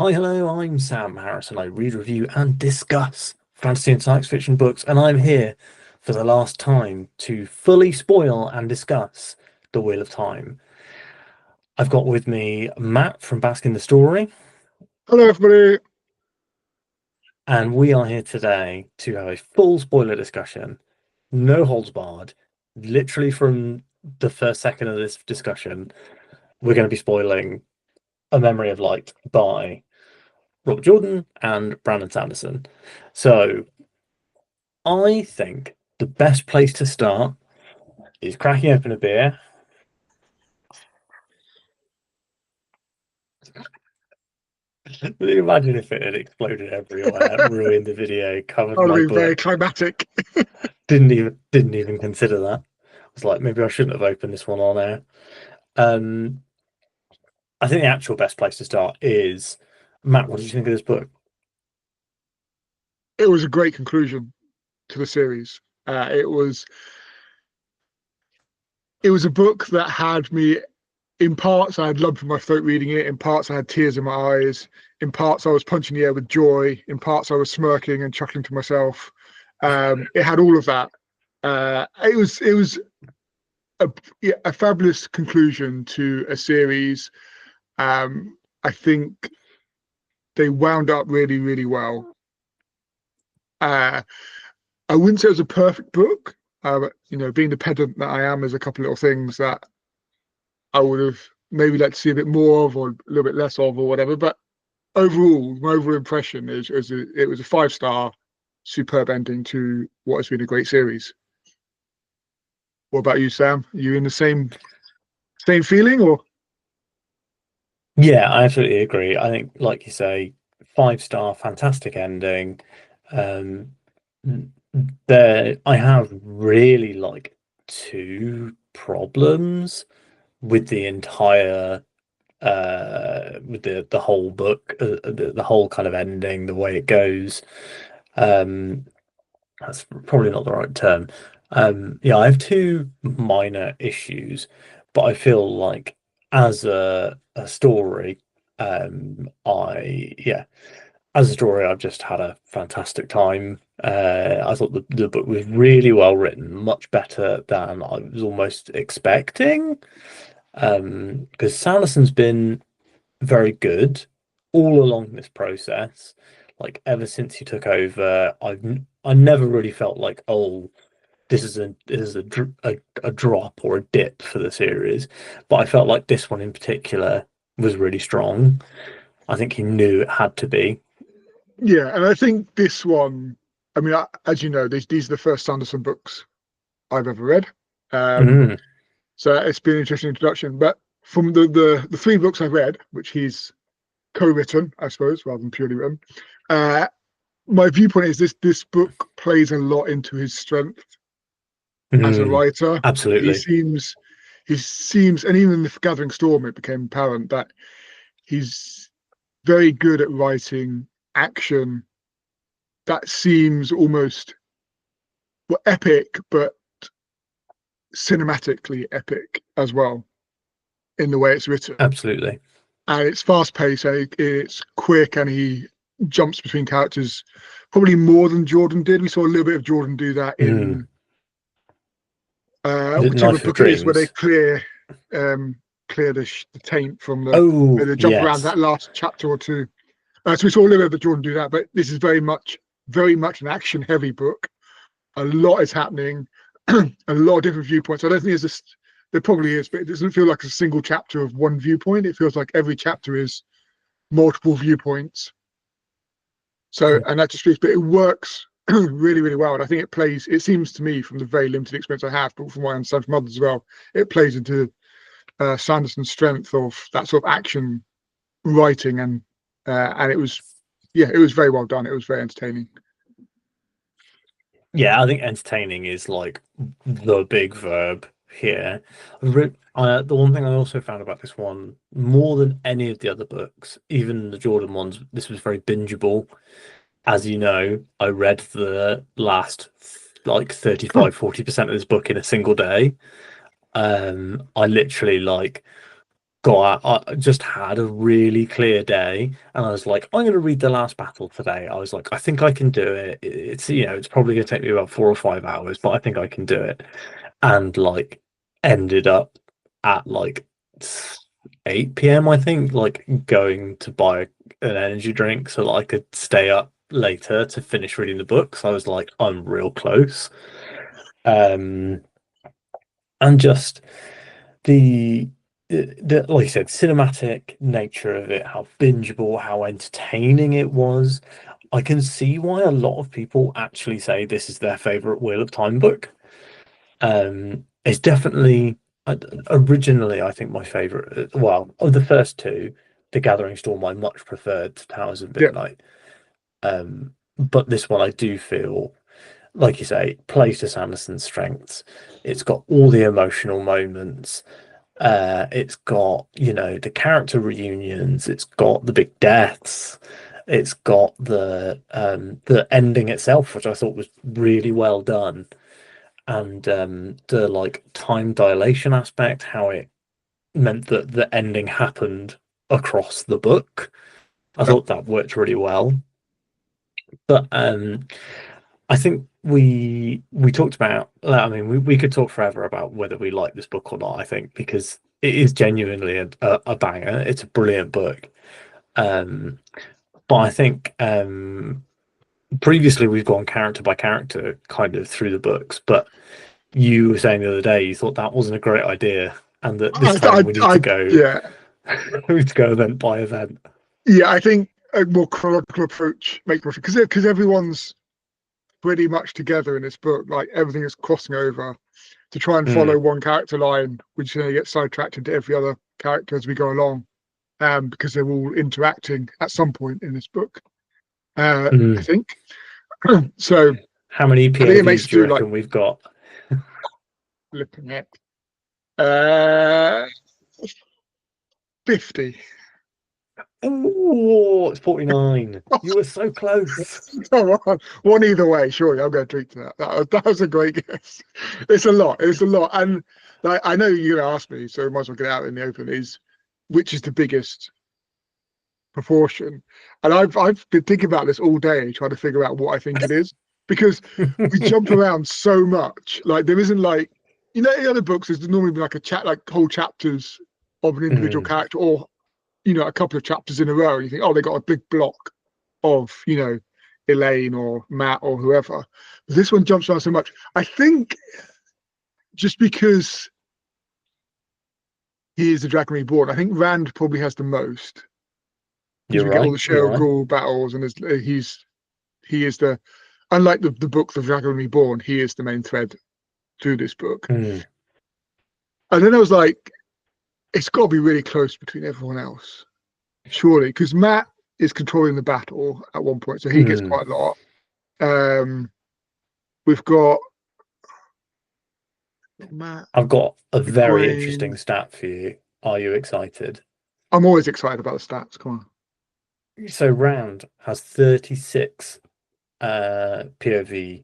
Hi, hello, I'm Sam Harrison. I read, review, and discuss fantasy and science fiction books, and I'm here for the last time to fully spoil and discuss The Wheel of Time. I've got with me Matt from Basking the Story, Hello, everybody. and we are here today to have a full spoiler discussion, no holds barred. Literally from the first second of this discussion, we're going to be spoiling A Memory of Light by Robert Jordan and Brandon Sanderson. So I think the best place to start is cracking open a beer. Can you imagine if it had exploded everywhere, That ruined the video, covered would have my been very book? climatic. Didn't even consider that. I was like, maybe I shouldn't have opened this one on air. Um, I think the actual best place to start is Matt. What did you think of this book? It was a great conclusion to the series. It was a book that had me in parts. I had lump in my throat reading it. In parts, I had tears in my eyes. In parts, I was punching the air with joy. In parts, I was smirking and chuckling to myself. It had all of that. It was a, yeah, a fabulous conclusion to a series. I think they wound up really, really well. Uh, I wouldn't say it was a perfect book. But, being the pedant that I am, there's a couple of little things that I would have maybe liked to see a bit more of, or a little bit less of, or whatever. But overall, my overall impression is it was a 5-star, superb ending to what has been a great series. What about you, Sam? Are you in the same feeling, or? Yeah, I absolutely agree. I think, like you say, 5 star, fantastic ending. Um, there, I have really like two problems with the entire with the whole book, the whole kind of ending, the way it goes. Um, that's probably not the right term. Yeah, I have two minor issues, but I feel like as a story, I yeah, as a story, I've just had a fantastic time. I thought the book was really well written, much better than I was almost expecting. Because Sanderson's been very good all along this process. Like ever since he took over, I never really felt like, oh, this is a drop or a dip for the series. But I felt like this one in particular was really strong. I think he knew it had to be. Yeah, and I think this one. I mean, as you know, these are the first Sanderson books I've ever read. Um, Mm, so it's been an interesting introduction. But from the three books I've read, which he's co-written, I suppose, rather than purely written, uh, my viewpoint is this book plays a lot into his strength as a mm, writer. He absolutely. seems he seems, and even in the Gathering Storm, it became apparent that he's very good at writing action that seems almost, well, epic, but cinematically epic as well in the way it's written. Absolutely. And it's fast paced, and it's quick, and he jumps between characters probably more than Jordan did. We saw a little bit of Jordan do that Mm. in Is it whichever Knife of book it is, where they Dreams? clear the taint from Oh, the jump around yes. that last chapter or two. So we saw a little bit of Jordan do that, but this is very much an action heavy book. A lot is happening, a lot of different viewpoints. I don't think there's this. There probably is, but it doesn't feel like a single chapter of one viewpoint. It feels like every chapter is multiple viewpoints. So, and that just speaks, but it works really, really well. And I think it plays. It seems to me, from the very limited experience I have, but from what I understand from others as well, it plays into Sanderson's strength of that sort of action writing, and it was, yeah, it was very well done. It was very entertaining. Yeah, I think entertaining is like the big verb here. The one thing I also found about this one, more than any of the other books, even the Jordan ones, this was very bingeable. As you know, I read the last like 35-40% of this book in a single day. I literally like I just had a really clear day, and I was like, I'm going to read the last battle today. I was like, I think I can do it. It's, it's probably going to take me about 4 or 5 hours, but I think I can do it. And like, ended up at like 8 p.m. I think, like going to buy an energy drink so that I could stay up later to finish reading the book. So I was like, I'm real close. Um, and just the like I said, cinematic nature of it, how bingeable, how entertaining it was. I can see why a lot of people actually say this is their favorite Wheel of Time book. It's definitely originally, I think my favorite. Well, of the first two, The Gathering Storm, I much preferred to Towers of Yeah, Midnight. But this one, I do feel, like you say, plays to Sanderson's strengths. It's got all the emotional moments. It's got, the character reunions. It's got the big deaths. It's got the ending itself, which I thought was really well done, and the like time dilation aspect, how it meant that the ending happened across the book. I yeah. thought that worked really well. But I think we talked about. I mean, we could talk forever about whether we like this book or not. I think because it is genuinely a banger. It's a brilliant book. Um, but I think previously we've gone character by character kind of through the books. But you were saying the other day you thought that wasn't a great idea, and that this time we need to go Yeah, we need to go event by event. yeah. I think a more chronological approach makes more because everyone's pretty much together in this book. Like everything is crossing over to try and follow Mm, one character line, which then gets sidetracked into every other character as we go along. Because they're all interacting at some point in this book. I mm. think so. How many I think it makes POVs it do you do like reckon we've got? looking at uh 50. Oh, it's 49. You were so close. Come on, one either way. Surely I'll go drink to that. That was a great guess. It's a lot. It's a lot, and like I know you're gonna ask me, so we might as well get out in the open. Is which is the biggest proportion? And I've been thinking about this all day, trying to figure out what I think it is because we jump around so much. Like there isn't like in other books, there's normally like a chat, like whole chapters of an individual Mm, character, or a couple of chapters in a row. And you think, oh, they got a big block of Elaine or Matt or whoever. But this one jumps around so much. I think just because he is the Dragon Reborn, I think Rand probably has the most because you're we get all the right. You're Cheryl right. Ghoul battles, and he is the unlike the book The Dragon Reborn, he is the main thread through this book. Mm, And then I was like, it's got to be really close between everyone else, surely, because Matt is controlling the battle at one point, so he gets mm. quite a lot. Um, we've got Matt, I've got a very interesting Egwene. stat for you. Are you excited? I'm always excited about the stats. Come on. So Round has 36 POV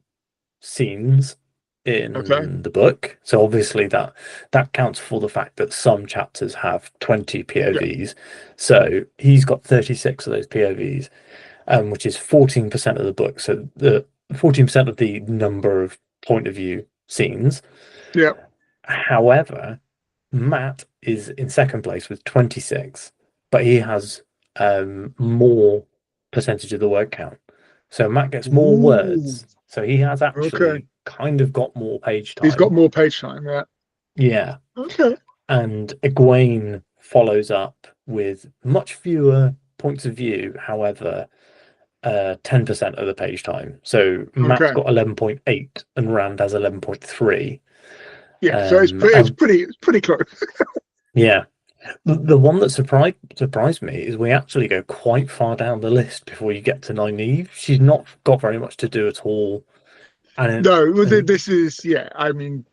scenes Okay. in the book. So obviously that counts for the fact that some chapters have 20 Yeah. POVs. So he's got 36 of those POVs, which is 14% of the book. So the 14% of the number of point of view scenes. Yeah. However, Matt is in second place with 26, but he has more percentage of the word count. So Matt gets more Ooh. words. So he has Okay. actually kind of got more page He's got time. more page time. Yeah. Yeah. Okay. And Egwene follows up with much fewer points of view, however, 10% of the page time. So Matt's Okay. got 11.8 and Rand has 11.3. Yeah. So And it's pretty close. yeah, the one that surprised me is we actually go quite far down the list before you get to Nynaeve. She's not got very much to do at all, and No, well, and this is yeah. I mean,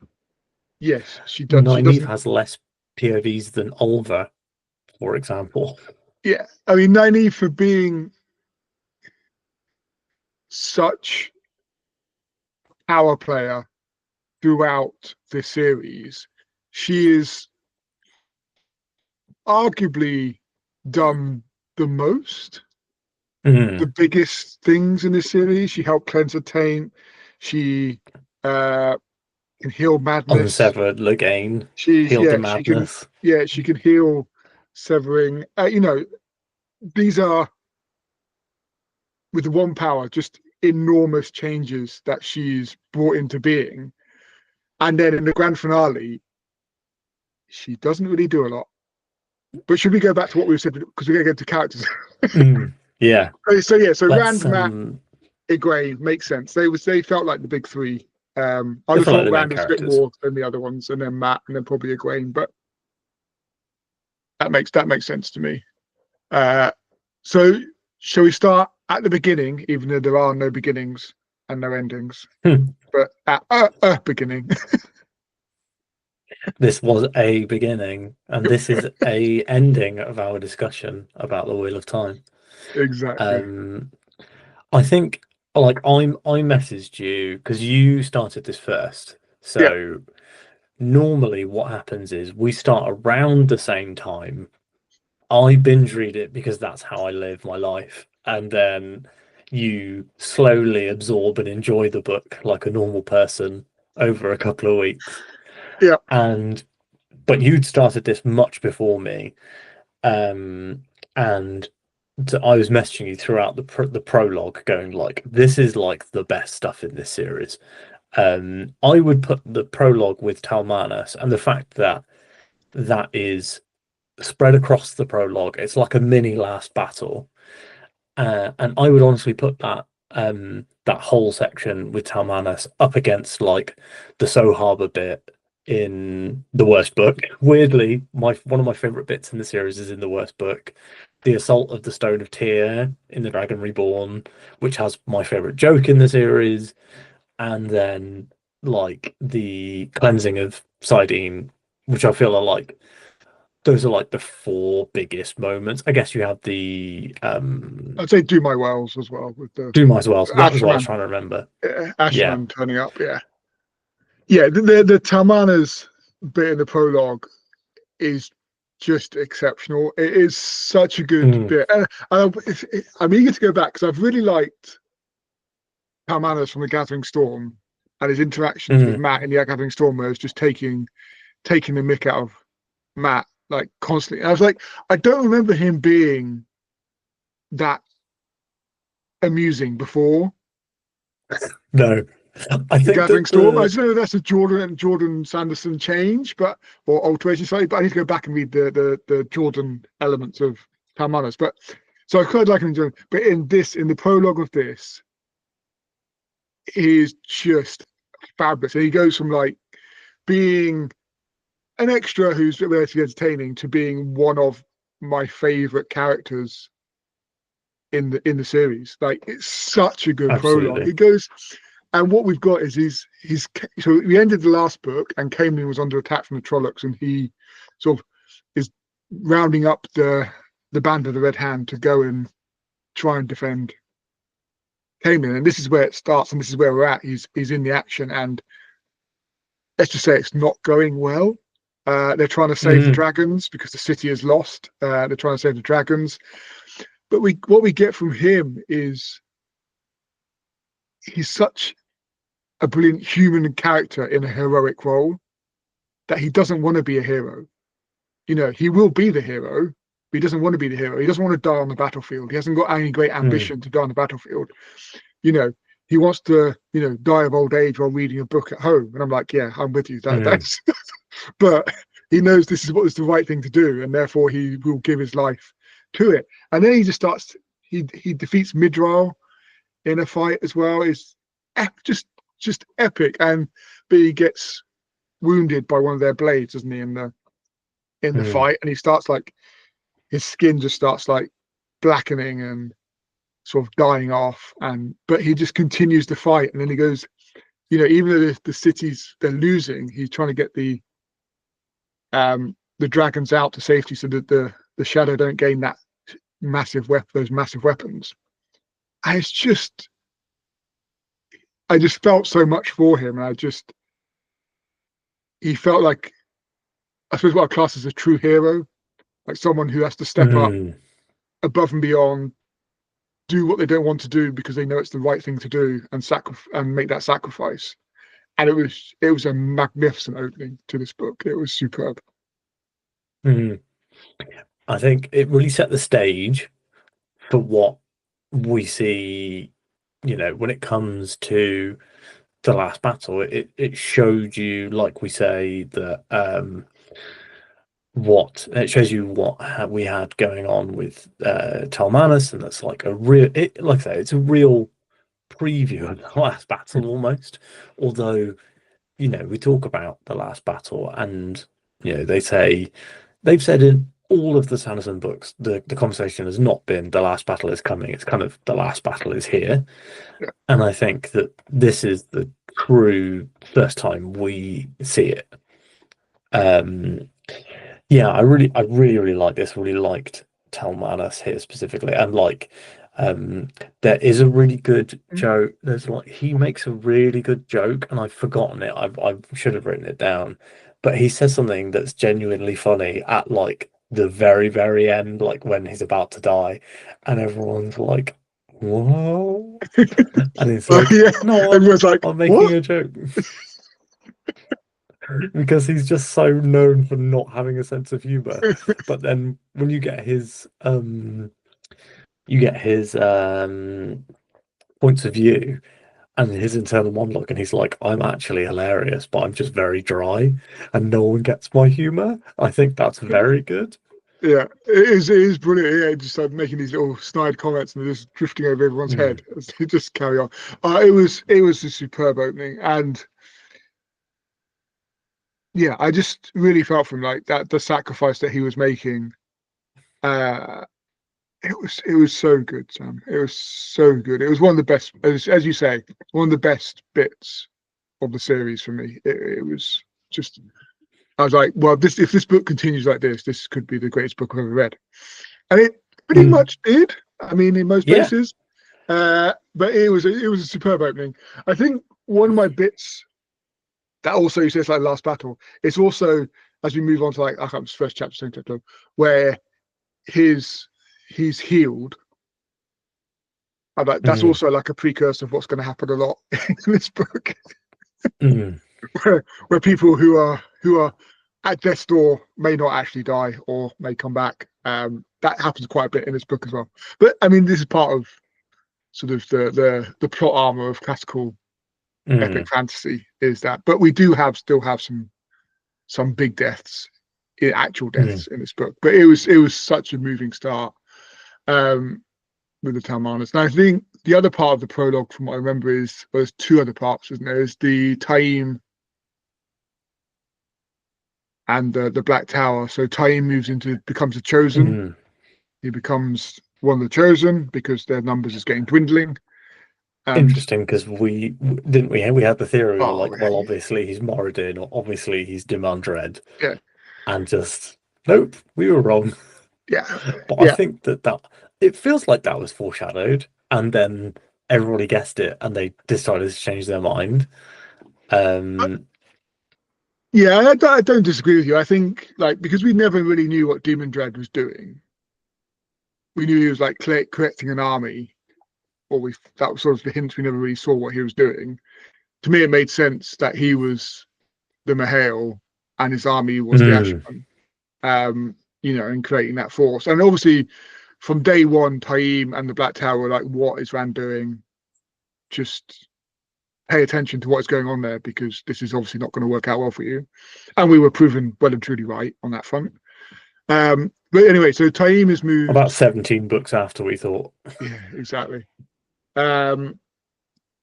yes, she does. She Nynaeve doesn't. has less POVs than Ulva, for example. Yeah. I mean, Nynaeve for being such power player throughout this series, she is arguably done the most, the Mm. biggest things in this series. She helped cleanse the taint. She uh, can heal madness. Unsevered Loghain, She's healed the yeah, she can madness. yeah, she can heal severing. These are with the one power, just enormous changes that she's brought into being. And then in the grand finale, she doesn't really do a lot. But should we go back to what we said because we're going to get to characters? Mm. Yeah, So let's Rand, Matt, Egwene makes sense. They felt like the big three. I'd they have feel like thought the main Rand was a bit characters. more than the other ones, and then Matt, and then probably Egwene. But that makes sense to me. Uh, so shall we start at the beginning, even though there are no beginnings and no endings, Hmm. but at a beginning? This was a beginning, and this is a ending of our discussion about the Wheel of Time. Exactly. Um, I think I messaged you because you started this first. Yeah. So normally what happens is we start around the same time. I binge read it because that's how I live my life. And then you slowly absorb and enjoy the book like a normal person over a couple of weeks. Yeah. And but you'd started this much before me. Um, and I was messaging you throughout the prologue, going like, "This is like the best stuff in this series." I would put the prologue with Talmanas, and the fact that that is spread across the prologue, it's like a mini last battle. And I would honestly put that whole section with Talmanas up against like the So Harbor bit in the worst book. Weirdly, my one of my favorite bits in the series is in the worst book. The assault of the Stone of Tyr in the Dragon Reborn, which has my favorite joke in the series, and then like the cleansing of Sidene, which I feel are like those are like the four biggest moments. I guess you have the I'd say Do My Wells as well with the Doom as well. So that was what I was Ashman, trying to remember. Yeah. Ashman turning up. Yeah. Yeah. The Talmanas bit in the prologue is just exceptional. It is such a good Mm, bit. I'm eager to go back because I've really liked Palmanis from the Gathering Storm and his interactions with mm, Matt in the Gathering Storm, where it's just taking the mick out of Matt like constantly. And I was like, I don't remember him being that amusing before no. I the think Gathering that Storm. I the don't know if that's a Jordan Sanderson change, but or alteration slightly. But I need to go back and read the Jordan elements of Palmanis. But so I quite like him enjoying. But in the prologue of this, is just fabulous. And he goes from like being an extra who's relatively entertaining to being one of my favorite characters in the series. Like it's such a good prologue. absolutely. It goes, and what we've got is he's so we ended the last book, and Camelin was under attack from the Trollocs, and he sort of is rounding up the band of the Red Hand to go and try and defend Camelin. And this is where it starts, and this is where we're at. He's in the action, and let's just say it's not going well. They're trying to save the Mm, dragons because the city is lost. They're trying to save the dragons. But what we get from him is he's such a brilliant human character in a heroic role that he doesn't want to be a hero. He will be the hero, but he doesn't want to be the hero. He doesn't want to die on the battlefield. He hasn't got any great mm, ambition to die on the battlefield. You know, he wants to, die of old age while reading a book at home. And I'm like, yeah, I'm with you. mm, That's but he knows this is what is the right thing to do, and therefore he will give his life to it. And then he just starts. He defeats Midral in a fight as well. Is just epic, and but he gets wounded by one of their blades, doesn't he? In the mm, fight, and he starts like his skin just starts like blackening and sort of dying off, and but he just continues to fight, and then he goes. Even though the cities they're losing, he's trying to get the dragons out to safety so that the shadow don't gain that those massive weapons. And I just felt so much for him. And he felt like, I suppose what a class is a true hero. like someone who has to step up Mm, above and beyond, do what they don't want to do because they know it's the right thing to do, and make that sacrifice. And it was a magnificent opening to this book. It was superb. mm. I think it really set the stage for what we see, when it comes to the last battle. It showed you, like we say, that what it shows you what we had going on with Talmanis, and that's like like I say, it's a real preview of the last battle almost. Although, we talk about the last battle, and they've said in all of the Sanderson books, the conversation has not been the last battle is coming. It's kind of the last battle is here. Yeah. And I think that this is the true first time we see it. Um, yeah, I really like this. Really liked Talmanas here specifically, and there is a really good joke. There's like he makes a really good joke, and I've forgotten it. I should have written it down, but he says something that's genuinely funny at like the very very end, like when he's about to die, and everyone's like, "Whoa!" And it's like, Yeah, "No, I'm everyone's like, I'm making "What?" a joke." Because he's just so known for not having a sense of humor. But then when you get his points of view and his internal monologue, and he's like, I'm actually hilarious, but I'm just very dry and no one gets my humor. I think that's very good. Yeah, it is brilliant. Yeah, just like making these little snide comments and they're just drifting over everyone's head Mm, as they just carry on. It was a superb opening, and yeah, I just really felt from like that the sacrifice that he was making. Uh, it was so good, Sam. It was so good. It was one of the best, as you say, one of the best bits of the series for me. It was just. I was like, well, this if this book continues like this could be the greatest book I've ever read, and it pretty mm, much did. I mean, in most yeah. places. But it was a superb opening. I think one of my bits that also you say it's like last battle. It's also as we move on to like I can't first chapter, second chapter, where his he's healed. And that's Mm, also like a precursor of what's going to happen a lot in this book, mm, where people who are at death's door may not actually die or may come back. That happens quite a bit in this book as well. But I mean, this is part of sort of the plot armor of classical epic mm, fantasy is that, but we do still have some big deaths, actual mm. deaths in this book. But it was such a moving start um, with the Talmanas, and I think the other part of the prologue, from what I remember, there's two other parts, isn't there? There's the Taim and the Black Tower. So Taim becomes a chosen. Mm. He becomes one of the chosen because their numbers is getting dwindling. And Interesting, because we had the theory, we were oh like, well, obviously he's Moradin, or obviously he's Dimandred, yeah, and just nope, we were wrong. yeah, But I yeah. think that it feels like that was foreshadowed, and then everybody guessed it, and they decided to change their mind. Um, Yeah, I don't disagree with you. I think like because we never really knew what Demon Dread was doing. We knew he was like collecting an army, or we that was sort of the hints. We never really saw what he was doing. To me, it made sense that he was the Mahale and his army was the mm, Ashman. And creating that force. And obviously, from day one, Taim and the Black Tower were like, "What is Rand doing? Just pay attention to what's going on there because this is obviously not going to work out well for you." And we were proven well and truly right on that front. But anyway, so Taim has about moved. 17 books after we thought. Yeah, exactly. Um,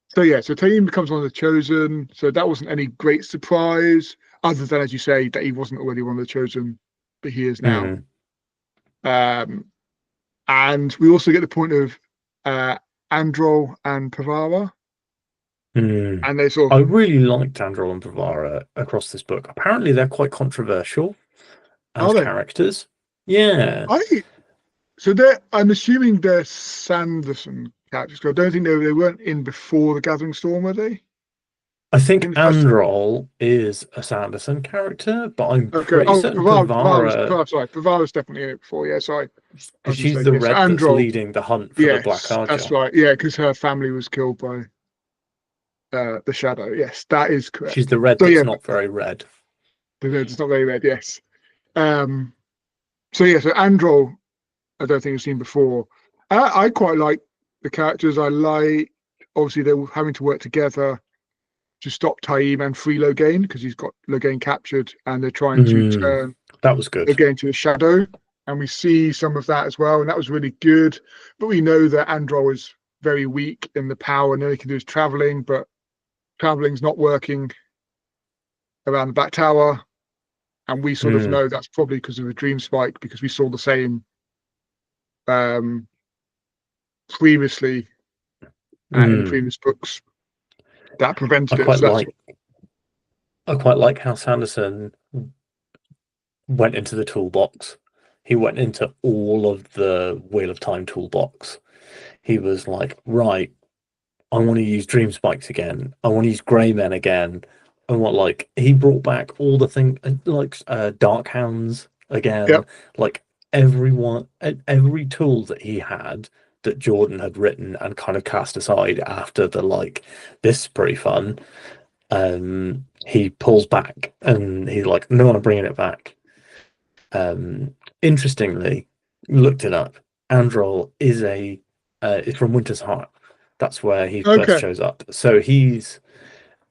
so Taim becomes one of the chosen. So that wasn't any great surprise, other than as you say that he wasn't already one of the chosen, but he is now. Mm, Um, and we also get the point of uh, Androl and Pavara, mm. and they sort I of really liked Andral and Bravara across this book. Apparently, they're quite controversial as are they? characters. Yeah. I so they're. I'm assuming they're Sanderson characters. 'Cause I don't think they weren't in before the Gathering Storm, were they? I think in the first series. Androl is a Sanderson character, but I'm Okay. pretty Oh, certain Pavara, Sorry, Pavara's definitely in it before. Yeah, sorry, I because was she's mistaken. the Yes, red that's Androl. leading the hunt for the Black Yes, that's Archer. right. Yeah, because her family was killed by the Shadow. Yes, that is She's correct. the red So that's yeah, not very red. it's not very red. Yes. Um. So yeah, so Androl, I don't think I've seen before. I quite like the characters. I like obviously they were having to work together to stop Taim and free Logain because he's got Logain captured, and they're trying to Mm, turn that was good. Logain to the Shadow. And we see some of that as well, and that was really good. But we know that Androl is very weak in the power, and all he can do is traveling, but traveling's not working around the Black Tower. And we sort of Mm, know that's probably because of a dream spike, because we saw the same um, previously in the mm. previous books that I prevented it. quite So that's like I quite like how Sanderson went into the toolbox. He went into all of the Wheel of Time toolbox. He was like, right, I want to use Dream Spikes again. I want to use Grey Men again. I want like he brought back all the thing like Dark Hounds again. yep. Like everyone, every tool that he had that Jordan had written and kind of cast aside after the like this is pretty fun. He pulls back and he's like, no, I'm bringing it back. Interestingly, looked it up. Androl is from Winter's Heart. That's where he first Okay. shows up. So he's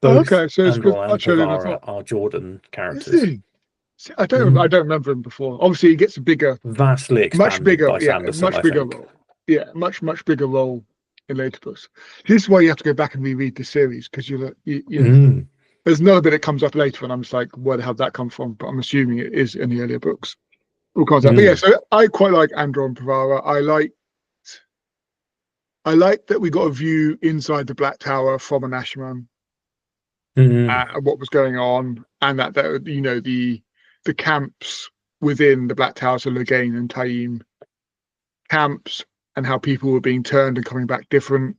both Okay. So it's Androl and much earlier than I Pavara thought. are Jordan Is characters. he? See, I Mm. don't remember him before. Obviously, he gets a bigger, Vastly much expanded bigger, by yeah, Sanderson, much I bigger think. role. Yeah, much bigger role in later books. This is why you have to go back and reread the series because you know Mm. there's another bit that comes up later, and I'm just like, where the hell did that come from? But I'm assuming it is in the earlier books. All kinds of. But yeah, Mm. so I quite like Andron and Pavara. I like that we got a view inside the Black Tower from an Ashman Mm. what was going on, and that you know the camps within the Black Tower, so Logain and Taim camps, and how people were being turned and coming back different.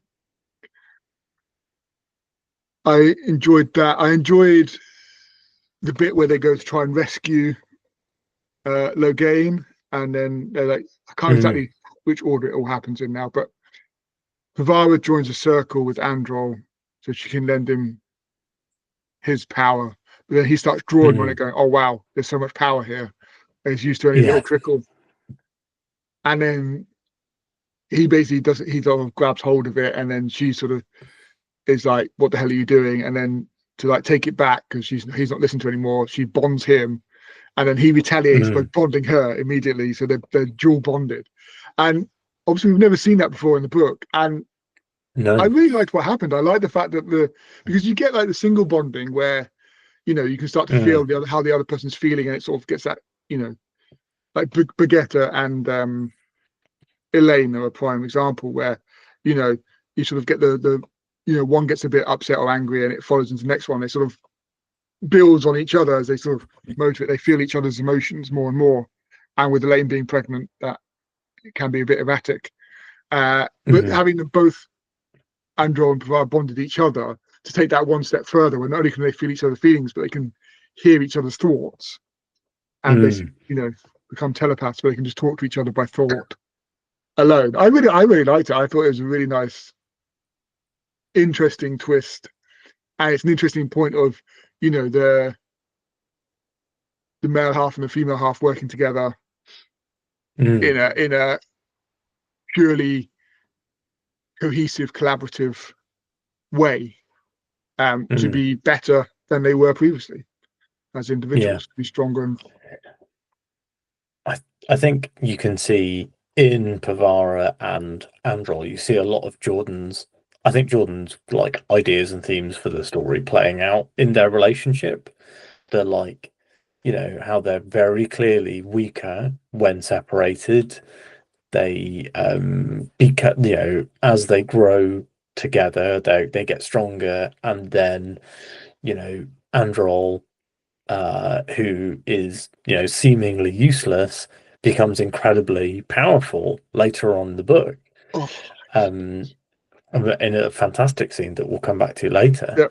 I enjoyed that. I enjoyed the bit where they go to try and rescue Logain, and then they're like, I can't Mm. exactly which order it all happens in now, but Pavara joins a circle with Androl so she can lend him his power. But then he starts drawing on it, Mm. going, "Oh wow, there's so much power here." And he's used to only a little Yeah. trickle, and then he basically does. He sort of grabs hold of it, and then she sort of is like, "What the hell are you doing?" And then to like take it back because he's not listening to her anymore. She bonds him, and then he retaliates by Mm. bonding her immediately. So they're dual bonded, and obviously we've never seen that before in the book. And I No. really liked what happened. I like the fact that because you get like the single bonding where you can start to feel Mm. how the other person's feeling, and it sort of gets that like Baguetta and Elaine are a prime example where you know you sort of get the one gets a bit upset or angry and it follows into the next one. They sort of builds on each other as they sort of motivate. They feel each other's emotions more and more. And with Elaine being pregnant, that it can be a bit erratic. But Mm. having them both Andro and Pavard bonded each other to take that one step further, where not only can they feel each other's feelings, but they can hear each other's thoughts and basically, Mm. become telepaths, but they can just talk to each other by thought alone. I really liked it. I thought it was a really nice, interesting twist, and it's an interesting point of, the male half and the female half working together Mm. in a purely cohesive, collaborative way, to Mm. be better than they were previously as Yeah. individuals, to be stronger and I I think you can see in Pavara and Androl, you see a lot of Jordan's. I think Jordan's like ideas and themes for the story playing out in their relationship. They're like, how they're very clearly weaker when separated. They because as they grow together, they get stronger, and then Androl who is, seemingly useless, becomes incredibly powerful later on in the book. oh Um, in a fantastic scene that we'll come back to later. yeah,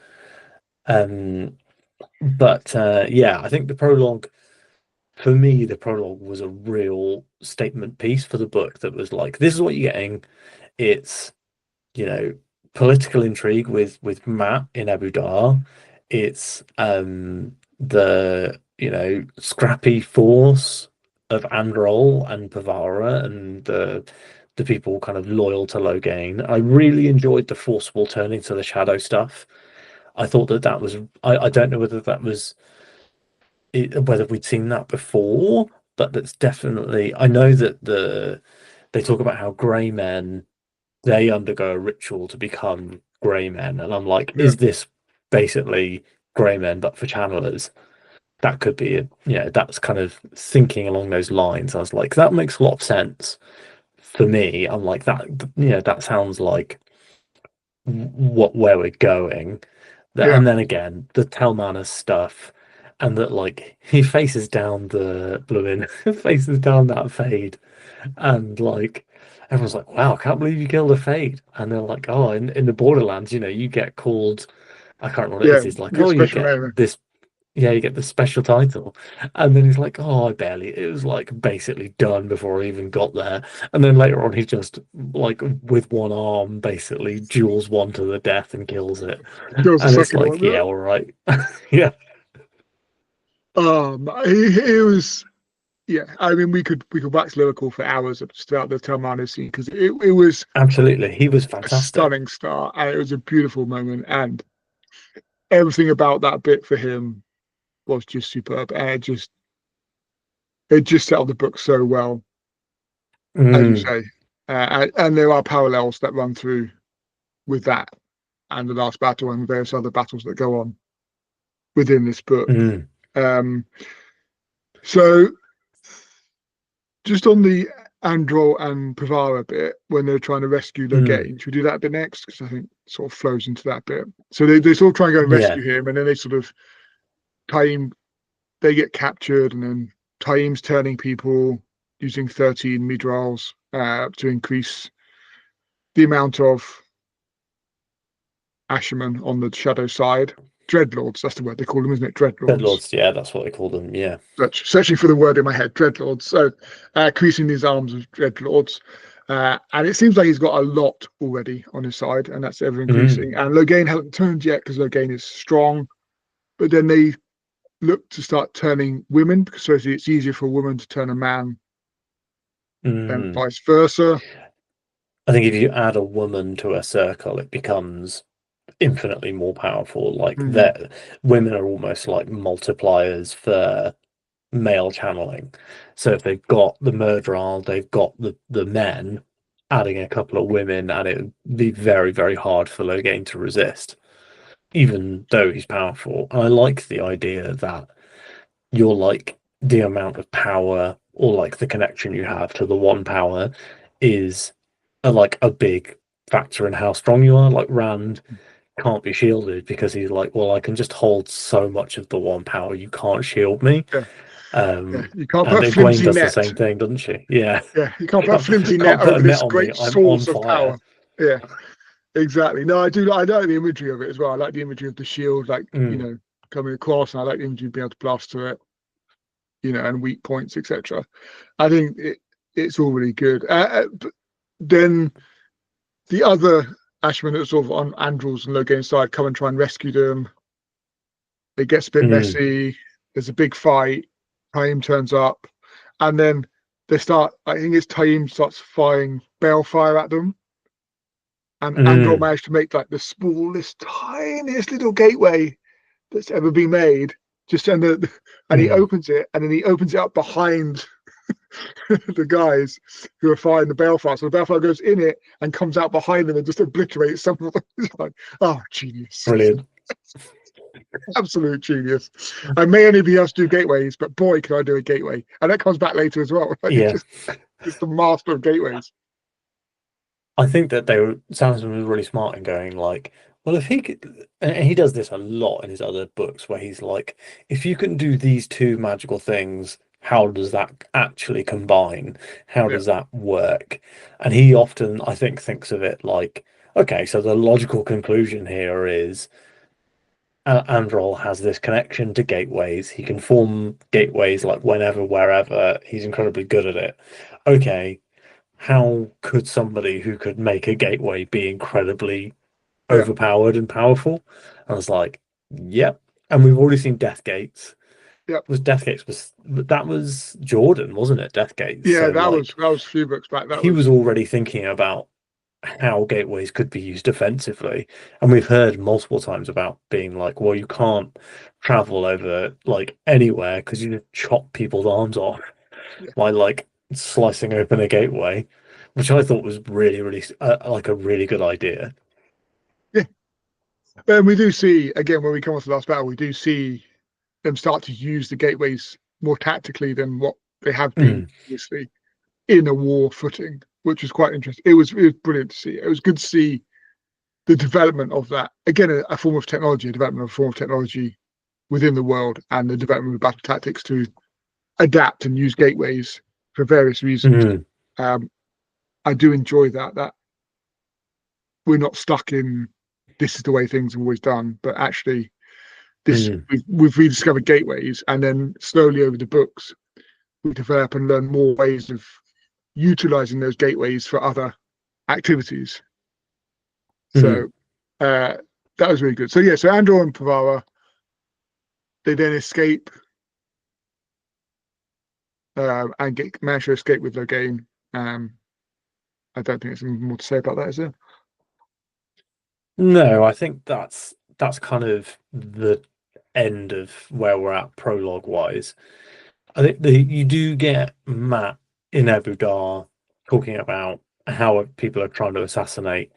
Um, but yeah, I think the prologue for me, the prologue was a real statement piece for the book that was like, this is what you're getting. It's, you know, political intrigue with Matt in Abu Dhar. It's the, scrappy force of Androl and Pavara and the people kind of loyal to Loghain. I really enjoyed the forcible turning to the shadow stuff. I thought that was I don't know whether that was whether we'd seen that before, but that's definitely I know that they talk about how grey men they undergo a ritual to become grey men, and I'm like, Yeah, is this basically grey men but for channelers? That could be it. That's kind of thinking along those lines. I was like, that makes a lot of sense for me. I'm like that. That sounds like what where we're going. yeah, And then again, the Telmanus stuff, and that like he faces down the blooming faces down that fade, and like everyone's like, "Wow, I can't believe you killed a fade." And they're like, "Oh, in the Borderlands, you get called. I can't remember what it yeah. is. It's like, You get oh, you special get name. this yeah, you get the special title. And then he's like, oh, I barely. It was like basically done before I even got there. And then later on, he just like with one arm basically duels one to the death and kills it. Kills the And it's second like, one. yeah, all right. Yeah, He was. Yeah, I mean, we could wax lyrical for hours just about the Telmani scene because it was absolutely. He was a fantastic. stunning start and it was a beautiful moment and everything about that bit for him was just superb and it just set up the book so well, as you Mm, say, and there are parallels that run through with that and the last battle and various other battles that go on within this book. mm, Um, so just on the Andro and Pravara bit, when they're trying to rescue mm. Logain, should we do that bit next? Because I think it sort of flows into that bit. So they sort of try and go and Yeah. rescue him, and then they sort of time they get captured, and then Taim's turning people using 13 midrals to increase the amount of Asherman on the shadow side. Dreadlords, that's the word they call them, isn't it? Dreadlords. Lords, yeah, that's what they call them. Yeah. Searching for the word in my head, Dreadlords. So, increasing these arms of Dreadlords. And it seems like he's got a lot already on his side, and that's ever increasing. Mm, And Loghain hasn't turned yet because Loghain is strong. But then they look to start turning women because it's easier for a woman to turn a man than mm. vice versa. I think if you add a woman to a circle, it becomes infinitely more powerful. Like Mm, that, women are almost like multipliers for male channeling. So if they've got the murderer, they've got the men, adding a couple of women, and it would be very, very hard for Logain to resist, even though he's powerful. And I like the idea that you're like the amount of power or like the connection you have to the one power is like a big factor in how strong you are. Like Rand can't be shielded because he's like, well, I can just hold so much of the one power, you can't shield me. yeah, yeah. You can't And put a Egwene flimsy does the net. same thing, doesn't she? Yeah. Yeah, you can't put a Can't, flimsy net can't put a over net this on me. great I'm on source of fire. power. Yeah, exactly. No, I do. I like the imagery of it as well. I like the imagery of the shield, like Mm, coming across, and I like the imagery of being able to blast through it, and weak points, etc. I think it's all really good. But then the other Ashmen that's sort of on Andrew's and Logan's side come and try and rescue them. It gets a bit mm, messy. There's a big fight. Taim turns up, and then they start. I think it's Taim starts firing balefire at them, and Andor mm, managed to make like the smallest, tiniest little gateway that's ever been made. Just and he mm. opens it, and then he opens it up behind the guys who are firing the balefire. So the balefire goes in it and comes out behind them and just obliterates some of them. It's like, oh, genius. Brilliant. Absolute genius. I may only be able to do gateways, but boy, can I do a gateway. And that comes back later as well. Right? Yeah. Just the master of gateways. I think that Sanderson was really smart in going like, well, if he could, and he does this a lot in his other books, where he's like, if you can do these two magical things, how does that actually combine? How Yeah. does that work? And he often, I think, thinks of it like, okay, so the logical conclusion here is Androl has this connection to gateways. He can form gateways like whenever, wherever. He's incredibly good at it. Okay, how could somebody who could make a gateway be incredibly Yeah, overpowered and powerful? I was like, yep. And we've already seen Death Gates. yeah, Was Death Gates was that was Jordan, wasn't it? Death Gates. yeah. So That like was a few books back. That he was was already thinking about how gateways could be used offensively. And we've heard multiple times about being like, well, you can't travel over like anywhere because you just chop people's arms off yeah, by like slicing open a gateway, which I thought was really, like a really good idea. yeah. And we do see again when we come on to the last battle, we do see them start to use the gateways more tactically than what they have been Mm, previously in a war footing, which was quite interesting. It was brilliant to see. It was good to see the development of that. Again, a form of technology, a development of a form of technology within the world, and the development of battle tactics to adapt and use gateways for various reasons. mm, Um, I do enjoy that. That we're not stuck in this is the way things are always done, but actually this mm, we've rediscovered gateways, and then slowly over the books we develop and learn more ways of utilizing those gateways for other activities. mm, So uh, that was really good. So yeah, so Andor and Pavara, they then escape and manage to escape with Logain. Um, I don't think there's anything more to say about that, is there? No, I think that's kind of the end of where we're at prologue wise. I think you do get Matt in Abu Dhar talking about how people are trying to assassinate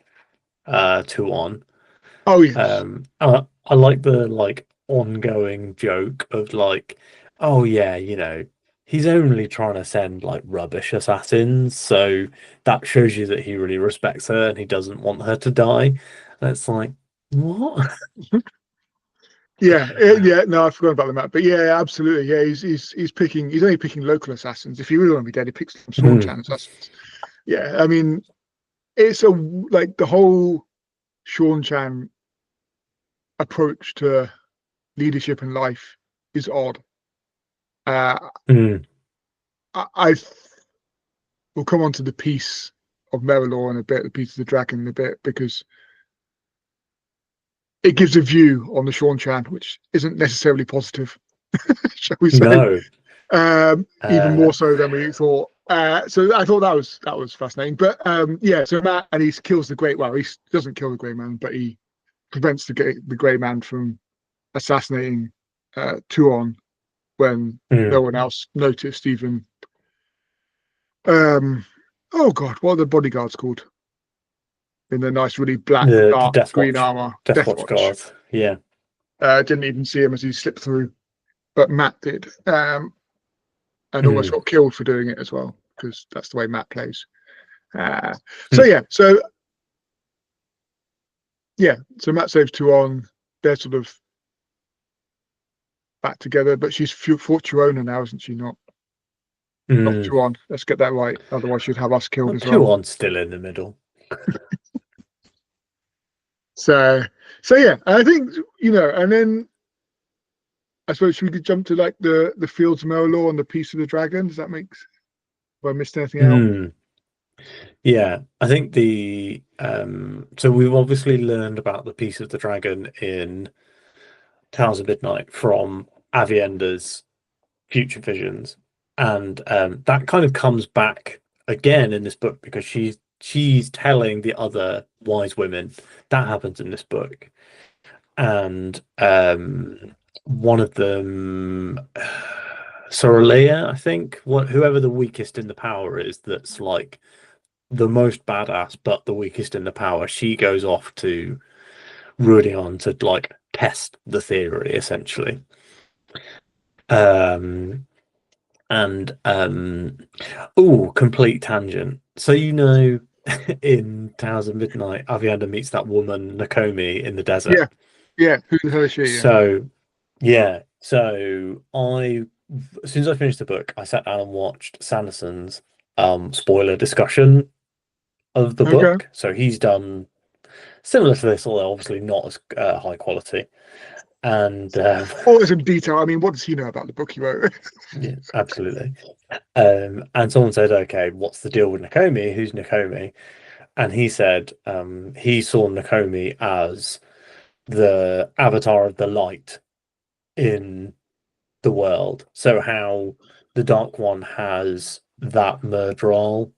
Tuon. Oh yes. I like the like ongoing joke of like, oh yeah, he's only trying to send like rubbish assassins, so that shows you that he really respects her and he doesn't want her to die. And it's like, what? Yeah, yeah. No, I forgot about the map, but yeah, absolutely. Yeah, he's picking. He's only picking local assassins. If he really want to be dead, he picks some Mm, Sean assassins. Yeah, I mean, it's a like the whole Sean Chan approach to leadership and life is odd. Uh, mm, I will come on to the piece of Merrilor in a bit, the piece of the dragon in a bit, because it gives a view on the Sean Chan, which isn't necessarily positive, shall we say? no. Even Uh, more so than we thought. So I thought that was fascinating. But yeah, so Matt and he kills the Great. Well, he doesn't kill the Grey Man, but he prevents the Grey Man from assassinating Tuon when no mm, one else noticed. Even um, oh god, what are the bodyguards called in the nice, really black, the dark green armor? Death Death Watch Watch. guard. Yeah. Didn't even see him as he slipped through, but Matt did, and almost Mm, got killed for doing it as well because that's the way Matt plays. Uh, so mm, yeah, so yeah, so Matt saves Tuon. They're sort of back together, but she's fought Tuona now, isn't she? Not mm. Tuon. Let's get that right. Otherwise, she'd have us killed Well, as well. Tuon's still in the middle. So, so yeah, I think and then I suppose we could jump to like the Fields of Merlor and the Peace of the Dragon. Does that make? Have I missed anything out? Mm. Yeah, I think the so we've obviously learned about the Piece of the Dragon in Towers of Midnight from Avienda's future visions, and that kind of comes back again in this book because she's telling the other wise women that happens in this book, and one of them, Soralea, I think, whoever the weakest in the power is, that's like the most badass but the weakest in the power, she goes off to Rudion to like test the theory essentially. Um and oh, complete tangent. So in Towers of Midnight, Avienda meets that woman Nakomi in the desert. Yeah, yeah. Who the hell is she? Yeah. So yeah, so I as soon as I finished the book, I sat down and watched Sanderson's spoiler discussion of the Okay. book. So he's done similar to this, although obviously not as high quality. And Or some detail. I mean, what does he know about the book he wrote? yeah, absolutely. And someone said, "Okay, what's the deal with Nakomi? Who's Nakomi?" And he said, he saw Nakomi as the avatar of the light in the world. So how the Dark One has that Murderal,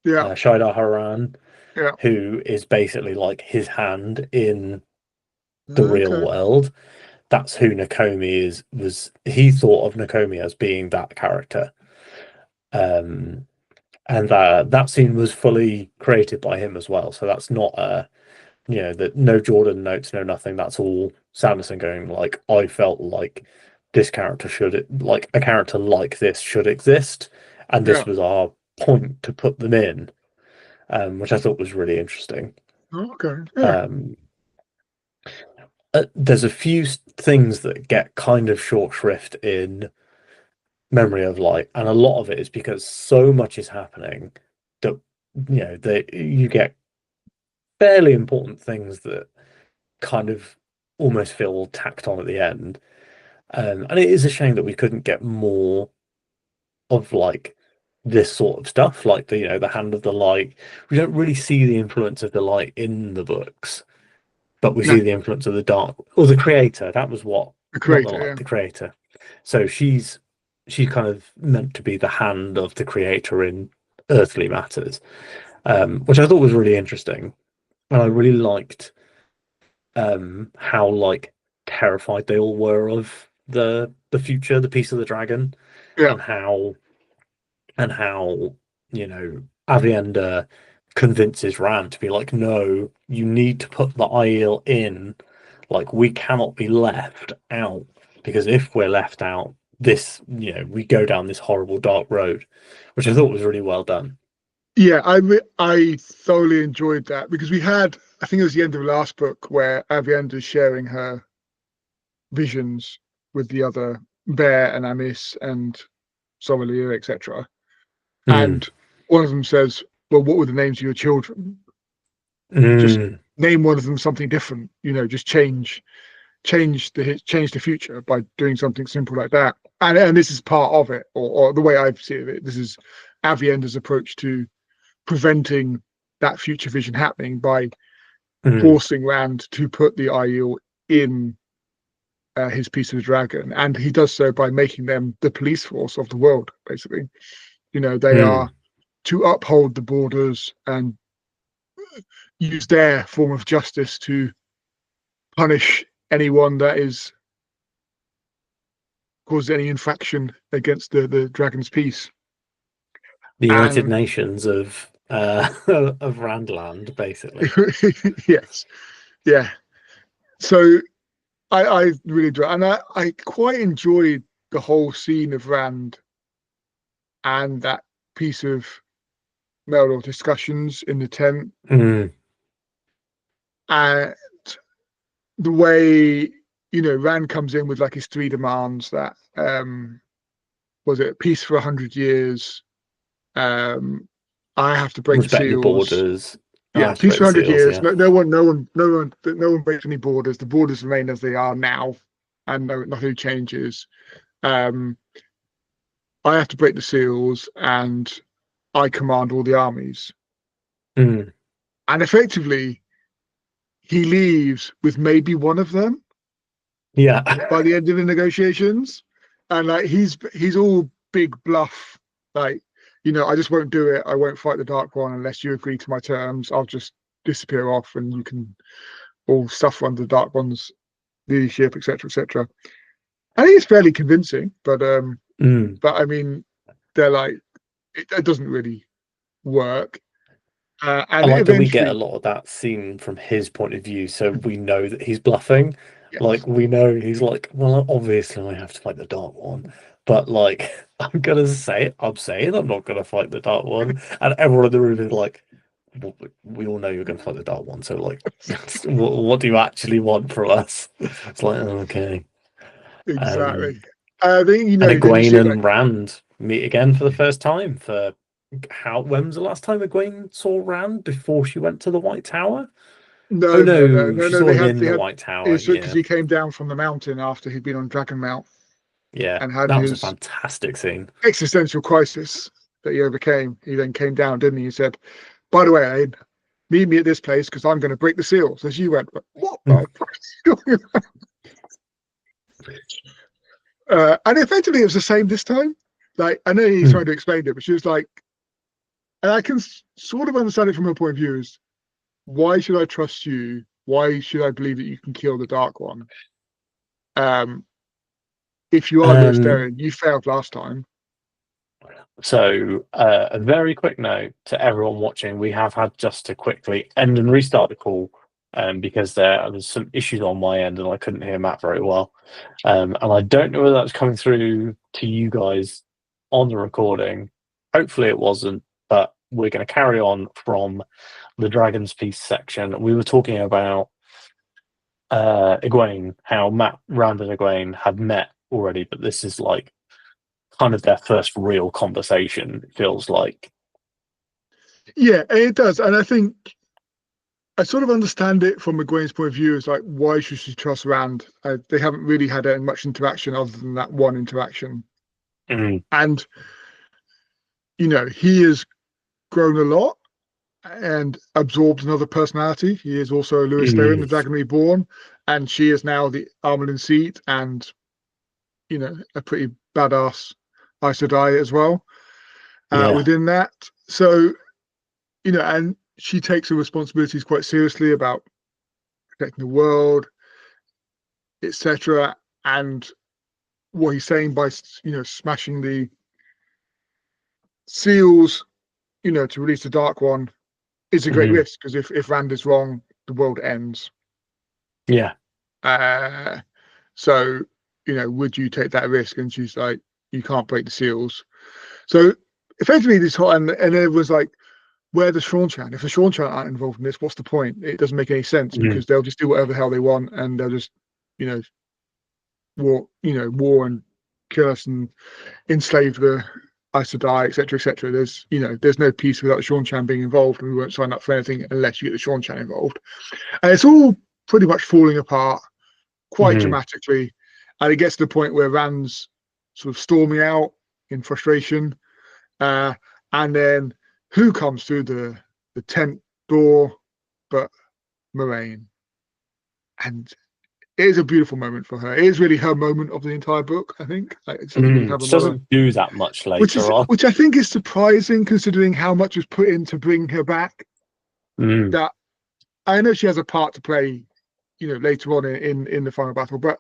Yeah. Shidar Haran, Yeah. who is basically like his hand in the real Okay. world. That's who Nakomi is. Was he thought of Nakomi as being that character? Um, and that scene was fully created by him as well. So that's not that no Jordan notes, no nothing. That's all Sanderson going like, I felt like this character should like a character like this should exist, and this Yeah. was our point to put them in, which I thought was really interesting. Okay. Yeah. Um, there's a few things that get kind of short shrift in Memory of Light, and a lot of it is because so much is happening that that you get fairly important things that kind of almost feel tacked on at the end. And it is a shame that we couldn't get more of like this sort of stuff, like the hand of the light. We don't really see the influence of the light in the books, but we No, see the influence of the dark or the creator. That was what, the not the creator. light, Yeah. the creator. So she's kind of meant to be the hand of the creator in earthly matters, which I thought was really interesting, and I really liked how like terrified they all were of the future, the piece of the dragon, Yeah. and how Avienda convinces Rand to be like, no, you need to put the Aiel in. Like, we cannot be left out, because if we're left out, this we go down this horrible dark road, which I thought was really well done. Yeah. I thoroughly enjoyed that because we had. I think it was the end of the last book where Avienda's sharing her visions with the other Bear and Amis and Somalia, etc. Mm, And one of them says, "Well, what were the names of your children? Just mm, name one of them something different. Just change the future by doing something simple like that." And this is part of it, or the way I see it. This is Avienda's approach to preventing that future vision happening by mm, forcing Rand to put the Aiel in his piece of the dragon, and he does so by making them the police force of the world. Basically, they are mm. to uphold the borders and use their form of justice to punish anyone that is causes any infraction against the dragon's peace. The United And Nations of of Randland, basically. yes, yeah. So I really enjoy, and I quite enjoyed the whole scene of Rand and that piece of Meldor discussions in the tent, Mm, and the way Rand comes in with like his three demands that was it peace for 100 years. um I have to break the respect your seals. borders. I Yeah, have to peace break for the 100 seals. years. Yeah. No one breaks any borders. The borders remain as they are now, and nothing changes. um I have to break the seals, and I command all the armies. Mm, And effectively, he leaves with maybe one of them yeah. by the end of the negotiations. And like he's all big bluff, like, I just won't do it. I won't fight the Dark One unless you agree to my terms. I'll just disappear off, and you can all suffer under the Dark One's leadership, etc., etc. I think it's fairly convincing, Mm. but I mean, they're like, it doesn't really work. I And like that we get a eventually, lot of that scene from his point of view, so we know that he's bluffing. yes, Like we know he's like, well, obviously I have to fight the Dark One, but like I'm gonna say it. I'm saying I'm not gonna fight the Dark One, and everyone in the room is like, well, we all know you're gonna fight the Dark One, so like, what do you actually want from us? It's like, okay. exactly. Um, Then and then you see Egwene like, and Rand meet again for the first time. When was the last time Egwene saw Rand before she went to the White Tower? Oh No, no, no, no, no, she no. saw him They in the had. White Tower. It's because Yeah, he came down from the mountain after he'd been on Dragon Mount yeah, and had that was a his fantastic scene. existential crisis that he overcame. He then came down, didn't he? He said, "By the way, Abe, meet me at this place because I'm going to break the seals." And she went, "What the fuck are you talking about?" And effectively, it was the same this time. Like, I know he's Mm. trying to explain it, but she was like, and I can sort of understand it from her point of view is, why should I trust you? Why should I believe that you can kill the Dark One? Um, if you are Lewis Um, Darren, you failed last time. so a very quick note to everyone watching: we have had just to quickly end and restart the call because there was some issues on my end and I couldn't hear Matt very well. And I don't know whether that's coming through to you guys on the recording. Hopefully it wasn't, but we're going to carry on from the Dragon's Peace section. We were talking about Egwene, how Matt, Rand, and Egwene had met already, but this is like kind of their first real conversation, it feels like. Yeah, it does. And I think I sort of understand it from McGuinn's point of view. Is like, why should she trust Rand? They haven't really had much interaction other than that one interaction. Mm, And, he has grown a lot and absorbed another personality. He is also Lewis Therin, the mm, Dragon Reborn, and she is now the Armelin Seat and, a pretty badass Aes Sedai as well yeah. within that. So, and she takes her responsibilities quite seriously about protecting the world, etc. And what he's saying by smashing the seals, to release the Dark One is a great Mm, risk because if Rand is wrong, the world ends. yeah. Uh, so would you take that risk? And she's like, you can't break the seals. So effectively, this whole and it was like, where does Sean Chan? If the Sean Chan aren't involved in this, what's the point? It doesn't make any sense Mm, because they'll just do whatever the hell they want and they'll just you know war and kill us and enslave the Aes Sedai, etc., etc. There's no peace without the Sean Chan being involved, and we won't sign up for anything unless you get the Sean Chan involved. And it's all pretty much falling apart quite mm, dramatically, and it gets to the point where Rand's sort of storming out in frustration, uh, and then who comes through the tent door but Moraine, and it is a beautiful moment for her. It is really her moment of the entire book, I think. Like, it doesn't really mm. have She another, doesn't do that much later on. which I think is surprising considering how much was put in to bring her back. Mm, That I know she has a part to play, later on in the final battle, but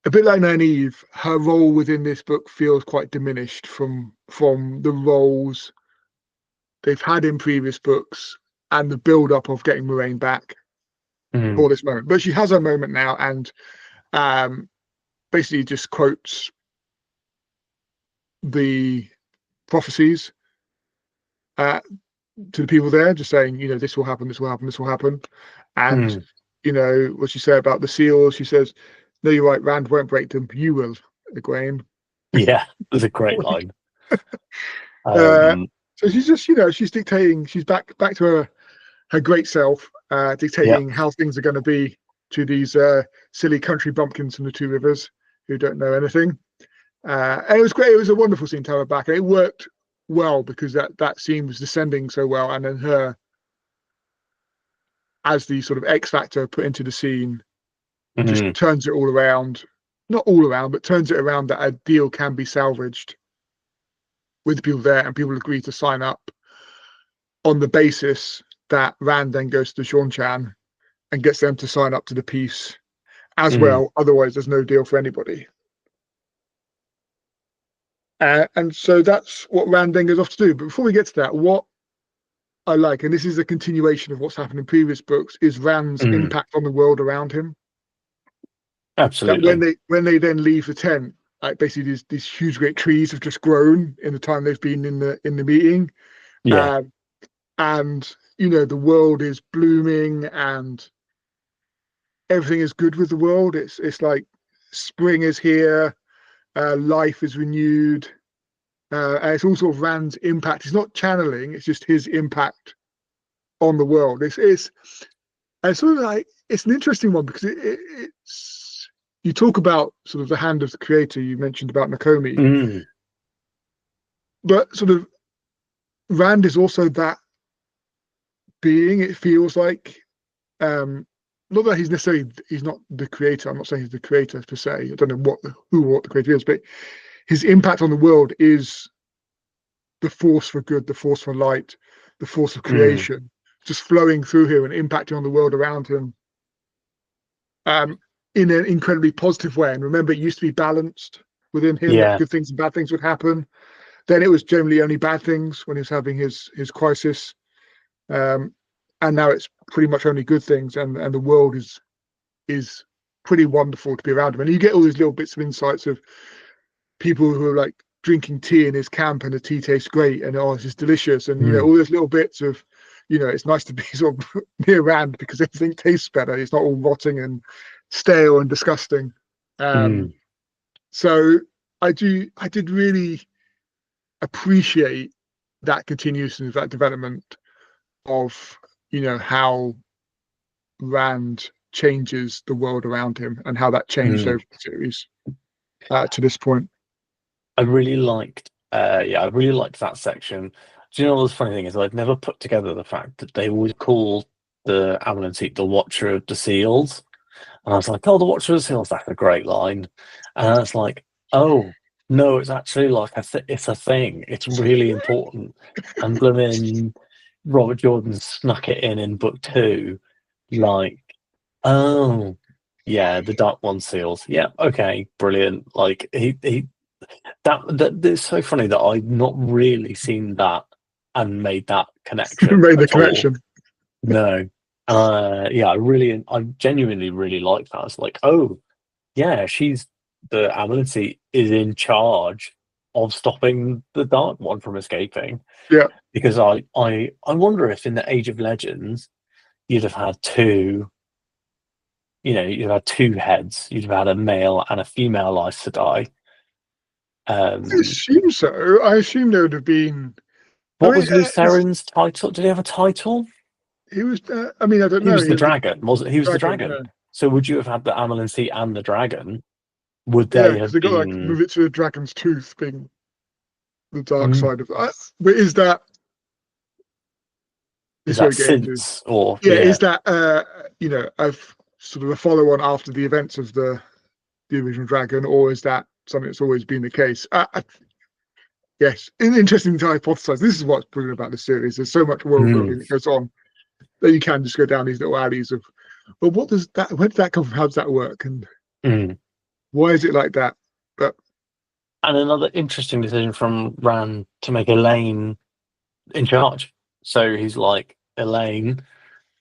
a bit like Nynaeve, her role within this book feels quite diminished from the roles they've had in previous books and the build up of getting Moraine back mm, for this moment. But she has her moment now, and um, basically just quotes the prophecies uh, to the people there, just saying, this will happen, this will happen, this will happen. And, mm. what she said about the seals, she says, no, you're right, Rand won't break them, you will, Egwene. Yeah, that's a great line. uh, Um, so she's just, she's dictating, she's back to her great self, yeah. dictating how things are going to be to these silly country bumpkins from the Two Rivers who don't know anything. And it was great. It was a wonderful scene to have her back, and it worked well because that scene was descending so well, and then her as the sort of X factor put into the scene just Mm, turns it all around. Not all around, but turns it around that a deal can be salvaged with people there, and people agree to sign up on the basis that Rand then goes to Sean Chan and gets them to sign up to the peace as mm, well. Otherwise, there's no deal for anybody. And so that's what Rand then goes off to do. But before we get to that, what I like, and this is a continuation of what's happened in previous books, is Rand's mm. impact on the world around him. That Absolutely. when they then leave the tent, like basically these huge great trees have just grown in the time they've been in the meeting, Yeah. um, and the world is blooming and everything is good with the world. It's like spring is here, life is renewed, and it's all sort of Rand's impact. It's not channeling; it's just his impact on the world. It's sort of like it's an interesting one because it's you talk about sort of the hand of the creator. You mentioned about Nakomi, Mm, but sort of Rand is also that being. It feels like not that he's not the creator. I'm not saying he's the creator per se. I don't know what the creator is, but his impact on the world is the force for good, the force for light, the force of mm, creation, just flowing through him and impacting on the world around him um, in an incredibly positive way. And remember, it used to be balanced within him that yeah. good things and bad things would happen. Then it was generally only bad things when he was having his crisis. Um, and now it's pretty much only good things, and the world is pretty wonderful to be around him. And you get all these little bits of insights of people who are like drinking tea in his camp, and the tea tastes great, and oh, this is delicious, and Mm, all those little bits of, it's nice to be sort of near Rand because everything tastes better. It's not all rotting and stale and disgusting. Um, mm, so I did really appreciate that continuation of that development of how Rand changes the world around him and how that changed over mm. the series to this point. I really liked, I really liked that section. Do you know what the funny thing is? I'd never put together the fact that they always call the Amazon the Watcher of the Seals. And I was like, oh, the Watcher of the Seals, that's a great line. And it's like, oh, no, it's actually like it's a thing. It's really important. And blooming Robert Jordan snuck it in book two. Like, oh, yeah, the Dark One seals. Yeah, okay, brilliant. Like he that it's so funny that I've not really seen that and made that connection Made the at all. connection. No. Yeah, I genuinely really like that. It's like, oh, yeah, the Ability is in charge of stopping the Dark One from escaping. Yeah. Because I wonder if in the Age of Legends you'd have had you'd have had two heads. You'd have had a male and a female Aes Sedai. I Um, assume so. I assume there would have been. I what mean, was Lucerin's title? Did he have a title? he was. I mean, I don't He know. was He the was the dragon, wasn't he? He was the dragon. dragon. Yeah, So would you have had the Amalency and the dragon? Would yeah, they because have they got like been move it to the dragon's tooth being the dark mm, side of that. But is that is this? What that we get into? since or Yeah, yeah, is that a sort of a follow on after the events of the original dragon, or is that something that's always been the case? Yes, interesting to hypothesize. This is what's brilliant about the series. There's so much world mm, building that goes on that you can just go down these little alleys of, well, what does that? Where did that come from? How does that work? And mm. why is it like that? But And another interesting decision from Ran to make Elaine in charge. So he's like, Elaine,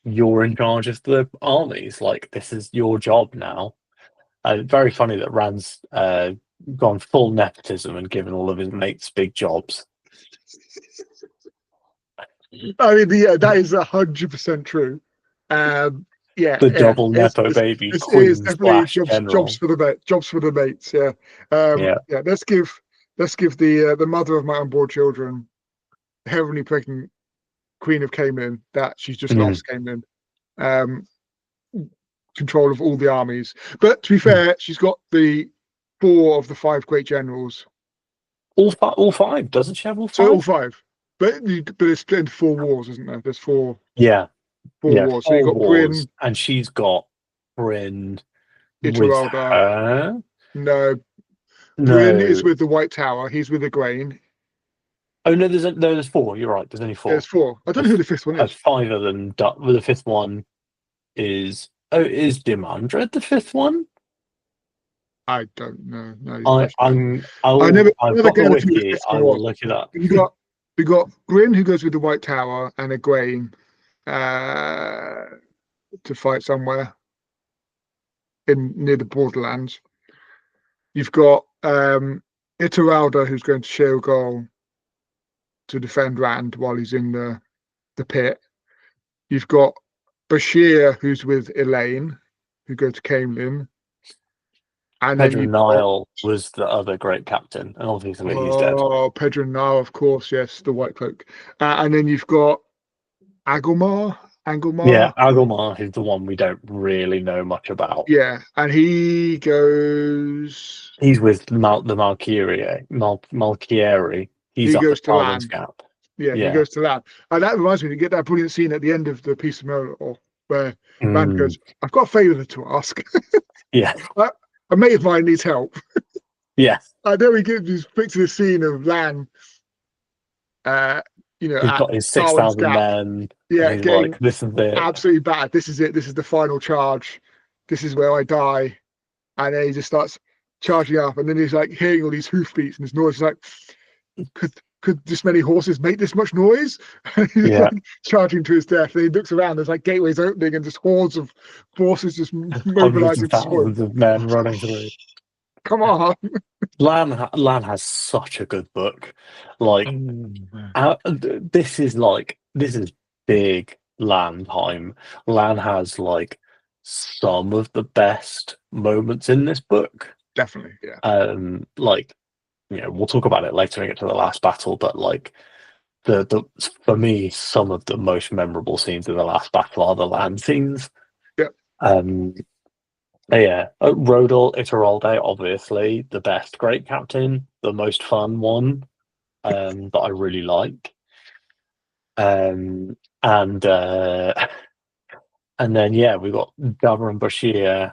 you're in charge of the armies. Like, this is your job now. Very funny that Rand's gone full nepotism and given all of his mates big jobs. I mean, yeah, that is 100% true. Um, yeah, The yeah, double nepo baby it is queen definitely splash jobs general. for the jobs for the mates. Yeah, Yeah. yeah. Let's give the mother of my unborn children, heavily pregnant Queen of Cayman, that she's just Mm. lost Cayman, um, control of all the armies. But to be Mm. fair, she's got the four of the five great generals. All five. Doesn't she have all So all five? five. But it's split into four wars, isn't there? There's Yeah. four Yeah. wars. So you Four got wars. Bryn, And she's got Bryn with Iteralda. her. No, Bryn is No. with the White Tower. He's with the Grain. Oh no, there's four. You're right. There's only There's four. four. I don't know who the fifth one is. Five of them. Well, the fifth one is Dimandred the fifth one? I don't know. No, you're questioning me. I've Never got the get anything who the wiki. fifth I one will was. look it up. We got Bryn who goes with the White Tower and a Grain uh, to fight somewhere in near the Borderlands. You've got Iteralda who's going to Sheergold to defend Rand while he's in the pit. You've got Bashir who's with Elaine who go to Camelin. And then Pedro you've got Nile was the other great captain, and obviously he's dead. Pedro now, of course, yes, the White Cloak. And then you've got Agelmar, Yeah, Angelmar. Agumar is the one we don't really know much about. Yeah, and he goes. He's with the Malkieri. He's He up goes at to Talon's Lan. Gap. Yeah, he Yeah. goes to Lan, and that reminds me to get that brilliant scene at the end of the piece of Murder where Rand Mm, goes, "I've got a favour to ask. yeah. a, a mate of mine needs help." Yeah. I know he gives this picture the scene of Lan, uh, He's at got his Tarlin's 6,000 Gap. men, and Yeah, he's like, getting this is it. absolutely battered. This is it. This is the final charge. This is where I die. And then he just starts charging up, and then he's like hearing all these hoofbeats and this noise. He's like, could this many horses make this much noise? And he's Yeah. like charging to his death. And he looks around. There's like gateways opening and just hordes of horses just Hundreds of mobilizing to support him. thousands of men running through. Come on. Lan has such a good book. Like, this is big Lan time. Lan has like some of the best moments in this book. Definitely, yeah. Like, we'll talk about it later when we get to the last battle, but like the for me, some of the most memorable scenes in the last battle are the land scenes. Yeah. Um, yeah, Rodel Ituralde, obviously the best great captain, the most fun one, that I really like. And and then yeah, we got Davra and Bashir, Yeah.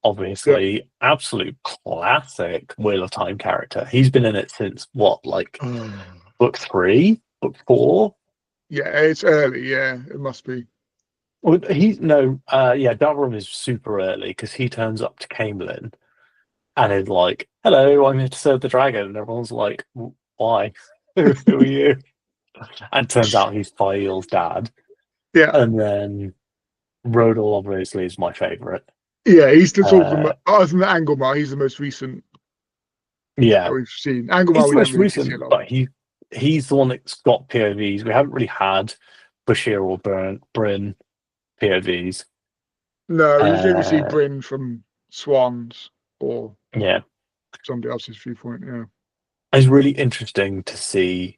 obviously absolute classic Wheel of Time character. He's been in it since what, like book three, book four? Yeah, it's early. Yeah, it must be. Well, he's no, yeah, Davram is super early because he turns up to Camelin and is like, "Hello, I'm here to serve the dragon," and everyone's like, "Why? Who are you?" And turns out he's Fail's dad. Yeah. And then Rodel obviously is my favorite. Yeah, he's the sort of Uh, other than the Angelmar, he's the most recent that yeah, we've seen. Angelmar, he's we the don't most really get to see a recent, lot of. but he's the one that's got POVs. We haven't really had Bashir or Bryn POVs. No, you usually see Uh, Bryn from Swans or yeah, somebody else's viewpoint. Yeah. it's really interesting to see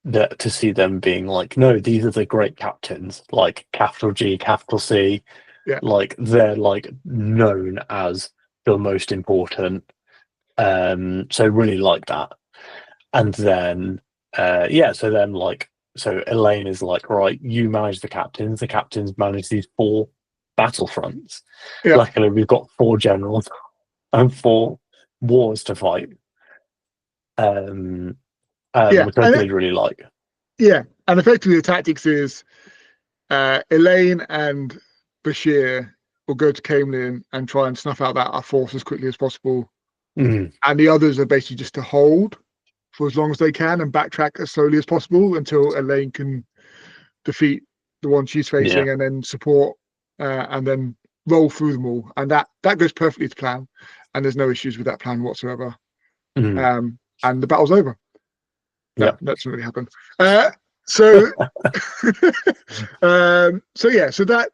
them being like, no, these are the great captains, like capital G, capital C, Yeah. like they're like known as the most important. So really like that. And then yeah, so then like so Elaine is like, right, you manage the captains manage these four battlefronts. Yeah. Luckily we've got four generals and four wars to fight. Um Yeah. which I And did really like. yeah. And effectively the tactics is Elaine and Bashir will go to Camelin and try and snuff out that force as quickly as possible. Mm, And the others are basically just to hold for as long as they can and backtrack as slowly as possible until Elaine can defeat the one she's yeah. facing and then support and then roll through them all. And that goes perfectly to plan. And there's no issues with that plan whatsoever. Mm, And the battle's over. No, yeah. that doesn't really happen. So, so yeah, so that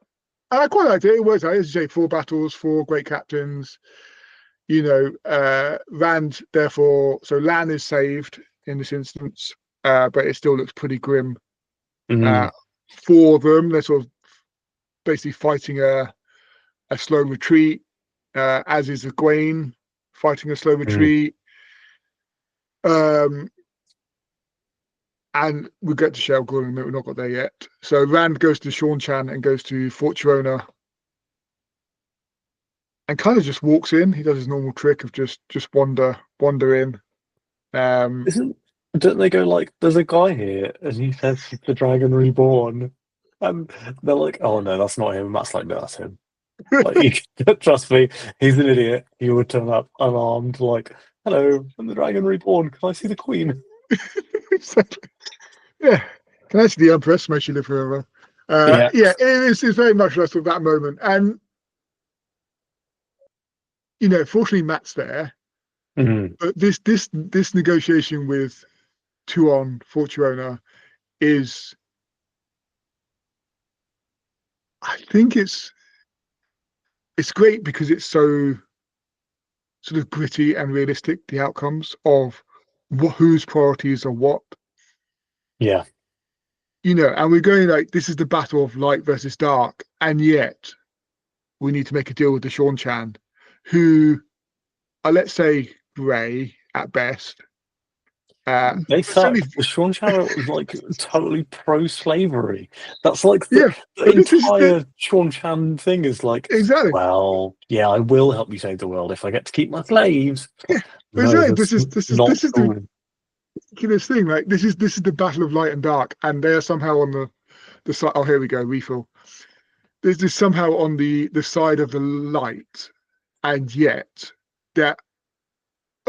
I quite liked it. It works out. As you say, four battles, four great captains. Rand, therefore, so Lan is saved in this instance, but it still looks pretty grim Mm, for them. They're sort of basically fighting a slow retreat, as is Egwene fighting a slow mm, retreat. Um, and we'll get to Shell Gordon in a minute. We've not got there yet. So Rand goes to Sean Chan and goes to Fort Chirona and kind of just walks in. He does his normal trick of just wander in. Um, Isn't don't they go like, there's a guy here and he says he's the Dragon Reborn, and they're like, oh no, that's not him. Matt's like, no, that's him. Like, you can, trust me, he's an idiot. He would turn up unarmed, like, hello, I'm the Dragon Reborn. Can I see the Queen? yeah, can I see the Empress? May she live forever. Yeah. Yeah, it's very much less of that moment. And, fortunately, Matt's there. Mm, But this negotiation with Tuon Fortuona is, I think it's great because it's so sort of gritty and realistic. The outcomes of whose priorities are what. yeah. and we're going like this is the battle of light versus dark, and yet we need to make a deal with the Sean Chan, who are, let's say, grey at best. They But certainly, suck. The Sean Channel is like totally pro-slavery. That's like yeah. the But this is the entire Sean Chan thing is like, exactly. well, yeah, I will help you save the world if I get to keep my slaves. Yeah, but No, exactly. that's not This is the cool. ridiculous thing. Like this is the battle of light and dark, and they are somehow on the side. Oh, here we go. Refill. This is somehow on the side of the light, and yet their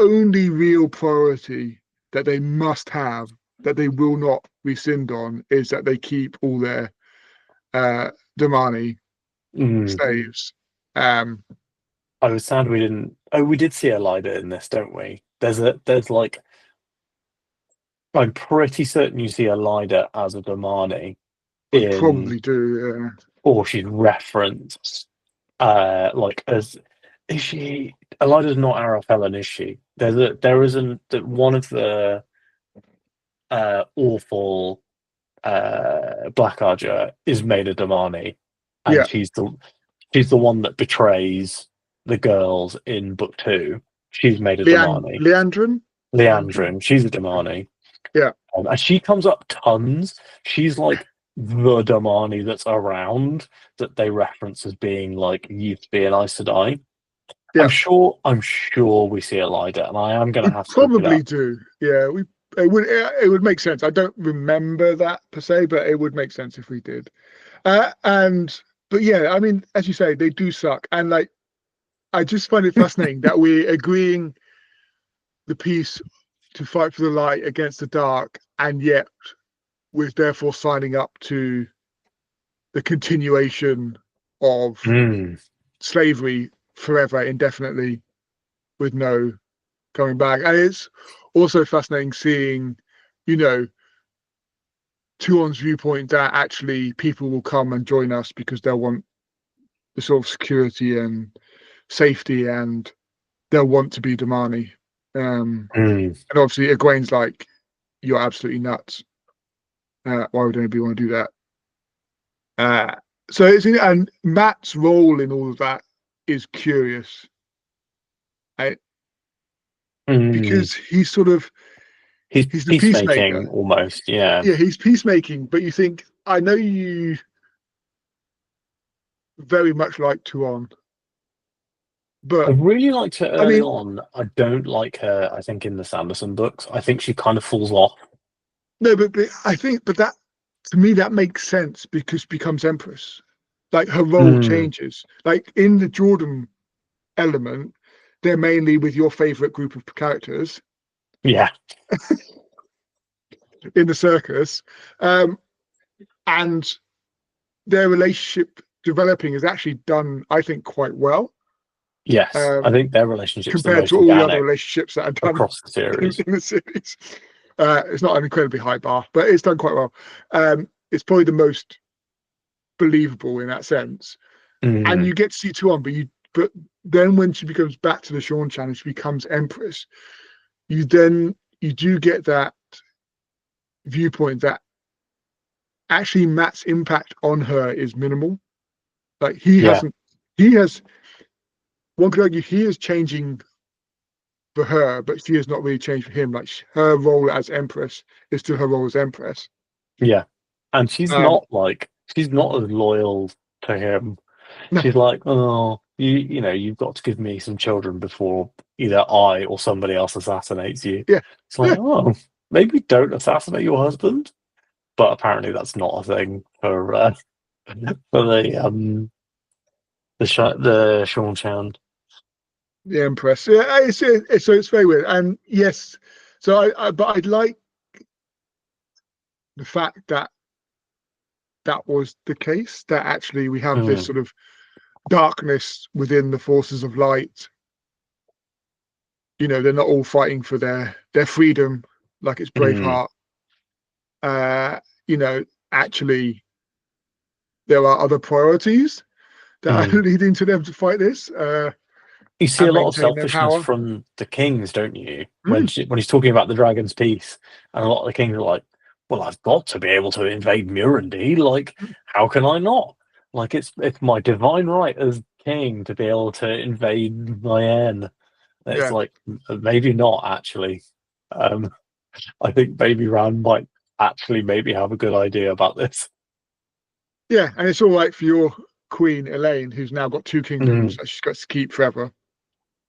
only real priority that they must have, that they will not rescind on, is that they keep all their Damani Mm. slaves. Um, I was sad we didn't. Oh, we did see a Elida in this, don't we? There's like, I'm pretty certain you see a Elida as a Damani we in, probably do. or she's referenced, like as, is she? Elida's not Arafellin, is she? There isn't that one of the awful Black Archer is made a Damani, and Yeah. she's the one that betrays the girls in book two. She's made a Damani. Leandrin. Leandrin, she's a Damani. Yeah. And she comes up tons. She's like the Damani that's around that they reference as being like used to be an Aes Sedai. Yeah. I'm sure we see Elida, and I am gonna We have to look it probably up. do. Yeah. It would make sense. I don't remember that per se, but it would make sense if we did. And but yeah, I mean, as you say, they do suck. And like I just find it fascinating that we're agreeing the peace to fight for the light against the dark, and yet we're therefore signing up to the continuation of Mm, slavery forever, indefinitely, with no coming back. And it's also fascinating seeing, you know, Tuon's viewpoint that actually people will come and join us because they'll want the sort of security and safety, and they'll want to be Damani. mm. And obviously, Egwene's like, "You're absolutely nuts. Why would anybody want to do that?" So and Matt's role in all of that is curious, right? Mm. Because he's sort of He's he's the peacemaking peacemaker. almost, yeah. Yeah, he's peacemaking, but you think, I know you very much like Tuon, I but really liked her I early mean, on. I don't like her, I think, in the Sanderson books. I think she kind of falls off. no, but I think, but that to me that makes sense because she becomes Empress. Like her role Mm, changes. Like in the Jordan element, they're mainly with your favorite group of characters yeah, in the circus, and their relationship developing is actually done, I think, quite well, yes. I um, think their relationship's the compared most to all the other organic relationships that are done across the series. in the series. It's not an incredibly high bar, but it's done quite well. It's probably the most believable in that sense, and Mm, you get to see Tuon, but then when she becomes back to the Sean Chan and she becomes Empress, you do get that viewpoint that actually Matt's impact on her is minimal. Like yeah, he has, one could argue he is changing for her, but she has not really changed for him. Like her role as Empress is still her role as Empress. yeah. And Um, she's not as loyal to him. no, She's like, oh, you've got to give me some children before either I or somebody else assassinates you. yeah, It's like, yeah, oh, maybe don't assassinate your husband. But apparently that's not a thing for the Sean Chan. the Empress. Yeah, so it's very weird. And yes, so but I'd like the fact that that was the case. That actually we have this Mm, sort of darkness within the forces of light. They're not all fighting for their freedom like it's mm, Braveheart. Uh, Actually, there are other priorities that mm. are leading to them to fight this You see a and lot of maintain their selfishness power. from the kings, don't you? Mm, When he's talking about the dragon's peace, and a lot of the kings are like, well, I've got to be able to invade Murundi. Like, how can I not? Like, it's my divine right as king to be able to invade Mayenne. It's Yeah, like maybe not actually. Um, I think Baby Ran might actually maybe have a good idea about this. yeah, and it's all right for your queen Elaine, who's now got two kingdoms Mm. that she's got to keep forever.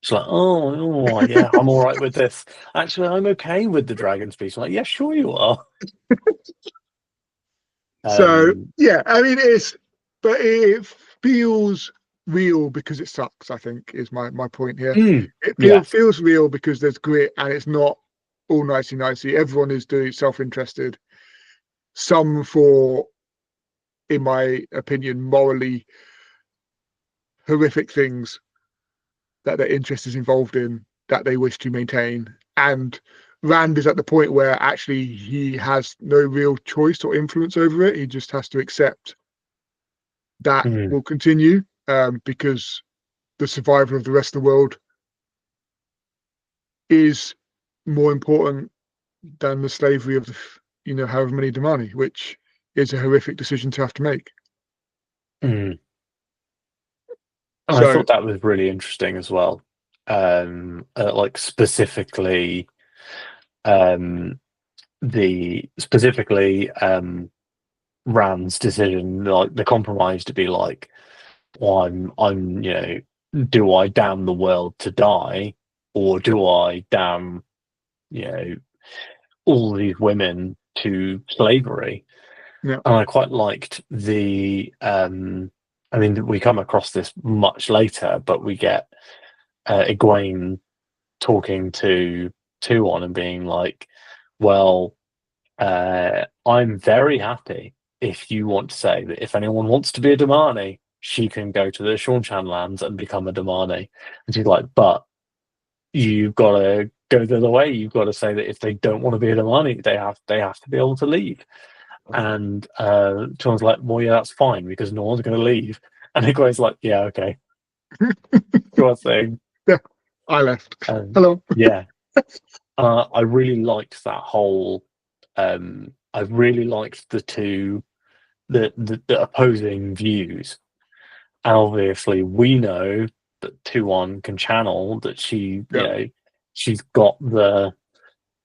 It's like, oh, yeah, I'm all right with this. Actually, I'm okay with the dragon speech. Like, yeah, sure you are. So Um, yeah, I mean but it feels real because it sucks. I think is my point here. mm, It yeah. feels real because there's grit and it's not all nicey nicey. Everyone is doing self-interested. Some for, in my opinion, morally horrific things that their interest is involved in that they wish to maintain. And Rand is at the point where actually he has no real choice or influence over it. He just has to accept that Mm, will continue because the survival of the rest of the world is more important than the slavery of the, however many Damani, which is a horrific decision to have to make. mm. And I So thought that was really interesting as well. Like specifically, um, the specifically Rand's decision, like the compromise to be like, well, do I damn the world to die, or do I damn, you know, all these women to slavery? yeah, And I quite liked I mean, we come across this much later, but we get Egwene talking to Tuon and being like, well, I'm very happy if you want to say that if anyone wants to be a Damani, she can go to the Seanchan lands and become a Damani. And she's like, but you've got to go the other way. You've got to say that if they don't want to be a Damani, they have to be able to leave. And Tuon's like, well, yeah, that's fine because no one's going to leave. And Egwene's like, yeah, okay, sure thing. yeah, I left. And Hello. yeah, I really liked that whole. I really liked the two the opposing views, and obviously we know that Tuon can channel that Yeah. she's got the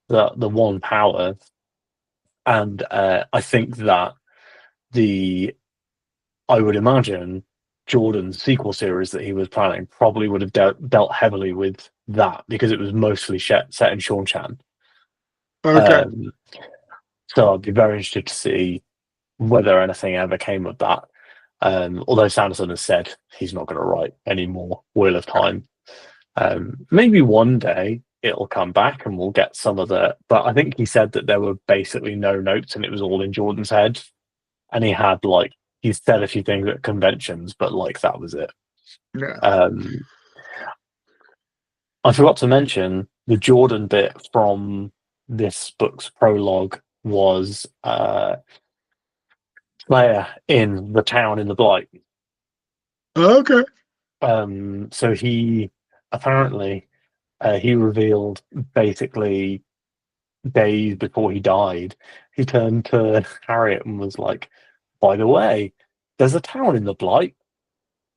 one power, and I think that the I would imagine Jordan's sequel series that he was planning probably would have dealt heavily with that because it was mostly set in Seanchan. Okay. Um, so I'd be very interested to see whether anything ever came of that. Although Sanderson has said he's not going to write any more Wheel of Time. Maybe one day it'll come back and we'll get some of the. But I think he said that there were basically no notes and it was all in Jordan's head. And he said a few things at conventions, but like that was it. Yeah. Um, I forgot to mention the Jordan bit from this book's prologue was Slayer in the town in the Blight. Okay. So he apparently he revealed basically days before he died, he turned to Harriet and was like, "By the way, there's a town in the Blight,"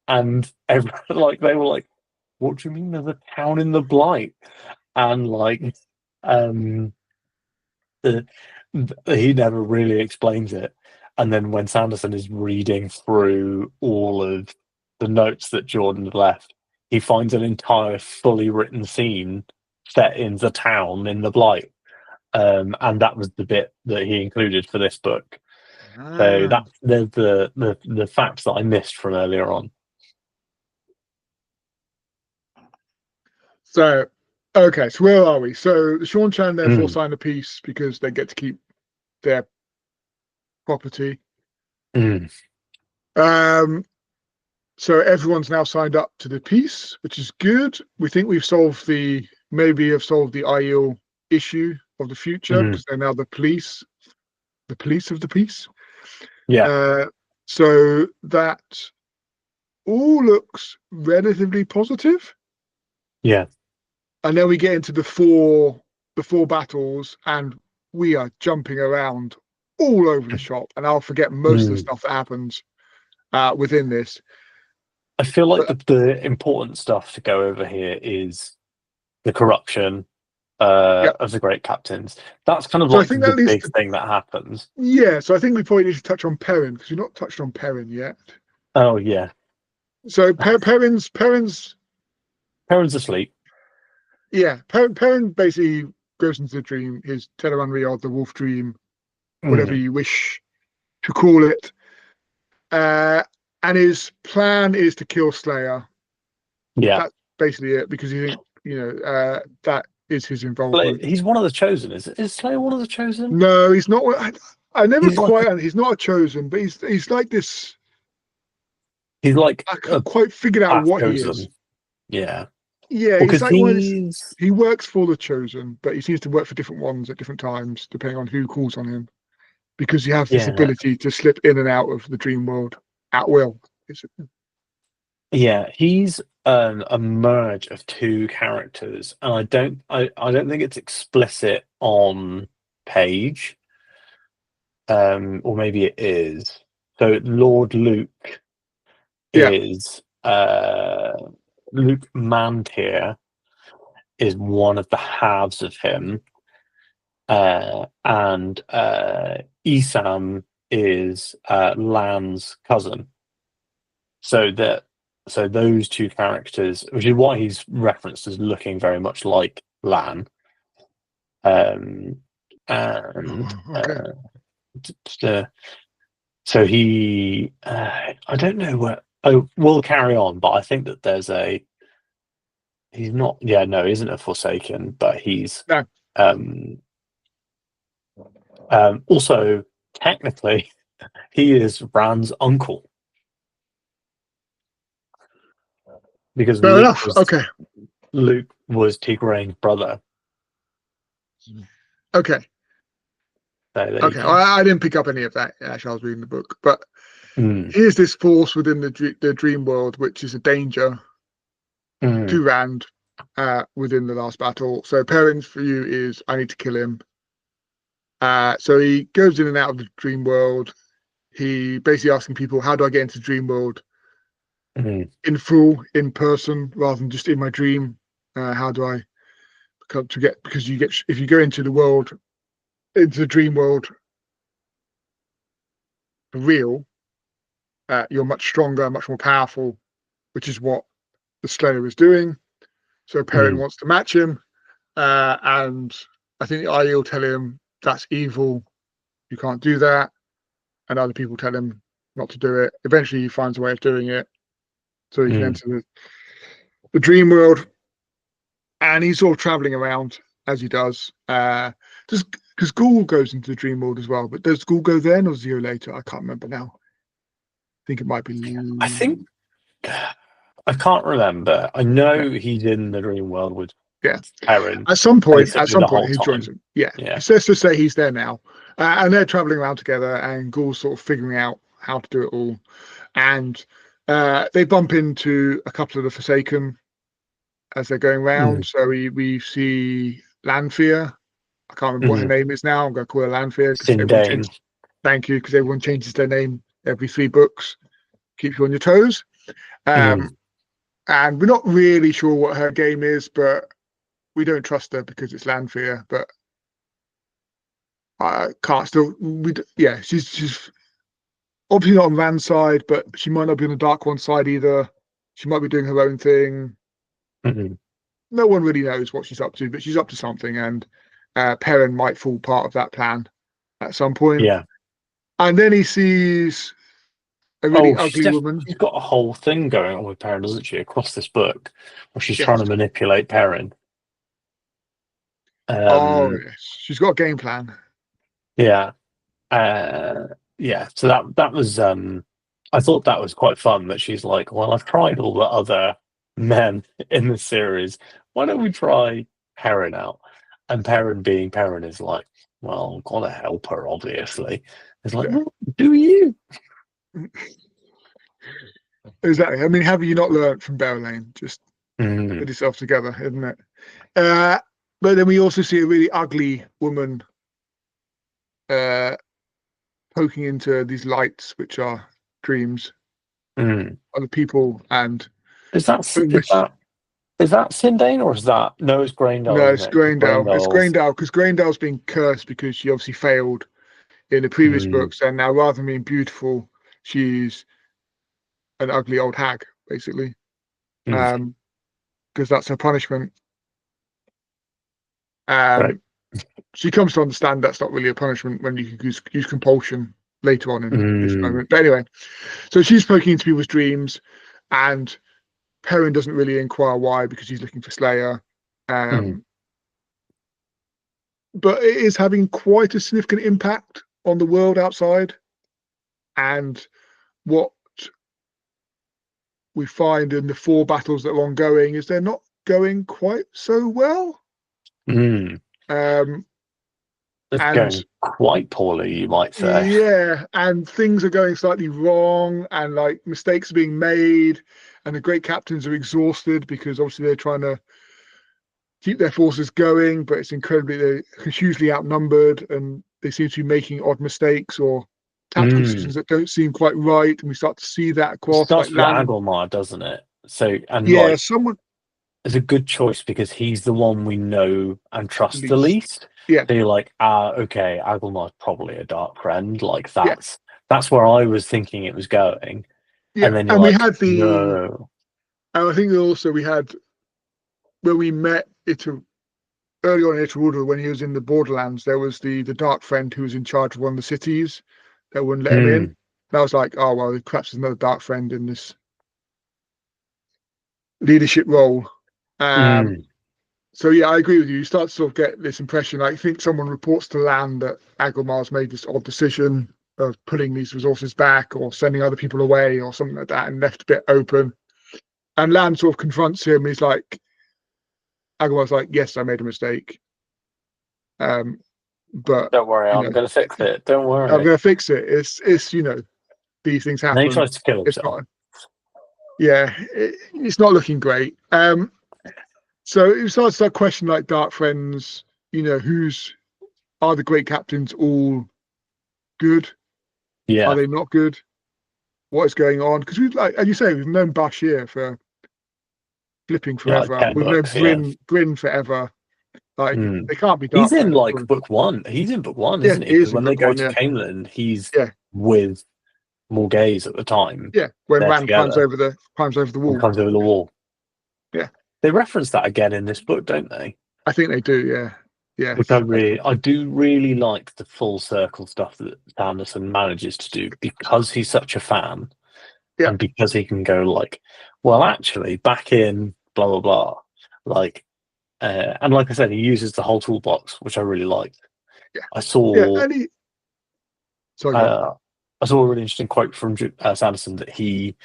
and everyone like they were like, "What do you mean there's a town in the Blight?" And like, um, the, he never really explains it. And then when Sanderson is reading through all of the notes that Jordan had left, he finds an entire fully written scene set in the town in the Blight. And that was the bit that he included for this book. So Ah. that's the facts that I missed from earlier on. So, okay. So where are we? So the Sean Chan therefore Mm, signed a peace because they get to keep their property. mm, Um. So everyone's now signed up to the peace, which is good. We think we've solved maybe have solved the Aiel issue of the future mm. because they're now the police of the peace. Yeah, Uh, so that all looks relatively positive. yeah, And then we get into the four battles, and we are jumping around all over the shop, and I'll forget most of the Mm. stuff that happens within this. I feel like But the important stuff to go over here is the corruption yeah, of the great captains. That's kind of so I like think the that leads big to thing that happens. yeah. So I think we probably need to touch on Perrin because we've not touched on Perrin yet. Oh yeah, So Perrin's Perrin's asleep. yeah, Perrin basically goes into the dream, his Teleranriad, the wolf dream, whatever Mm. you wish to call it. Uh, and his plan is to kill Slayer. Yeah, That's basically it because you think, that is his involvement. He's one of the chosen. Is Slayer one of the chosen? No, he's not. I never He's like quite. He's not a chosen, but he's like this. he's like I a can't quite figure out half what he is. chosen. Yeah, Yeah, well, he's because like one of this. he's He works for the chosen, but he seems to work for different ones at different times, depending on who calls on him. Because he has this yeah, ability to slip in and out of the dream world at will. yeah, he's a merge of two characters, and I don't think it's explicit on page, or maybe it is. So Lord Luke Yeah. is Luke Mantier is one of the halves of him, and Isam is Lan's cousin. So that so those two characters, which is why he's referenced as looking very much like Lan, um, and Okay. uh, so he, I don't know where. Oh, we'll carry on, but I think that there's a. He's not. Yeah, no, he isn't a Forsaken, but he's No. um, also technically he is Ran's uncle because Fair enough. Okay. Luke was Tigray's brother. Okay. So there you Okay. go. I didn't pick up any of that as I was reading the book, but Mm, here's this force within the dream world, which is a danger mm, to Rand within the last battle. So Perrin's view is I need to kill him. So he goes in and out of the dream world. He basically asking people, how do I get into the dream world mm, in full, in person, rather than just in my dream? How do I come to get, because you get, if you go into the world, into the dream world for real, you're much stronger, much more powerful, which is what the Slayer is doing. So Perrin mm, wants to match him, and I think Aiel tell him that's evil, you can't do that, and other people tell him not to do it. Eventually, he finds a way of doing it, so he can mm. enter the dream world, and he's sort of traveling around as he does. Just because Ghoul goes into the dream world as well, but does Ghoul go then or does he go later? I can't remember now. I think it might be. I think I can't remember. I know he's in the dream world with Yeah. Erin, At some and he's point, simply the whole he joins time. them. Yeah. Yeah. So let's just say he's there now, and they're traveling around together, and Ghoul's sort of figuring out how to do it all, and they bump into a couple of the Forsaken as they're going Mm, round. So we see Lanfear. I can't remember what her mm. name is now. I'm going to call her Lanfear because everyone Sindane. changes. Thank you, because everyone changes their name every 3 books. Keeps you on your toes. Mm, Um, and we're not really sure what her game is, but we don't trust her because it's Lanfear. But I can't still. Yeah, she's obviously not on Rand's side, but she might not be on the Dark One side either. She might be doing her own thing. mm. No one really knows what she's up to, but she's up to something, and Perrin might fall part of that plan at some point. Yeah. And then he sees a really Oh, ugly woman. she's got a whole thing going on with Perrin, doesn't she? Across this book, where she's trying Yes. to manipulate Perrin. Oh, Um, yes. She's got a game plan. yeah. Uh, yeah. So that was I thought that was quite fun that she's like, well, I've tried all the other men in the series. Why don't we try Perrin out? And Perrin being Perrin is like, well, gotta help her, obviously. It's like, Yeah, well, do you? exactly. I mean, have you not learned from Berylane? Just Mm, put yourself together, isn't it? Uh, but then we also see a really ugly woman poking into these lights, which are dreams, Mm. other people, and Is that putting is this. that is that Sindane or is that no? It's Graendal, No, isn't it's it? 'Cause Graendale. It's Graendal's. Graendale because Graendale's been cursed because she obviously failed in the previous Mm, books, and now rather than being beautiful, she's an ugly old hag, basically. mm, Um, because that's her punishment. right. Um, she comes to understand that's not really a punishment when you can use compulsion later on in this Mm, moment. But anyway, so she's poking into people's dreams, and Perrin doesn't really inquire why because he's looking for Slayer. mm, Um, but it is having quite a significant impact on the world outside. And what we find in the four battles that are ongoing is they're not going quite so well. mm. Um, It's and going quite poorly, you might say. yeah, and things are going slightly wrong, and like mistakes are being made, and the great captains are exhausted because obviously they're trying to keep their forces going, but they're hugely outnumbered, and they seem to be making odd mistakes or tactical Mm. decisions that don't seem quite right, and we start to see that It across like starts with land. Agelmar, doesn't it? So, and Yeah, like, someone it's a good choice because he's the one we know and trust the least. least. Yeah, So you're like, okay, Agelmar's probably a dark friend. Like yeah, that's where I was thinking it was going. yeah. And then you're And we like, had the, no. and I think also we had when we met it early on in Itaruda when he was in the Borderlands, there was the dark friend who was in charge of one of the cities that wouldn't let him in. Mm, And I was like, oh well, perhaps there's another dark friend in this leadership role. Um, mm, so yeah, I agree with you. You start to sort of get this impression. I think someone reports to Land that Agelmar's made this odd decision of putting these resources back or sending other people away or something like that, and left a bit open. And Land sort of confronts him. He's like, Agelmar's like, yes, I made a mistake. Um, but don't worry, you I'm know, going to fix it. Don't I'm worry. going to fix it. It's these things And then he happen. tries to kill It's himself. not yeah, it's not looking great. So it starts that question like Dark Friends. Who's are the great captains all good? Are Yeah. they not good? What is going on? Because we've like as you say, we've known Bashir for flipping Yeah, like forever. 10 We've known books. Yeah. Bryn forever. Like Mm. they can't be He's Dark in Friends. like book one. He's in book one, Yeah, isn't he? he Because is in when they book go one. to Yeah, Camelin, he's yeah, with Morghese at the time. yeah. When They're Rand climbs together over the and wall. comes over the wall. Yeah, They reference that again in this book, don't they? I think they do. Yeah, Which I yes, really, I do really like the full circle stuff that Sanderson manages to do because he's such a fan yeah, and because he can go like, well, actually, back in blah blah blah, like, and like I said, he uses the whole toolbox, which I really liked. yeah, I yeah. saw, And he, sorry, go on. uh, I saw a really interesting quote from Sanderson that he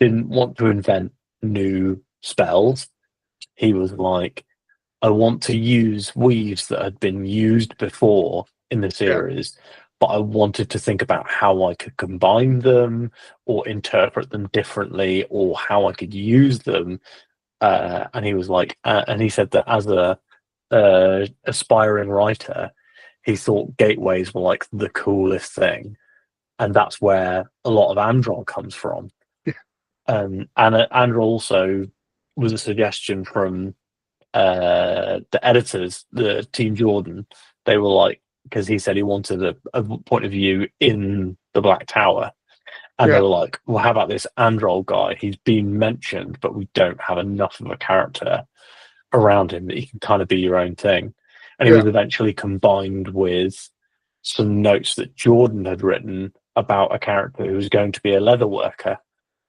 didn't want to invent new spells. He was like, I want to use weaves that had been used before in the Yeah, series, but I wanted to think about how I could combine them or interpret them differently or how I could use them. And he was like, and he said that as a aspiring writer, he thought gateways were like the coolest thing, and that's where a lot of Androl comes from. yeah, And Androl also was a suggestion from the editors, the Team Jordan. They were like, because he said he wanted a point of view in the Black Tower. And they yeah. were like, well, how about this Androl guy? He's been mentioned, but we don't have enough of a character around him that he can kind of be your own thing. And he Yeah. was eventually combined with some notes that Jordan had written about a character who was going to be a leather worker.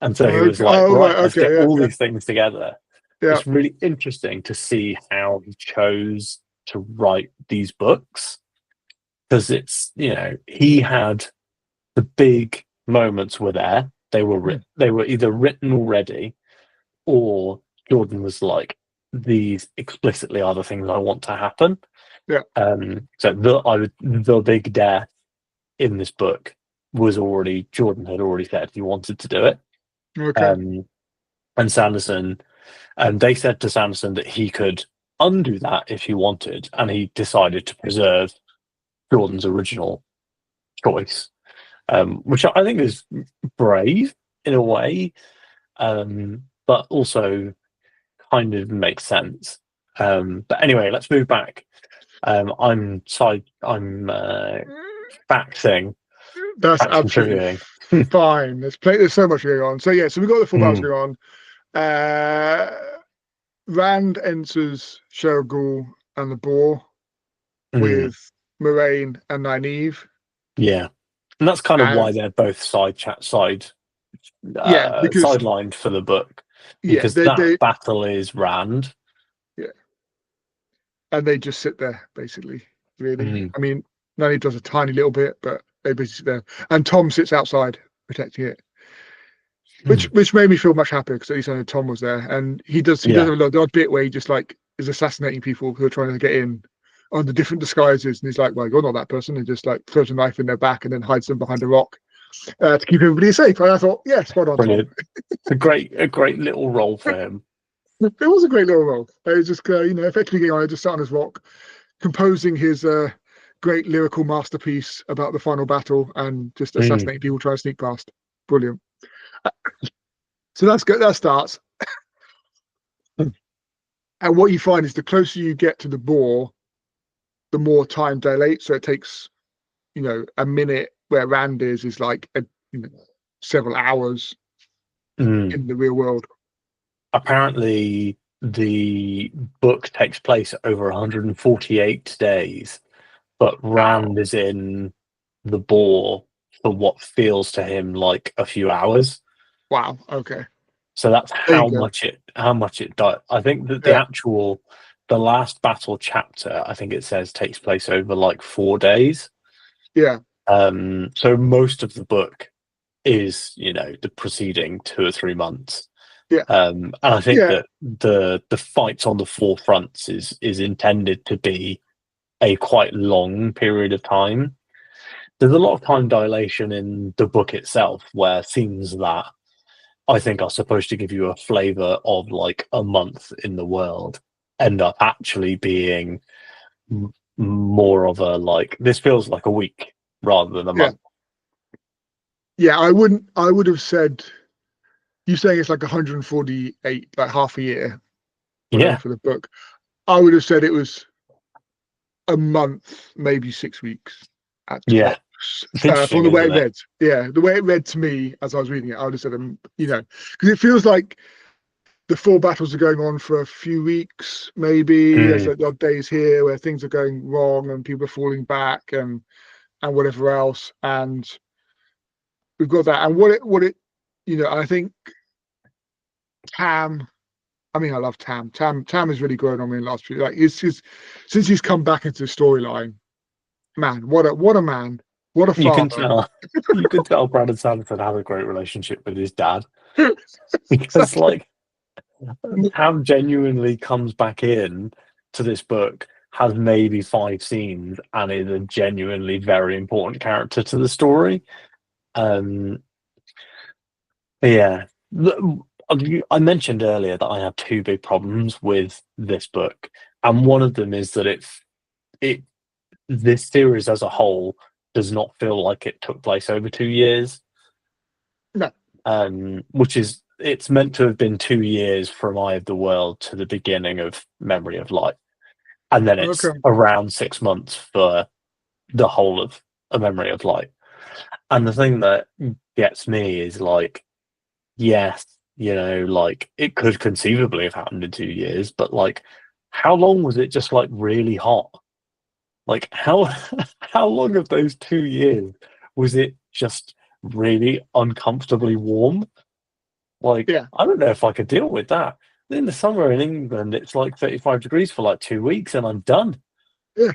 And so he was Okay. like, Oh, right. right, let's Okay. get Yeah. all Yeah. these things together. Yeah. It's really interesting to see how he chose to write these books because he had the big moments were there. Mm. They were either written already or Jordan was like, these explicitly are the things I want to happen. Yeah. So the big death in this book was already Jordan had already said he wanted to do it. Okay. Um, and Sanderson, and they said to Sanderson that he could undo that if he wanted, and he decided to preserve Jordan's original choice. which I think is brave in a way, but also kind of makes sense. But anyway, let's move back. I'm facting, That's facts and absolutely triviaing. fine. There's so much going on. So yeah, so we've got the full battles Mm, going on. Rand enters Cheryl Gould and the Boar mm, with Moraine and Nynaeve. yeah, and that's kind of why And they're both yeah, because sidelined for the book, yeah, because that battle is Rand. yeah, and they just sit there basically. Really, Mm, I mean, Nynaeve does a tiny little bit, but they basically sit there, and Tom sits outside protecting it. mm, Which made me feel much happier because at least I know Tom was there, and he does yeah, have the odd bit where he just like is assassinating people who are trying to get in under different disguises, and he's like, "Well, you're not that person," and just like throws a knife in their back and then hides them behind a rock to keep everybody safe. And I thought, yes, well done, Tom. brilliant. A great little role for him. It was a great little role. It was just effectively getting on, just sat on his rock, composing his great lyrical masterpiece about the final battle, and just Mm, assassinating people trying to sneak past. Brilliant. So that's good. That starts. And what you find is the closer you get to the boar, the more time dilates. So it takes, a minute where Rand is like several hours mm. in the real world. Apparently, the book takes place over 148 days, but Wow. Rand is in the Boar for what feels to him like a few hours. Wow. Okay. So that's There you go. how much it does. I think that Yeah. the last battle chapter, I think it says takes place over like 4 days. Yeah. So most of the book is, the preceding 2 or 3 months. Yeah. And I think Yeah. that the fights on the four fronts is intended to be a quite long period of time. There's a lot of time dilation in the book itself, where scenes that I think are supposed to give you a flavor of like a month in the world end up actually being more of a like this feels like a week rather than a Yeah. month. Yeah. I would have said, you saying it's like 148, like half a year, whatever Yeah, for the book. I would have said it was a month, maybe 6 weeks at yeah. tops. It's From interesting, the way isn't it it? read, yeah, the way it read to me as I was reading it, I would have said, because it feels like the four battles are going on for a few weeks, maybe. There's Mm, like the odd days here where things are going wrong and people are falling back and whatever else, and we've got that. And what it, I think Tam. I mean, I love Tam. Tam has really grown on me in the last few. Like, since he's come back into the storyline, man, what a man, what a you can father. tell you can tell Brandon Sanderson has a great relationship with his dad because Exactly. like Ham genuinely comes back in to this book, has maybe 5 scenes, and is a genuinely very important character to the story. Um, yeah, I mentioned earlier that I have two big problems with this book, and one of them is that it this series as a whole does not feel like it took place over 2 years, No. which is it's meant to have been 2 years from Eye of the World to the beginning of Memory of Light, and then it's Okay. around 6 months for the whole of A Memory of Light. And the thing that gets me is like, yes, like it could conceivably have happened in 2 years, but like, how long was it just like really hot? Like, how how long of those 2 years was it just really uncomfortably warm? Like, Yeah. I don't know if I could deal with that. In the summer in England, it's like 35 degrees for like 2 weeks and I'm done. Yeah.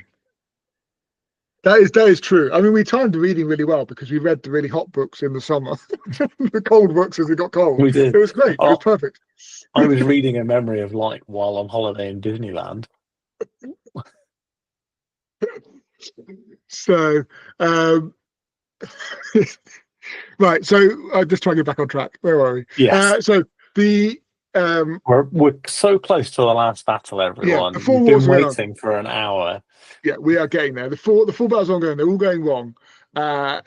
That is true. I mean, we timed the reading really well because we read the really hot books in the summer, the cold books as it got cold. We It did. was great. It was Oh, perfect. I was reading A Memory of Light while on holiday in Disneyland. So, um, right. So, just trying to get back on track. Where are we? Yes, So the um, we're so close to the last battle, yeah, the everyone. four You've wars been are going on. waiting for an hour. Yeah, we are getting there. The four battles are ongoing. They're all going wrong. Uh,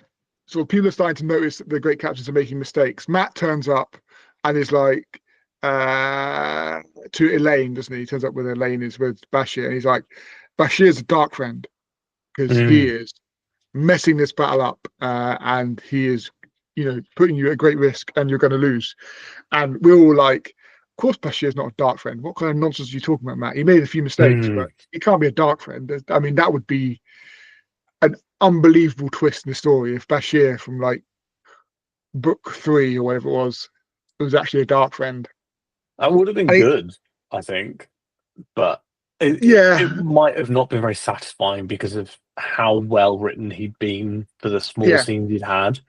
so people are starting to notice that the great captains are making mistakes. Matt turns up and is like uh to Elaine, doesn't he? He turns up with Elaine is with Bashir, and he's like, Bashir's a dark friend because he Mm, is messing this battle up, and he is, putting you at great risk, and you're going to lose. And we're all like, of course, Bashir's not a dark friend. What kind of nonsense are you talking about, Matt? He made a few mistakes, but mm, he can't be a dark friend. I mean, that would be an unbelievable twist in the story if Bashir from like book 3 or whatever it was actually a dark friend. that would have been I good, I think, but it Yeah, might have not been very satisfying because of how well written he'd been for the small yeah, scenes he'd had.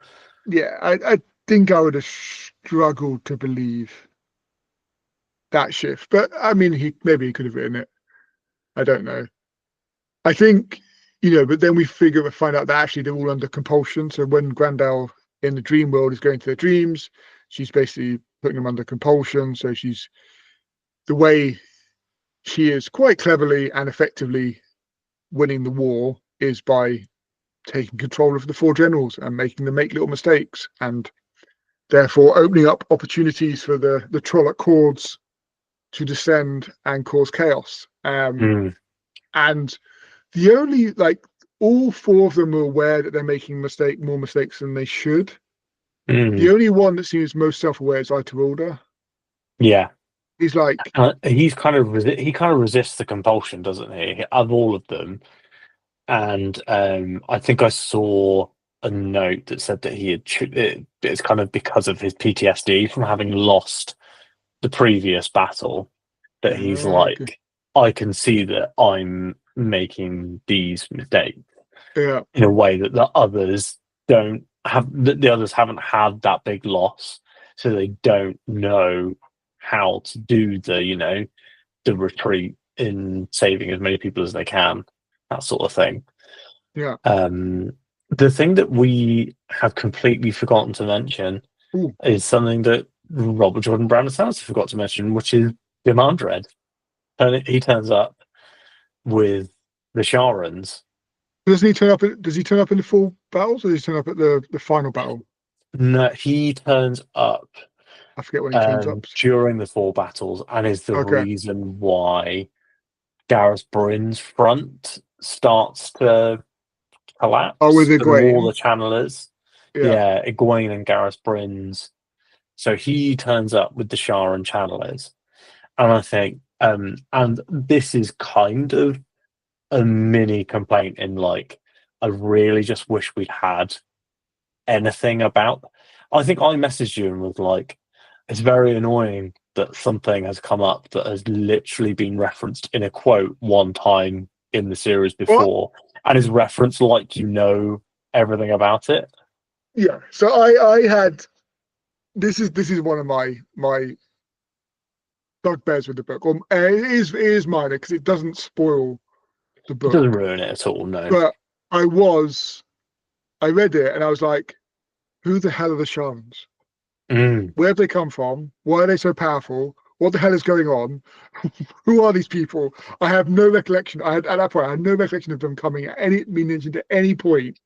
yeah. I think I would have struggled to believe that shift, but I mean, he could have written it. I don't know. I think, but then we find out that actually they're all under compulsion. So when Grandel in the dream world is going to their dreams, she's basically putting them under compulsion. So she's the way she is quite cleverly and effectively winning the war is by taking control of the four generals and making them make little mistakes, and therefore opening up opportunities for the Trolloc hordes to descend and cause chaos. Mm, And the only all four of them are aware that they're making more mistakes than they should. The mm, only one that seems most self-aware is Iturilda. yeah. He's like, He kind of resists the compulsion, doesn't he? Of all of them, and I think I saw a note that said that it's kind of because of his PTSD from having lost the previous battle that he's okay, like, I can see that I'm making these mistakes yeah, in a way that the others haven't had that big loss, so they don't know how to do the retreat in saving as many people as they can, that sort of thing. yeah. Um, the thing that we have completely forgotten to mention Ooh. is something that Robert Jordan Brown has forgot to mention, which is Demand Red. And he turns up with the Sharans. Doesn't he turn up? Does he turn up in the full battles, or does he turn up at the final battle? No, he turns up I forget when he turns up. during the four battles and is the Okay. reason why Gareth Bryn's front starts to Oh, with collapse with all Egwene. the channelers. Yeah. Yeah, Egwene and Gareth Bryn's. So he turns up with the Sharan channelers. And I think, and this is kind of a mini complaint in like, I really just wish we'd had anything about. I think I messaged you and was like, it's very annoying that something has come up that has literally been referenced in a quote one time in the series What? before and is referenced like you know everything about it. Yeah. So I had this is one of my bugbears with the book. It is minor because it doesn't spoil the It doesn't book. ruin it at all, no. But I was I read it and I was like, who the hell are the Sharans? Mm. Where have they come from? Why are they so powerful? What the hell is going on? Who are these people? I have no recollection. I had at that point I had no recollection of them coming at any being mentioned at any point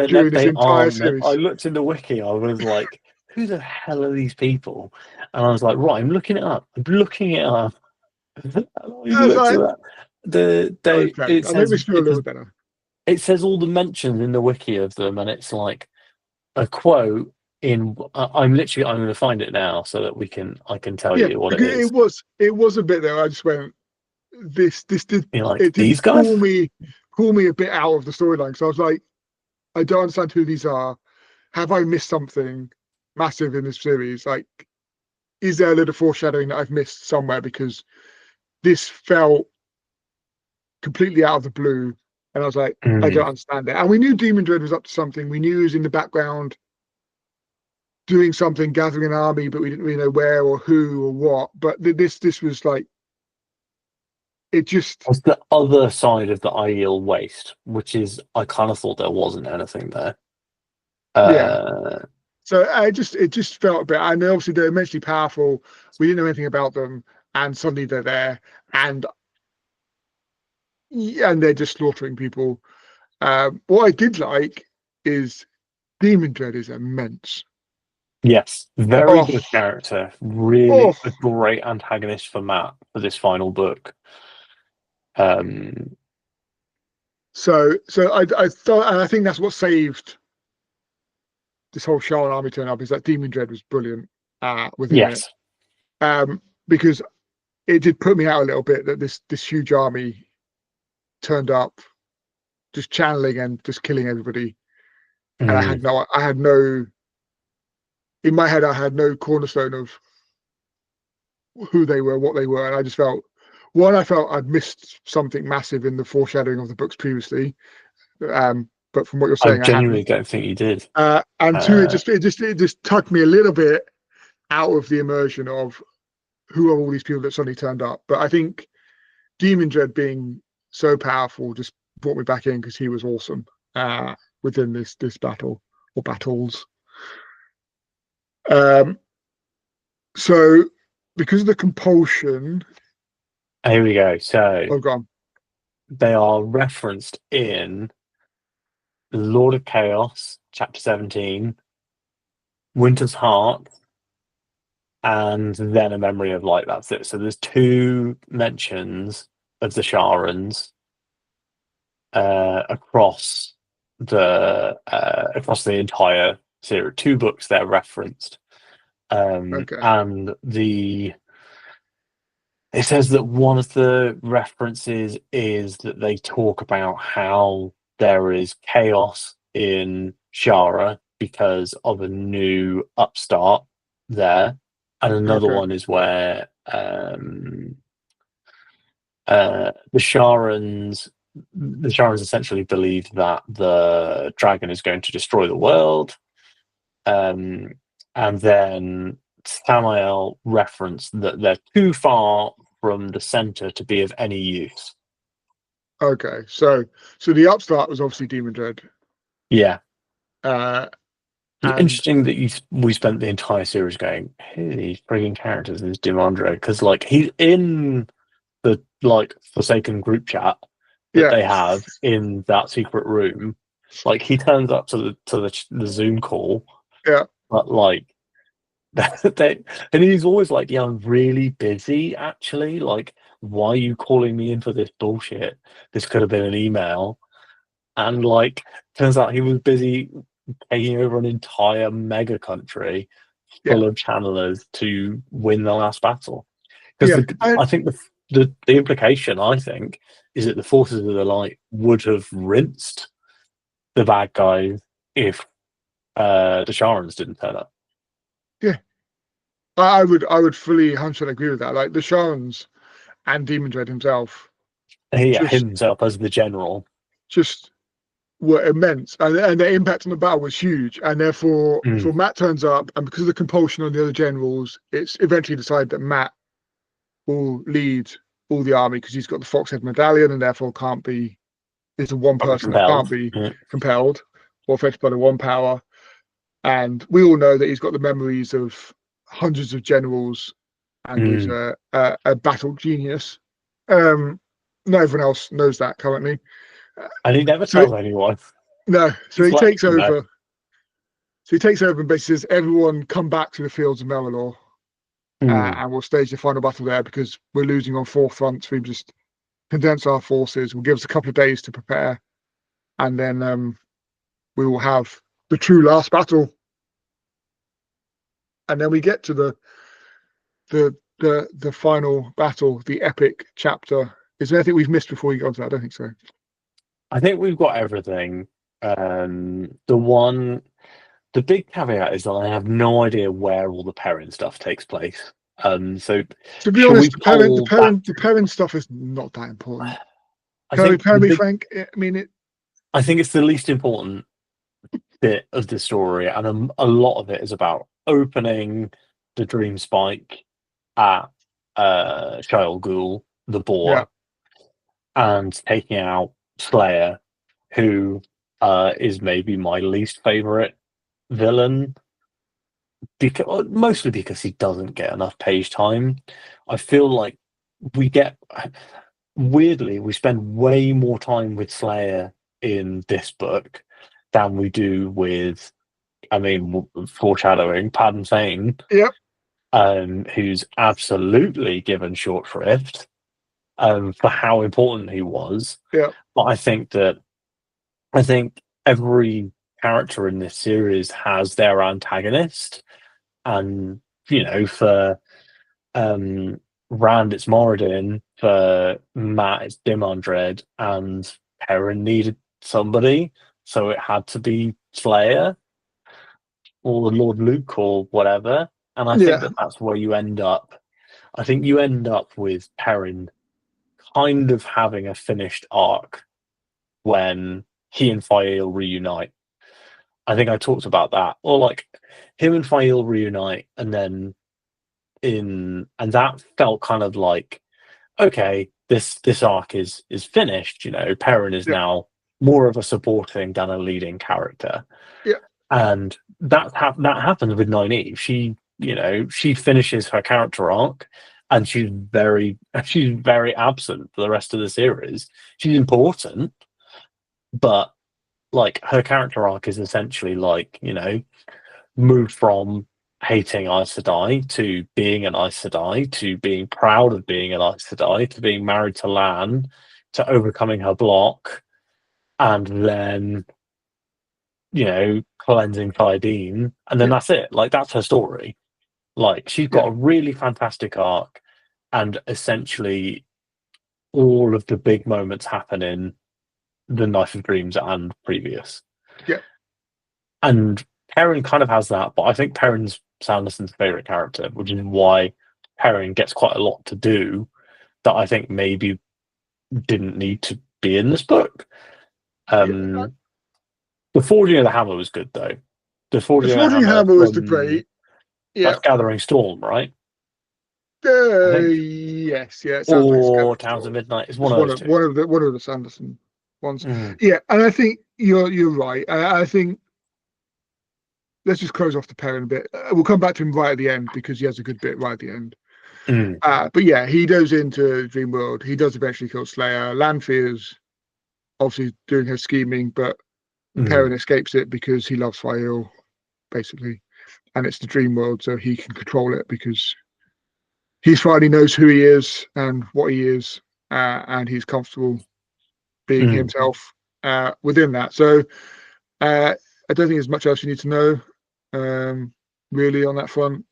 during this They entire aren't. I series. looked in the wiki. I was like, "Who the hell are these people?" And I was like, "Right, I'm looking it up. I'm looking it up." And I I was looked at like, that. The they okay, it I'll make says me feel a little bit better. it says all the mentions in the wiki of them, and it's like a quote in. I'm going to find it now so that we can I can tell Yeah, you what it because is. it was a bit there. I just went, this did You're like it didn't these guys. pull me a bit out of the storyline. So I was like, I don't understand who these are. Have I missed something massive in this series? Like, is there a little foreshadowing that I've missed somewhere? Because this felt completely out of the blue. And I was like, I Mm. don't understand it. And we knew Demon Dread was up to something. We knew he was in the background doing something, gathering an army, but we didn't really know where or who or what. But this was like, it just, It's the other side of the Aiel Waste, which is I kind of thought there wasn't anything there. yeah. Uh, So it just felt a bit, and obviously they're immensely powerful. We didn't know anything about them, and suddenly they're there, and yeah, and they're just slaughtering people. What I did like is Demon Dread is immense. Yes, very Oh, good character. Really oh. a great antagonist for Matt for this final book. Um, So I thought, and I think that's what saved this whole Sharon army turn up is that Demon Dread was brilliant within it. yes, Because it did put me out a little bit that this huge army turned up, just channeling and just killing everybody, and mm, I had no, in my head, I had no cornerstone of who they were, what they were, and I just felt, one, I felt I'd missed something massive in the foreshadowing of the books previously, but from what you're I saying, I genuinely hadn't. don't think you did. And two, Uh, it just tugged me a little bit out of the immersion of who are all these people that suddenly turned up. But I think Demon Dread being so powerful just brought me back in because he was awesome within this battle or battles. Um, so because of the compulsion, Here we go. So oh, gone. they are referenced in Lord of Chaos, chapter 17, Winter's Heart, and then A Memory of Light. That's it. So there's two mentions of the Sharans across the entire series. Two books they're referenced, Okay, and it says that one of the references is that they talk about how there is chaos in Shara because of a new upstart there, and another okay, one is where the Sharans essentially believe that the dragon is going to destroy the world, um, and then Samael referenced that they're too far from the center to be of any use. okay. So the upstart was obviously Demon Dread, Yeah, uh, it's and interesting that we spent the entire series going, who are these frigging characters in this Dimandre? Because like he's in the like Forsaken group chat that yeah, they have in that secret room. Like he turns up to the Zoom call, yeah, but like they, and he's always like, "Yeah, I'm really busy. Actually, like, why are you calling me in for this bullshit? This could have been an email." And like, turns out he was busy taking over an entire mega country yeah, full of channelers to win the last battle. Because yeah. I think the implication, I think, is that the forces of the light would have rinsed the bad guys if the Sharans didn't turn up. Yeah, I would fully 100% agree with that. Like the Sharons and Demon Dread himself, Yeah, just himself as the general. just were immense, and their impact on the battle was huge. And therefore, Mm, so Matt turns up, and because of the compulsion on the other generals, it's eventually decided that Matt will lead all the army because he's got the Foxhead medallion, and therefore can't be is the one probably person that compelled. can't be Yeah. compelled or affected by the one power. And we all know that he's got the memories of hundreds of generals and is Mm. a battle genius. Um, Not everyone else knows that currently. Uh, And he never So tells anyone. no, so He's he like, takes over. So he takes over and basically says, "Everyone, come back to the fields of Melalor, mm, and we'll stage the final battle there because we're losing on four fronts. We've just condensed our forces. We'll give us a couple of days to prepare, and then we will have the true last battle." And then we get to the final battle, the epic chapter. Is there anything we've missed before we go on to that? I don't think so. I think we've got everything. The big caveat is that I have no idea where all the Perrin stuff takes place. So To be shall we honest, pull that? the parent stuff is not that important. I think Can I be frank? I mean, I think it's the least important bit of the story, and a lot of it is about opening the Dream Spike at Shyle Ghul, the yeah, boar, and taking out Slayer, who is maybe my least favorite villain, because mostly because he doesn't get enough page time. I feel like we get weirdly we spend way more time with Slayer in this book than we do with I mean, foreshadowing, Padden Fane, Yep. who's absolutely given short shrift for how important he was. Yep. But I think every character in this series has their antagonist, and for um, Rand it's Moradin, for Matt it's Dimandred, and Perrin needed somebody, so it had to be Slayer or Lord Luke or whatever. And I think Yeah. that that's where you end up. I think you end up with Perrin kind of having a finished arc when he and Fael reunite. I think I talked about that, or like him and Fael reunite, and then and that felt kind of like, okay, this arc is finished. Perrin is Yep. now more of a supporting than a leading character, Yep. and that happens with Nynaeve. She finishes her character arc, and she's very absent for the rest of the series. She's important, but like her character arc is essentially like moved from hating Aes Sedai to being an Aes Sedai to being proud of being an Aes Sedai to being married to Lan to overcoming her block and then cleansing Thaideen, and then Yep. that's it. Like that's her story. Like she's Yeah. got a really fantastic arc, and essentially all of the big moments happen in the Knife of Dreams and previous. Yeah. And Perrin kind of has that, but I think Perrin's Sanderson's favorite character, which is why Perrin gets quite a lot to do that I think maybe didn't need to be in this book. Yeah. The Forging of the Hammer was good though. The The Forging of the Forging Hammer Hammer was the from great. Yeah. that's Gathering Storm, right? I think, Yes. Yeah. It sounds like it's or Gathering Towns of Storm. Midnight. It's one It's of those two. one of the Sanderson ones. Mm, Yeah, and I think you're right. I think let's just close off the Perrin a bit. We'll come back to him right at the end because he has a good bit right at the end. mm, But yeah, he goes into Dream World. He does eventually kill Slayer. Lanfear's obviously doing her scheming, but mm, Perrin escapes it because he loves Fael, basically. And it's the Dream World, so he can control it because he finally knows who he is and what he is, and he's comfortable being mm. himself within that. So I don't think there's much else you need to know, really, on that front.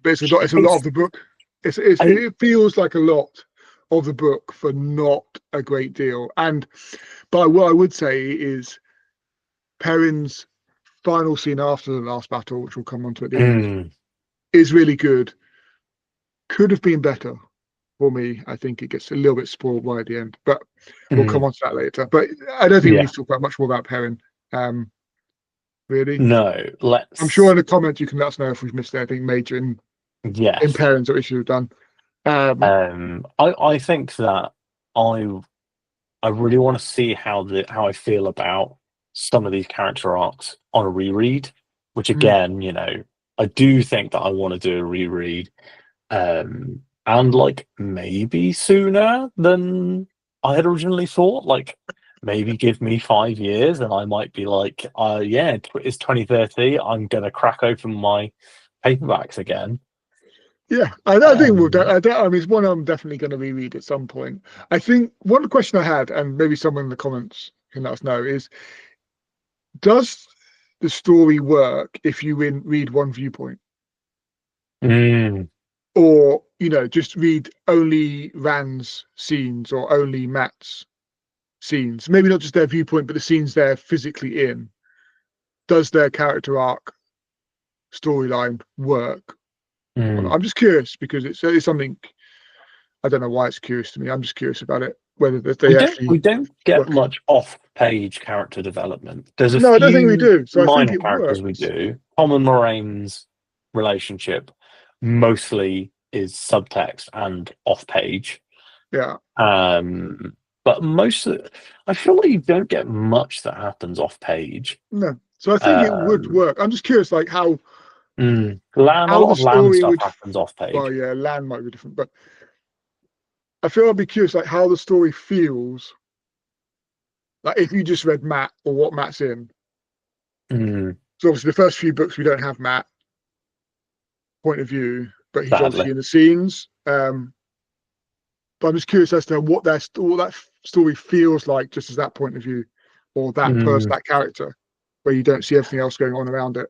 But it's a lot of It's, the book. I think, It feels like a lot of the book for not a great deal. And but what I would say is Perrin's final scene after the last battle, which we'll come on to at the end, mm, is really good. Could have been better for me. I think it gets a little bit spoiled right at the end, but we'll come mm, on to that later. But I don't think we need yeah, to talk about much more about Perrin. Really. no, I'm sure let's, in the comments you can let us know if we've missed anything major in yes. Perrin's that we should have done. Um, I think that I I really want to see how I feel about some of these character arcs on a reread, which mm, again, I do think that I want to do a reread, and like maybe sooner than I had originally thought. Like maybe give me 5 years, and I might be like, yeah, it's 2030. I'm gonna crack open my paperbacks again. yeah, I think we'll. Um, I mean, it's one I'm definitely going to reread at some point. I think one question I had, and maybe someone in the comments can let us know, is does the story work if you read one viewpoint, mm, or just read only Rand's scenes or only Matt's scenes? Maybe not just their viewpoint, but the scenes they're physically in. Does their character arc storyline work? mm. I'm just curious because it's something I don't know why it's curious to me. I'm just curious about it, whether We they don't we actually don't get work. much off-page character development. There's a No, I don't think we few do. So I think minor it characters we works. do. Tom and Moraine's relationship mostly is subtext and off-page. Yeah. But I feel like you don't get much that happens off-page. No. So I think it would Um, work. I'm just curious, like A how lot the of Lamb story stuff would. happens Well, off-page. yeah, land might be different, but I feel I'd be curious, like how the story feels, Like if you just read Matt or what Matt's in. Mm, So obviously the first few books we don't have Matt point of view, but he's sadly. obviously in the scenes. But I'm just curious as to what that story feels like, just as that point of view, or that person, Mm, that character, where you don't see everything else going on around it.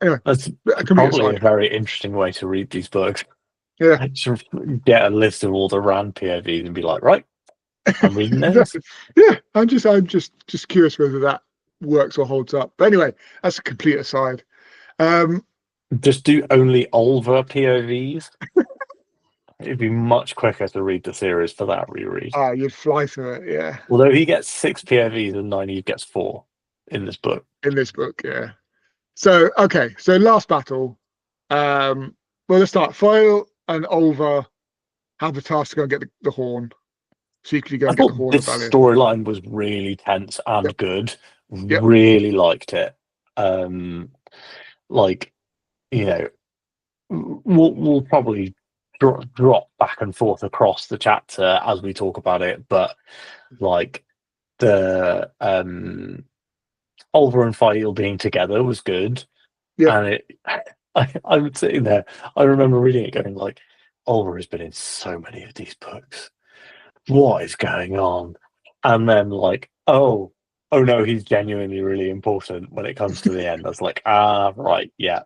Anyway, that's a complete probably a aside. very interesting way to read these books. Yeah, Just get a list of all the Rand POVs and be like, right, I'm reading this. exactly. Yeah, I'm just curious whether that works or holds up. But anyway, that's a complete aside. Um, Just do only Olver POVs. It'd be much quicker to read the series for that reread. you'd fly through it, yeah. Although he gets 6 POVs and Nynaeve gets 4 in this book. In this book, yeah. So okay, so last battle. Well, let's start. Foyle and Olver have the task to go and get the horn. Secretly go I and get the thought horn of this Valiant. storyline was really tense Yep, and good. yep. Really liked it. Um, like you know, we'll probably drop back and forth across the chapter as we talk about it, but like the Oliver and Fail being together was good, Yep. and I was sitting there. I remember reading it, going like, Oliver has been in so many of these books. What is going on? And then like, oh no, he's genuinely really important when it comes to the end. I was like, right, yeah.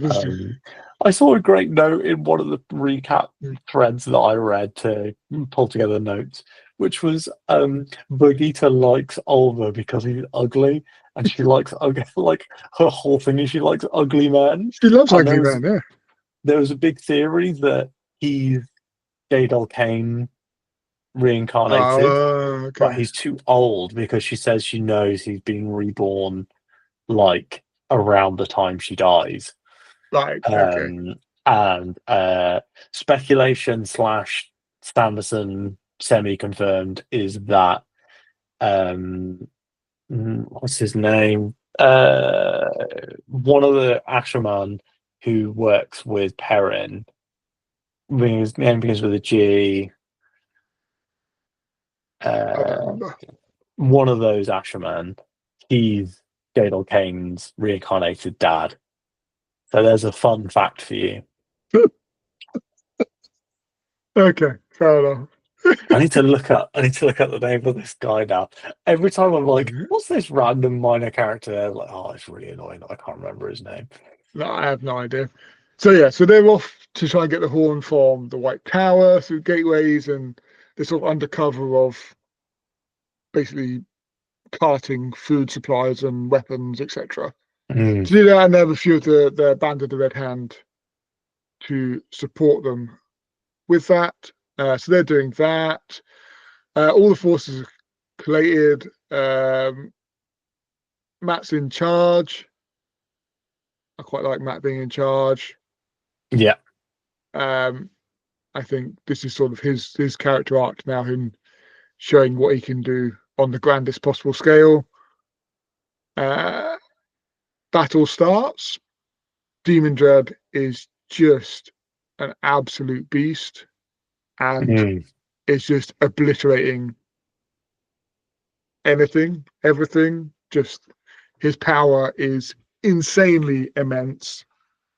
Um, I saw a great note in one of the recap threads that I read to pull together notes, which was Birgitta likes Oliver because he's ugly, and she likes like her whole thing is she likes ugly men. She loves And Ugly Man, yeah. there was a big theory that he's Jadal Kane reincarnated, Oh, but okay. he's too old because she says she knows he's being reborn like around the time she dies. Right, okay. Um, and speculation slash Sanderson semi confirmed is that what's his name? One of the Asherman who works with Perrin, his name begins with a G. I don't Uh, remember. one of those Asherman, he's Jadal Kane's reincarnated dad. So there's a fun fact for you. Okay, fair enough. I need to look up the name of this guy now. Every time I'm like, what's this random minor character? I'm like, oh, it's really annoying that I can't remember his name. No, I have no idea. So yeah, so they're off to try and get the horn from the White Tower through gateways and they're sort of undercover of basically carting food supplies and weapons, etc. Mm, To do that, and they have a few of the Band of the Red Hand to support them with that. So they're doing that. All the forces are collated. Matt's in charge. I quite like Matt being in charge. yeah. Um, I think this is sort of his character arc now, him showing what he can do on the grandest possible scale. Uh, Battle starts. Demon Dread is just an absolute beast and Mm, is just obliterating anything, everything. Just his power is insanely immense.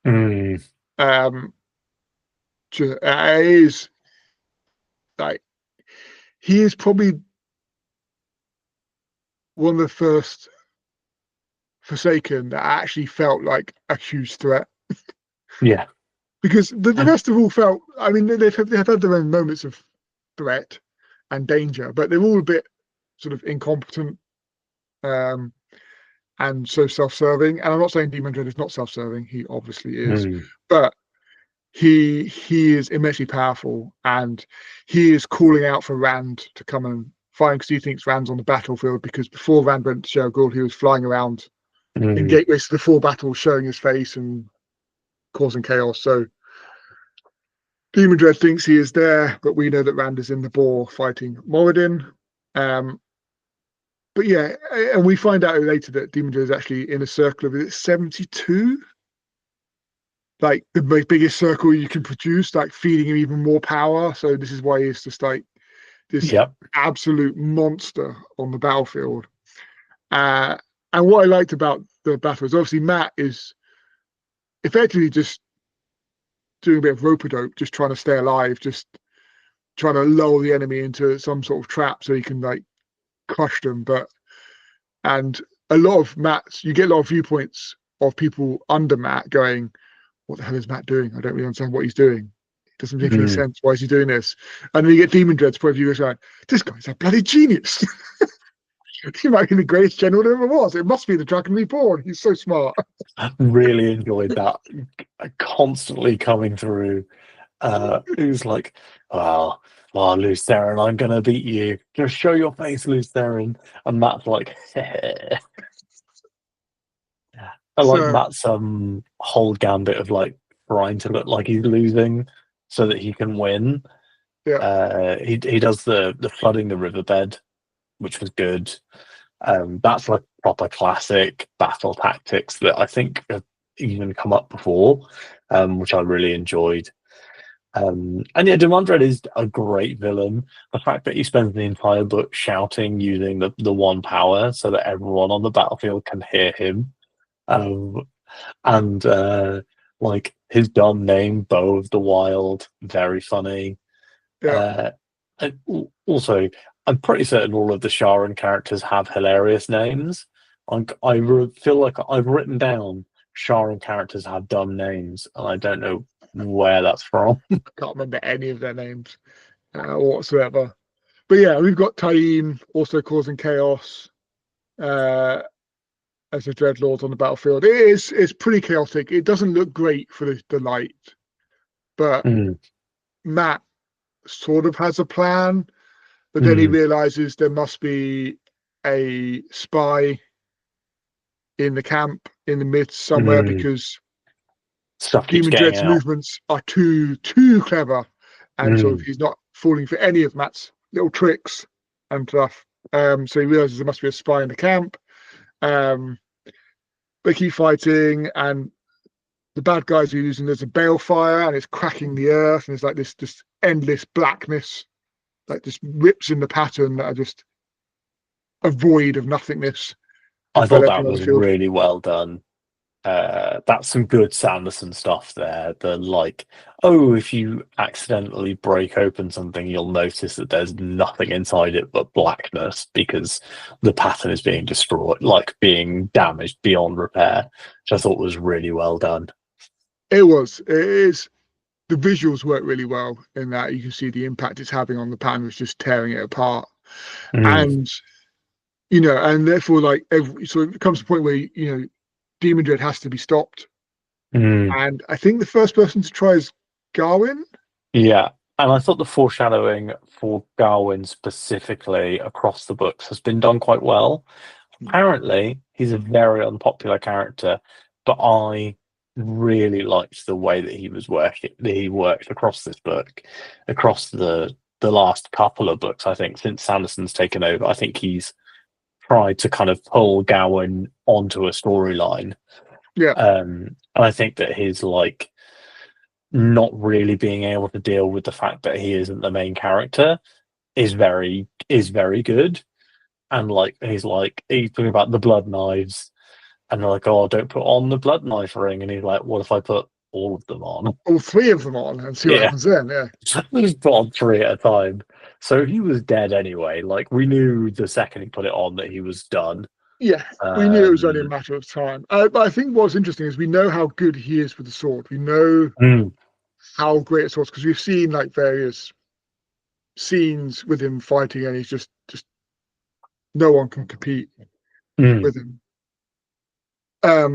mm, Um, it is like he is probably one of the first Forsaken that actually felt like a huge threat yeah. because the rest have all felt. I mean, they've had their own moments of threat and danger, but they're all a bit sort of incompetent um, and so self-serving. And I'm not saying Demon Dread is not self-serving; he obviously is, Mm, but he is immensely powerful, and he is calling out for Rand to come and find because he thinks Rand's on the battlefield. Because before Rand went to Shergold, he was flying around in mm, gateways to the four battles, showing his face and causing chaos. So Demon Dread thinks he is there, but we know that Rand is in the Boar fighting Moradin. Um, but yeah, and we find out later that Demon Dread is actually in a circle of 72, like the biggest circle you can produce, like feeding him even more power. So this is why he's just like this Yep. absolute monster on the battlefield. Uh, and what I liked about the battle is obviously Matt is effectively just doing a bit of rope-a-dope, just trying to stay alive, just trying to lull the enemy into some sort of trap so he can like crush them. But and a lot of Matt's, you get a lot of viewpoints of people under Matt going, "What the hell is Matt doing? I don't really understand what he's doing. It doesn't make any Mm. sense. Why is he doing this?" And then you get Demon Dread's point of view, going, "This guy's a bloody genius. He might be the greatest general there ever was. It must be the Dragon Reborn. He's so smart." Really enjoyed that constantly coming through. It was like, oh, oh, Lutheran, I'm gonna beat you. Just show your face, Lutheran. And Matt's like, I like So Matt's whole gambit of like trying to look like he's losing so that he can win. yeah, He does the flooding the riverbed, which was good. That's like proper classic battle tactics that I think have even come up before, which I really enjoyed. And yeah, Demandred is a great villain. The fact that he spends the entire book shouting using the one power so that everyone on the battlefield can hear him. Um, and like his dumb name, Bow of the Wild, very funny. yeah. Uh, also, I'm pretty certain all of the Sharon characters have hilarious names. Feel like I've written down Sharon characters have dumb names, and I don't know where that's from. I can't remember any of their names whatsoever. But yeah, we've got Taim also causing chaos as the Dreadlords on the battlefield. It's pretty chaotic. It doesn't look great for the light, but Mm, Matt sort of has a plan. But then he mm, realizes there must be a spy in the camp in the midst somewhere mm. because Stuff keeps Demon getting Dread's out. movements are too clever, and sort of Mm. he's not falling for any of Matt's little tricks and stuff. So he realizes there must be a spy in the camp. Um, they keep fighting, and the bad guys are using there's a balefire, and it's cracking the earth, and it's like this endless blackness, like just rips in the pattern that are just a void of nothingness I thought enveloping that on the was field. really well done. That's some good Sanderson stuff there. The like, oh, if you accidentally break open something, you'll notice that there's nothing inside it but blackness because the pattern is being destroyed, like being damaged beyond repair, which I thought was really well done. It is. The visuals work really well in that you can see the impact it's having on the panels, just tearing it apart. Mm, And and therefore, like so it comes to a point where Demon Dread has to be stopped. mm. And I think the first person to try is Garwin. Yeah, and I thought the foreshadowing for Garwin specifically across the books has been done quite well. Apparently, he's a very unpopular character, but I really liked the way that he was working, that he worked across this book, across the last couple of books. I think since Sanderson's taken over, I think he's tried to kind of pull Gowan onto a storyline. Yeah, And I think that his like not really being able to deal with the fact that he isn't the main character is very good. And like he's talking about the blood knives, and they're like, "Oh, don't put on the blood knife ring." And he's like, "What if I put all of them on?" all three of them on and see what Yeah, happens then. Yeah, just put on three at a time. So he was dead anyway. Like we knew the second he put it on that he was done. yeah. We knew it was only a Um, matter of time. But I think what's interesting is we know how good he is with the sword. We know mm, how great a sword because we've seen like various scenes with him fighting, and he's just no one can compete mm. with him.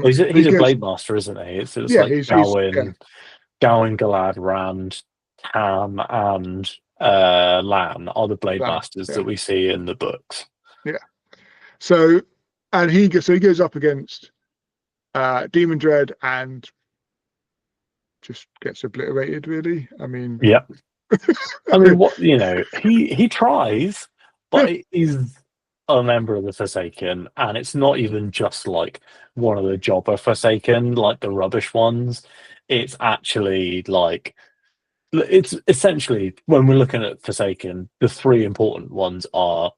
He's He a goes, blade master, isn't he? It's yeah, like he's yeah, Gawain, Galad, Rand, Tam, and Lan are the blade Lan, masters that yeah, we see in the books. yeah. So and he goes up against Demon Dread and just gets obliterated. Really, I mean, Yep. I mean, what he tries, yeah, but he's a member of the Forsaken, and it's not even just like one of the jobber Forsaken, like the rubbish ones. It's actually like it's essentially when we're looking at Forsaken, the three important ones are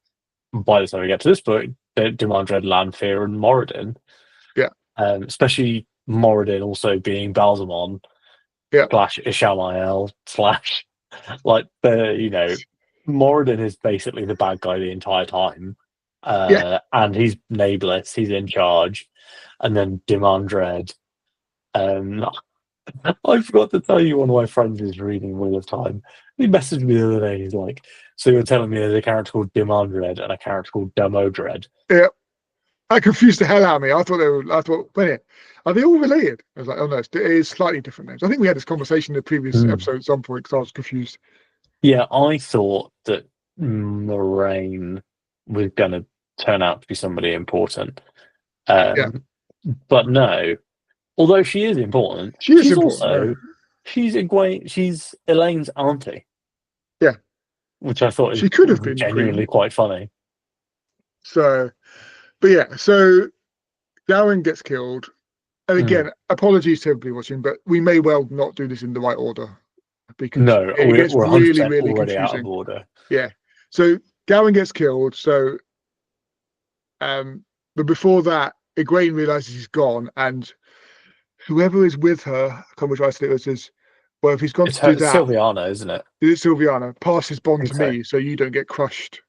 by the time we get to this book, Demandred, Lanfear, and Moradin. Yeah, Especially Moradin also being Balsamon yeah, slash Ishamael slash like Moradin is basically the bad guy the entire time. yeah. And he's nameless, he's in charge. And then Demandred. Um, I forgot to tell you, one of my friends is reading Wheel of Time. He messaged me the other day. He's like, "So you're telling me there's a character called Demandred and a character called Demodred?" Yeah. That confused the hell out of me. I thought they were. I thought, wait a minute, are they all related? I was like, oh no, it is slightly different names. I think we had this conversation in the previous Hmm. episode at some point because I was confused. Yeah, I thought that Moraine was going to turn out to be somebody important. Yeah, Um, but no, although she is important, she is important. Yeah, she's Elaine's auntie, yeah. which I thought is She could have been the genuinely queen. quite funny. So, but yeah, so Gowan gets killed. And Mm. again, apologies to everybody watching, but we may well not do this in the right order because No, it we're gets we're really, 100% really already out of confusing. order. Yeah. So Gowan gets killed. So, but before that, Egwene realizes he's gone, and whoever is with her, I can't remember what I it was, well, if he's gone It's to do her, that, Sylviana, isn't it? is it Sylviana? Pass his I bond think to so. me so you don't get crushed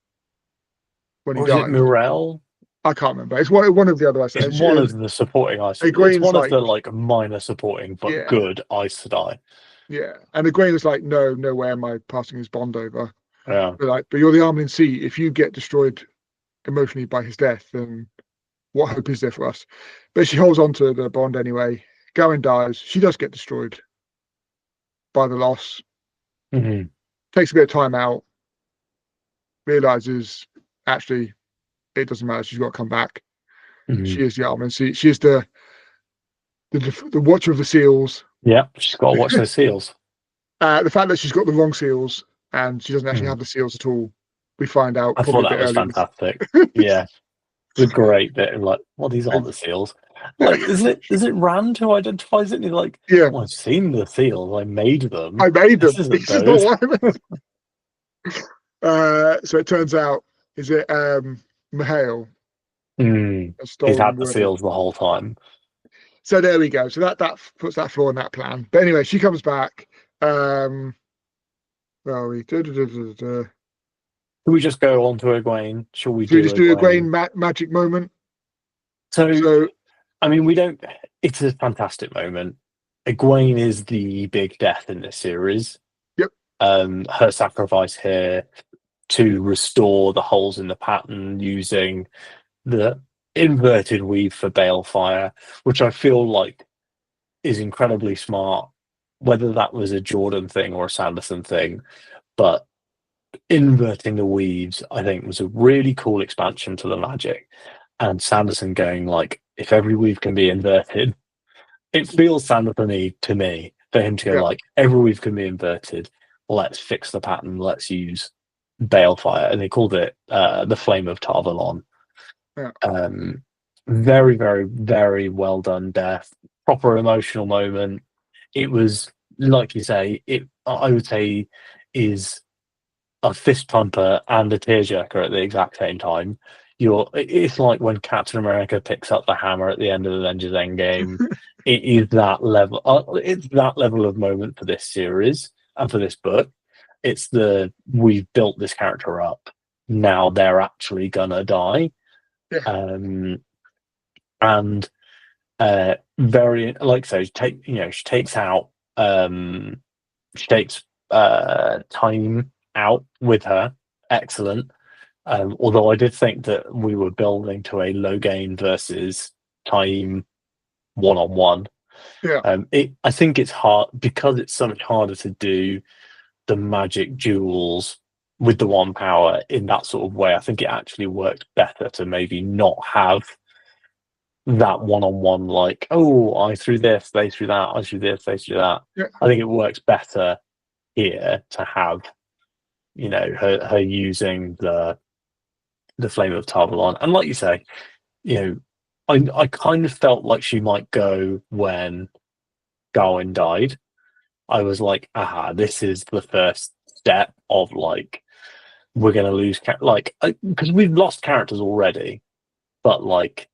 when he Or is it dies. Morel? I can't remember. It's one of the other It's ones. one of the supporting ice. It's Egwene's one of like, the like minor supporting but yeah, good Aes Sedai. yeah. And Egwene was like, no, no way am I passing his bond over. Yeah. But like, but you're the arm in sea. If you get destroyed emotionally by his death, then what hope is there for us? But she holds on to the bond anyway. Gawain dies. She does get destroyed by the loss. Hmm. Takes a bit of time out. Realizes actually it doesn't matter. She's got to come back. Hmm. She is the arm in sea. She is the watcher of the seals. Yeah, she's got to watch those seals. The fact that she's got the wrong seals and she doesn't actually Mm. have the seals at all, we find out I probably thought a that bit was early. fantastic. Yeah, the great bit of like, well, these aren't the seals. Like, is it Rand who identifies it? And he's like, Yeah, well, I've seen the seals. I made them. I made This them. isn't This is not those. what I meant. So it turns out, is it Mihail Mm. has He's stolen had the the word of. seals the whole time. So there we go. So that puts that flaw in that plan. But anyway, she comes back. Where are we? Can we just go on to Egwene? Shall we So we do just do a Egwene? Grain magic moment. So, So I mean, we don't. It's a fantastic moment. Egwene is the big death in this series. yep, Her sacrifice here to restore the holes in the pattern using the inverted weave for balefire, which I feel like is incredibly smart. Whether that was a Jordan thing or a Sanderson thing, but inverting the weaves, I think, was a really cool expansion to the magic. And Sanderson going like, if every weave can be inverted, it feels Sanderson-y to me for him to go yeah, like, every weave can be inverted. Let's fix the pattern. Let's use balefire, and they called it the Flame of Tarvalon. yeah, Um, very, very, very well done death. Proper emotional moment. It was like you say. It I would say is a fist pumper and a tearjerker at the exact same time. It's like when Captain America picks up the hammer at the end of Avengers Endgame. It is that level. It's that level of moment for this series and for this book. It's the we've built this character up. Now they're actually gonna die. yeah, Um, and very like so she takes out she takes time out with her. Excellent. Although I did think that we were building to a Logain versus time one on one. yeah, I think it's hard because it's so much harder to do the magic duels with the one power in that sort of way. I think it actually works better to maybe not have that one on one, like, oh, I threw this, they threw that, I threw this, they threw that. yeah, I think it works better here to have, her using the Flame of Tarvalon. And like you say, you know, I kind of felt like she might go when Gawain died. I was like, aha, this is the first step of like we're gonna lose like because we've lost characters already, but like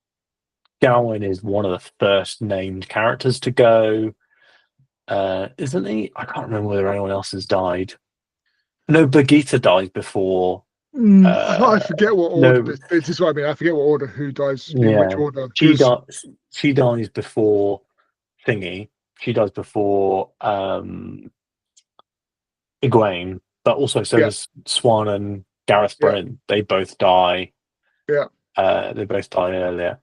Gawain is one of the first named characters to go, isn't he? I can't remember whether anyone else has died. No, Birgitta dies before. I Uh, forget what order no, this is what I mean. I forget what order who dies in which yeah, order she because dies. She dies before thingy. She dies before Egwene, but also so yeah, does Swan and Gareth yeah, Bryn. They both die. yeah. They both died earlier.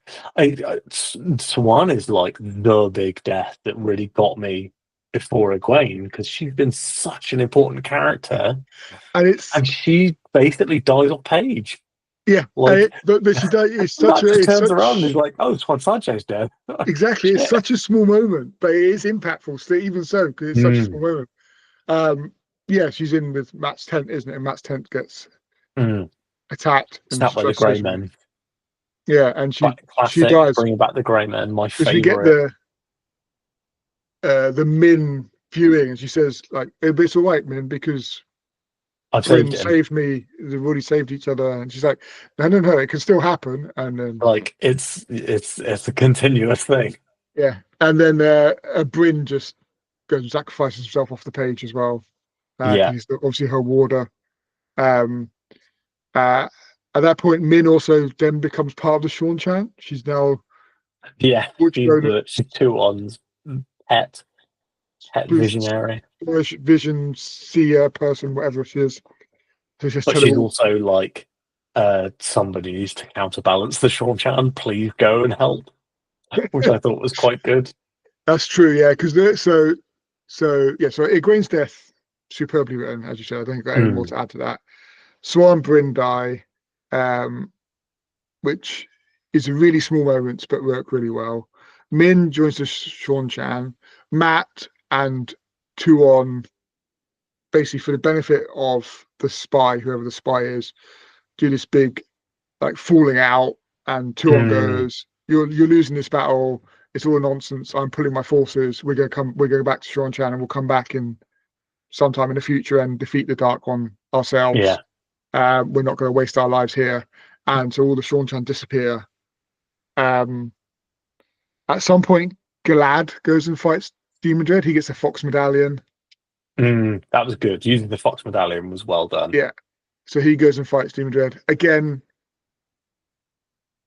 Swan is like the big death that really got me before Egwene because she's been such an important character, And it's and she basically dies on page. yeah, Like but she does. It's such Matt a just it's turns around and is such like, "Oh, Swan Sancho's dead." exactly. It's Shit. such a small moment, but it is impactful. So even so, because it's such a Mm, small moment. Um, yeah, she's in with Matt's tent, isn't it? And Matt's tent gets mm. attacked, and Snap she by the tries to Grey save him. Men. Yeah, and she Classic, dies bringing back the Grey Men. My because we get favorite. the Min viewing, and she says like, "It's all right, Min, because I've Bryn saved him. saved me. They've already saved each other." And she's like, "No, no, no, it can still happen." And then Like it's a continuous thing. yeah, and then Bryn just goes and sacrifices himself off the page as well because Yeah, he's obviously her warder. Um, uh, at that point, Min also then becomes part of the Sean Chan. She's now yeah. which She's two one's pet pet visionary, vision seer person, whatever she is. So she's but telling she's all. also like somebody needs to counterbalance the Sean Chan. Please go and help, which I thought was quite good. That's true, yeah. Because so Egwene's death superbly written, as you said. I don't think I've got any more Mm, to add to that. Swan Bryn die, um, which is a really small moments but work really well. Min joins the Sean Chan. Matt and Tuon, basically for the benefit of the spy, whoever the spy is, do this big like falling out, and Tuon mm, goes, "You're losing this battle. It's all nonsense. I'm pulling my forces. We're gonna come. We're going back to Sean Chan, and we'll come back in sometime in the future and defeat the Dark One ourselves. yeah, We're not going to waste our lives here." And so all the Sean Chan disappear. Um, at some point, Galad goes and fights Demon Dread. He gets a Fox Medallion. that was good. Using the Fox Medallion was well done. Yeah, so he goes and fights Demon Dread again,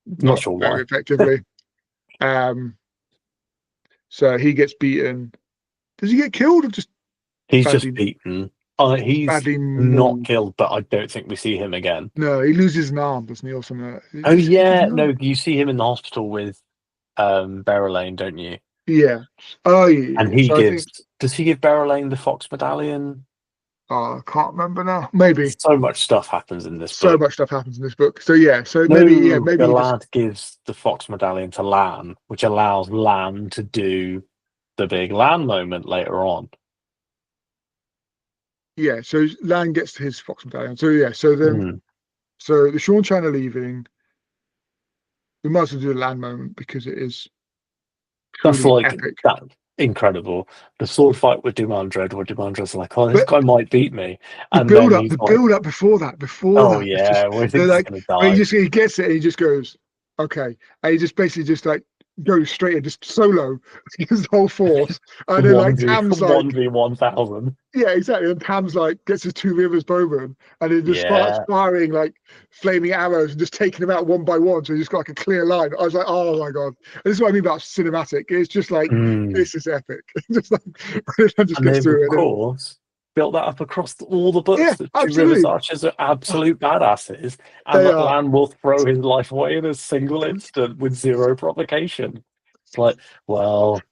Not not sure why. very effectively. Um, so he gets beaten. Does he get killed or just He's just badly beaten. He's badly not mauled? killed, but I don't think we see him again. No, he loses an arm, doesn't he, or something? Oh Does he lose yeah, an no, arm? you see him in the hospital with Berylane, don't you? Yeah. Oh, yeah, yeah, And yeah. he So I gives think does he give Berylane the Fox Medallion? I can't remember now. Maybe So much stuff happens in this so book. much stuff happens in this book. So yeah, so No, maybe the he just lad gives the Fox Medallion to Lan, which allows Lan to do the big Lan moment later on. yeah. So Lan gets his Fox Medallion. So yeah, so then Mm. so the Sean Chan are leaving. We might as well do the Lan moment because it is That's truly like epic. that incredible. The sword fight with Dumandred, where Dumandred's like, "Oh, this But guy might beat me," and then he's the like, build up before "Oh that, it's just yeah, well, I they're think he's like gonna when die." he gets it and he just goes okay, and he just basically just like goes straight and just solo his whole force, and then like Tam's One like v 1,000. yeah exactly, and Tam's like gets his two rivers bowman and then just starts Yeah. firing like flaming arrows and just taking them out one by one, so he's just got like a clear line. I was like, oh my god, and this is what I mean about cinematic. It's just like Mm. this is epic. Just like and just And gets they've of through it. And course built that up across all the books. yeah, The Two Rivers absolutely. Archers are absolute badasses, and They that are. Lan will throw his life away in a single instant with zero provocation. It's like, well,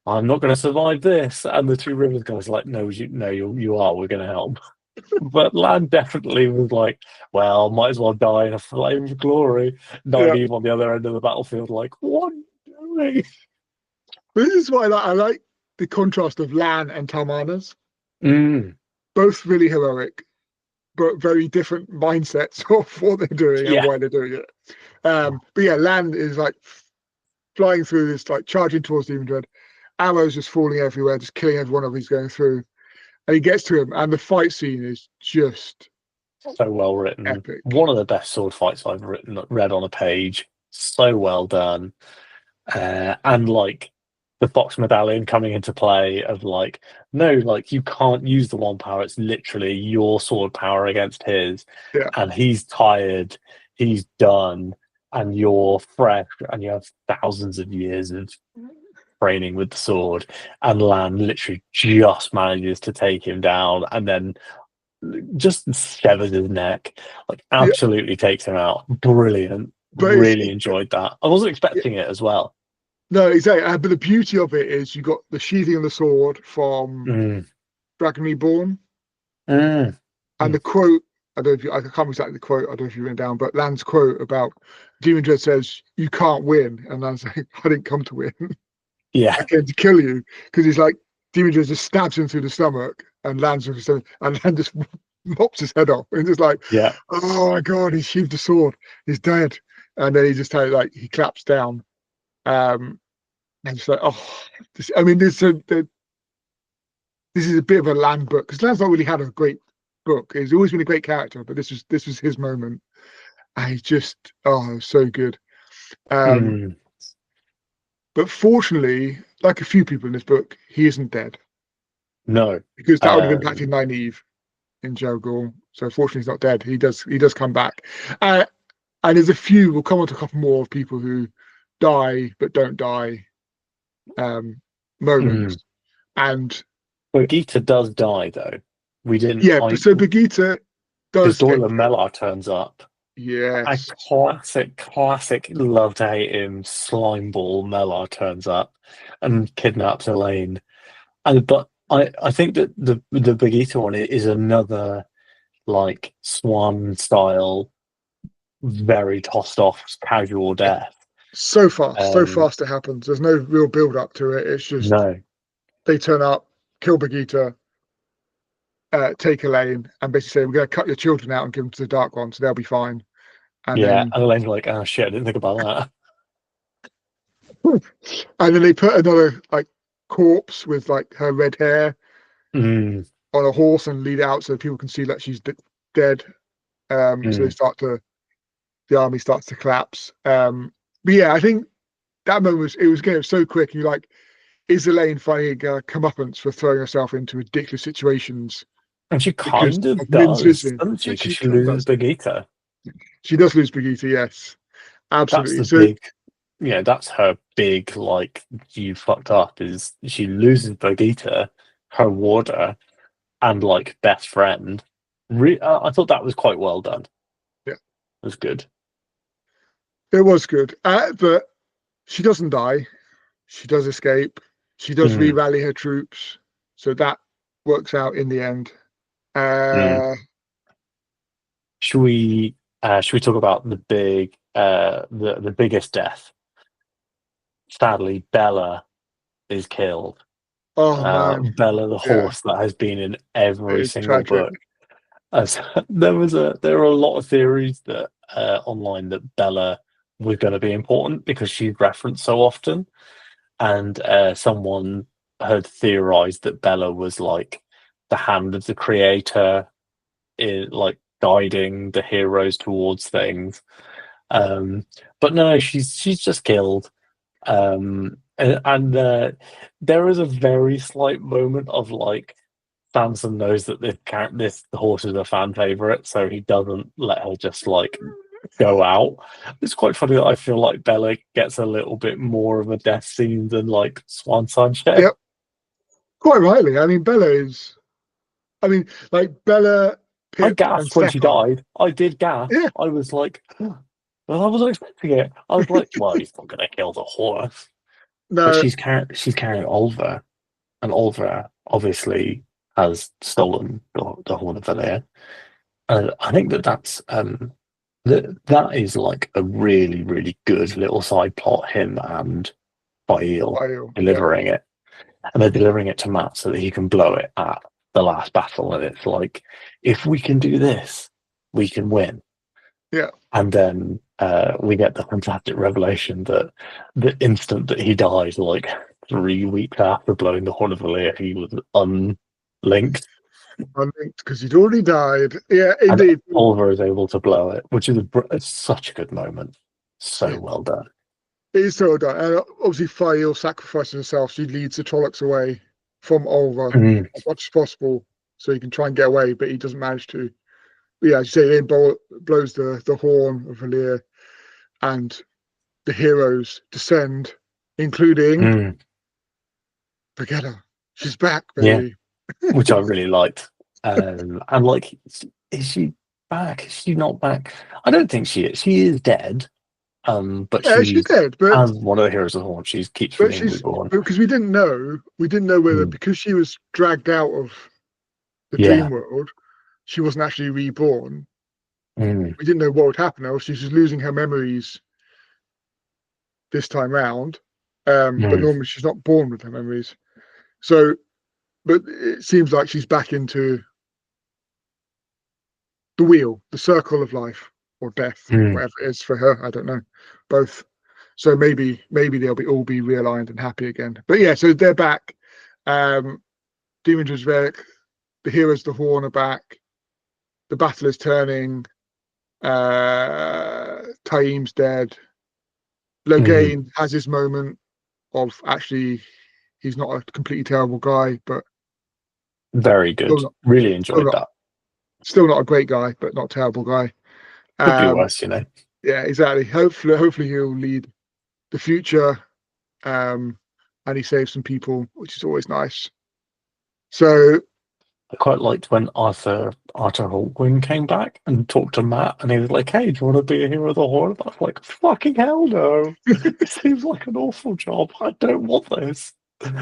I'm not going to survive this, and the Two Rivers guy's like, no, you are. We're going to help. But Lan definitely was like, well, might as well die in a flame of glory. Yeah. Nynaeve on the other end of the battlefield, like, what are you doing? This is why I like the contrast of Lan and Talmanas. Mm, Both really heroic, but very different mindsets of what they're doing and yeah, why they're doing it. But yeah, Lan is like flying through this, like charging towards Demon Dread. arrows just falling everywhere, just killing everyone as he's going through. And he gets to him, and the fight scene is just So well written. epic. One of the best sword fights I've read on a page. So well done. And like the Fox Medallion coming into play of like, no, like you can't use the one power. It's literally your sword power against his. Yeah, And he's tired, he's done, and you're fresh, and you have thousands of years of training with the sword. And Lan literally just manages to take him down and then just severs his neck, like yeah. absolutely takes him out. Brilliant. But it's Really enjoyed that. I wasn't yeah, expecting it as well. no, exactly. But the beauty of it is you got the sheathing of the sword from Mm. Dragon Reborn, Mm. and the quote. I don't know if you, I can't remember exactly the quote. I don't know if you written down, but Lan's quote about Demon Dread says, "You can't win," and Lan's like, "I didn't come to win. Yeah, I came to kill you." Because he's like, Demon Dread just stabs him through the stomach, and Lan's and Lan just mops his head off, and just like, yeah. "Oh my god, he sheathed the sword. He's dead." And then he just like he claps down. And just like, oh, I mean, this is a bit of a Lan book because Lan's not really had a great book. He's always been a great character, but this was his moment. And he's just so good. Um, Mm. but fortunately, like a few people in this book, he isn't dead No. because that would have Um, impacted Nynaeve in Jail. So fortunately, he's not dead. He does come back. Uh, and there's a few. We'll come on to a couple more of people who die but don't die mm. moments. And But Gita does die though. We didn't. yeah, but I so Begita His does daughter get killed. Melar turns up. A Yes, classic, love to hate him slimeball Melar turns up and kidnaps Elaine. And but I think that the Begita one is another like Swan style, very tossed off casual death. so Um, fast it happens. There's no real build up to it. It's just no, they turn up, kill Begita, take Elaine, and basically say, "We're going to cut your children out and give them to the Dark One, so they'll be fine." And yeah, then, and Elaine's like, oh shit, I didn't think about and then they put another like corpse with like her red hair that. Mm, on a horse and lead it out so people can see that she's dead. So mm. the army starts to collapse. But yeah, I think that moment was getting so quick. You like, is Elaine finding comeuppance for throwing herself into ridiculous situations And she because kind of of Min's does, vision? doesn't she? Because She she kind of loses does. Begita. She does lose Brigitte, yes, That's absolutely. the So big, that's her big, like, you fucked up, is she loses Birgitta, her warder, and, like, best friend. I thought that was quite well done. yeah, It was good. it was good. But she doesn't die. She does escape. She does Mm, re-rally her troops, so that works out in the end. mm. Uh, Should we talk about the biggest death? Sadly, Bella is killed. oh man, Bella, the yeah, horse that has been in it every is single tragic. book. As there are a lot of theories that online that Bella was going to be important because she's referenced so often, and someone had theorized that Bella was like the hand of the creator, in like guiding the heroes towards things. Um, but no, she's just killed. And there is a very slight moment of like Sanderson knows that this the horse is a fan favorite, so he doesn't let her just like go out. It's quite funny that I feel like Bella gets a little bit more of a death scene than like Swan Sanchez. Yep, quite rightly. I mean, Bella is. I mean, like Bella, I Pip, and gasped when she Sepa. died. I did gasp. Yeah, I was like, well, I wasn't expecting it. I was like, well, he's not going to kill the horse, but no, she's carrying Olva, and Olva obviously has stolen the Horn of Valea. I think that is like a really, really good little side plot, him and Bail yeah, delivering it. And they're delivering it to Matt so that he can blow it at the last battle. And it's like, if we can do this, we can win. yeah. And then we get the fantastic revelation that the instant that he dies, like 3 weeks after blowing the horn of Valir, he was unlinked, Unlinked because he'd already died. Yeah, and indeed. Oliver is able to blow it, which is it's such a good moment. So Yeah, well done. it is so done. And obviously, Fael sacrifices herself. She leads the Trollocs away from Oliver Mm, as much as possible so he can try and get away, but he doesn't manage to. Yeah, as you say, then blows the horn of Valir, and the heroes descend, including mm, Brigitta. She's back, yeah, baby. which I really liked. And like, is she back? Is she not back? I don't think she is. She is dead. But Yeah, she's she's dead, as one of the heroes of the Horn. She keeps from but being she's reborn. because we didn't know whether Mm, because she was dragged out of the dream yeah. world, she wasn't actually reborn. Mm, We didn't know what would happen, or she's just losing her memories this time round. But mm, normally she's not born with her memories. So, but it seems like she's back into the wheel, the circle of life or death, mm, whatever it is for her. I don't know, both. So maybe they'll be all be realigned and happy again. But yeah, so they're back. Um, Demon Drizvek, the heroes, the Horn are back. The battle is turning. Taim's dead. mm. Logain has his moment of actually he's not a completely terrible guy, but Very still good. not Really still enjoyed not that. still not a great guy, but not a terrible guy. Could be Um, worse, you know. yeah, exactly. Hopefully he'll lead the future, um, and he saves some people, which is always nice. So I quite liked when Arthur Hawkwing came back and talked to Matt, and he was like, "Hey, do you want to be a hero of the Horde?" I was like, "Fucking hell no! It seems like an awful job. I don't want this.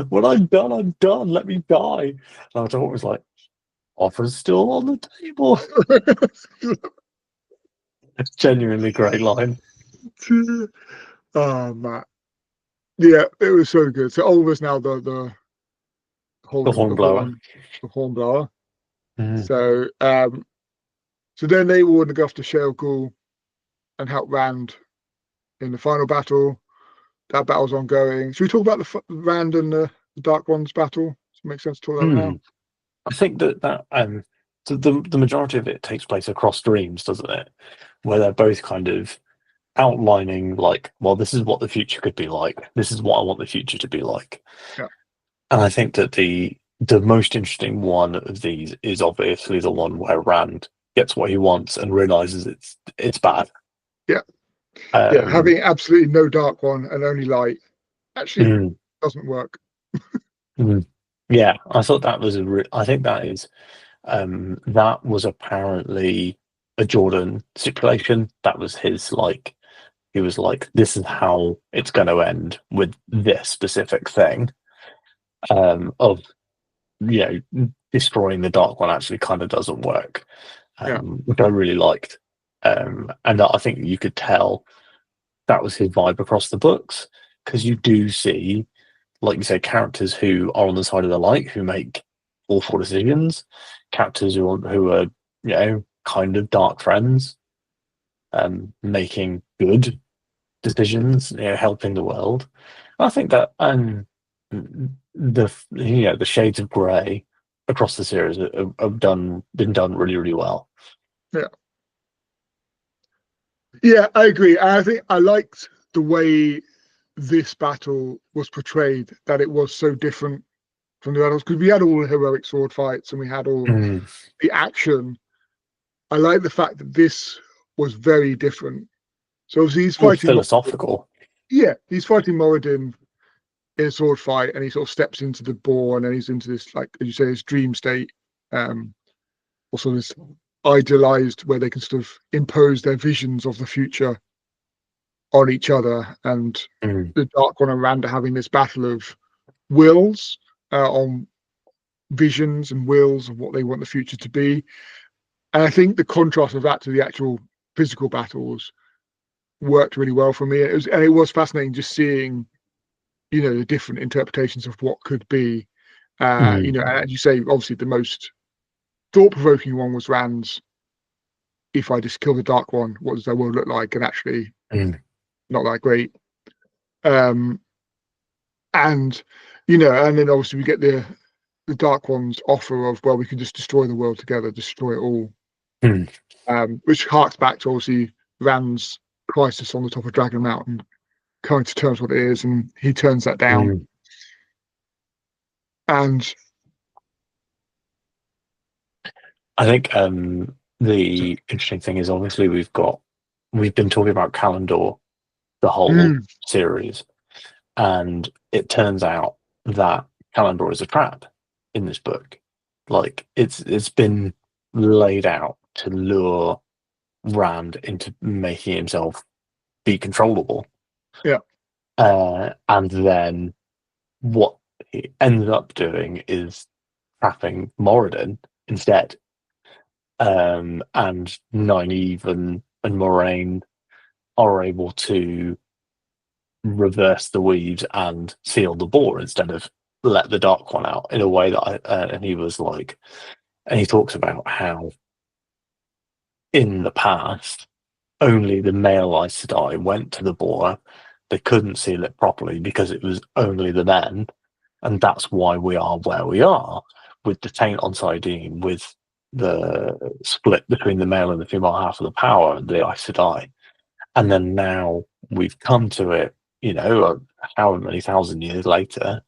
When I'm done, I'm done. Let me die." And Arthur Hawkwing was like, "Offer's still on the table." Genuinely great line. oh Matt, yeah, it was so good. So Oliver's now the The holding Hornblower. the horn blower. Mm. So then they want to go off to Shale Ghul and help Rand in the final battle. That battle's ongoing. Should we talk about the Rand and the Dark Ones battle? Does it make sense to talk about that now? Mm. I think that the majority of it takes place across dreams, doesn't it? Where they're both kind of outlining like, well, this is what the future could be like. This is what I want the future to be like. Yeah, And I think that the most interesting one of these is obviously the one where Rand gets what he wants and realizes it's bad. yeah, yeah. Um, Having absolutely no Dark One and only light actually mm, doesn't work. mm. Yeah, I thought that was I think that was apparently a Jordan stipulation. That was his like he was like, this is how it's going to end with this specific thing. Of destroying the Dark One actually kind of doesn't work, Yeah, which I really liked. And I think you could tell that was his vibe across the books because you do see, like you say, characters who are on the side of the light who make awful decisions, characters who are kind of dark friends, making good decisions, helping the world. I think that the shades of grey across the series have been done really really well. yeah, yeah. I agree. I think I liked the way this battle was portrayed. That it was so different from the battles because we had all the heroic sword fights and we had all Mm, the action. I like the fact that this was very different. So obviously he's more fighting. philosophical. Yeah, he's fighting Moradin in a sword fight, and he sort of steps into the ball, and then he's into this, like as you say, this dream state, also this idealized where they can sort of impose their visions of the future on each other, and Mm, the Dark One and Rand are having this battle of wills on visions and wills of what they want the future to be. And I think the contrast of that to the actual physical battles worked really well for me. It was fascinating just seeing the different interpretations of what could be. mm, And as you say, obviously the most thought-provoking one was Rand's. If I just kill the Dark One, what does their world look like? And actually, mm. not that great. Um, And and then obviously we get the Dark One's offer of, well, we can just destroy the world together, destroy it all, Mm, which harks back to obviously Rand's crisis on the top of Dragon Mountain, coming to terms with what it is, and he turns that down. mm. And I think the interesting thing is obviously we've been talking about Kalendor the whole mm, series, and it turns out that Kalendor is a trap in this book. Like it's been laid out to lure Rand into making himself be controllable. yeah, And then what he ends up doing is trapping Moradin instead. And Nynaeve and Moraine are able to reverse the weaves and seal the bore instead of let the Dark One out in a way that and he was like, and he talks about how in the past only the male Aes Sedai went to the bore. They couldn't seal it properly because it was only the men, and that's why we are where we are with the taint on Sidene, with the split between the male and the female half of the power, the Aes Sedai. And then now we've come to it, however many thousand years later,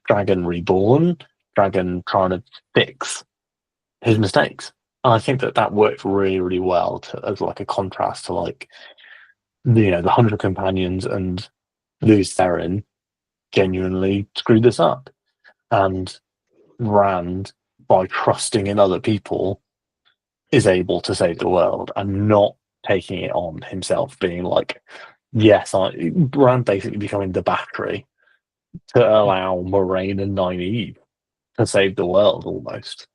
Dragon reborn, Dragon trying to fix his mistakes. And I think that worked really, really well as like a contrast to like the Hundred Companions and Luz Theron genuinely screwed this up. And Rand, by trusting in other people, is able to save the world and not taking it on himself, being like, yes, Rand basically becoming the battery to allow Moraine and Nynaeve to save the world almost.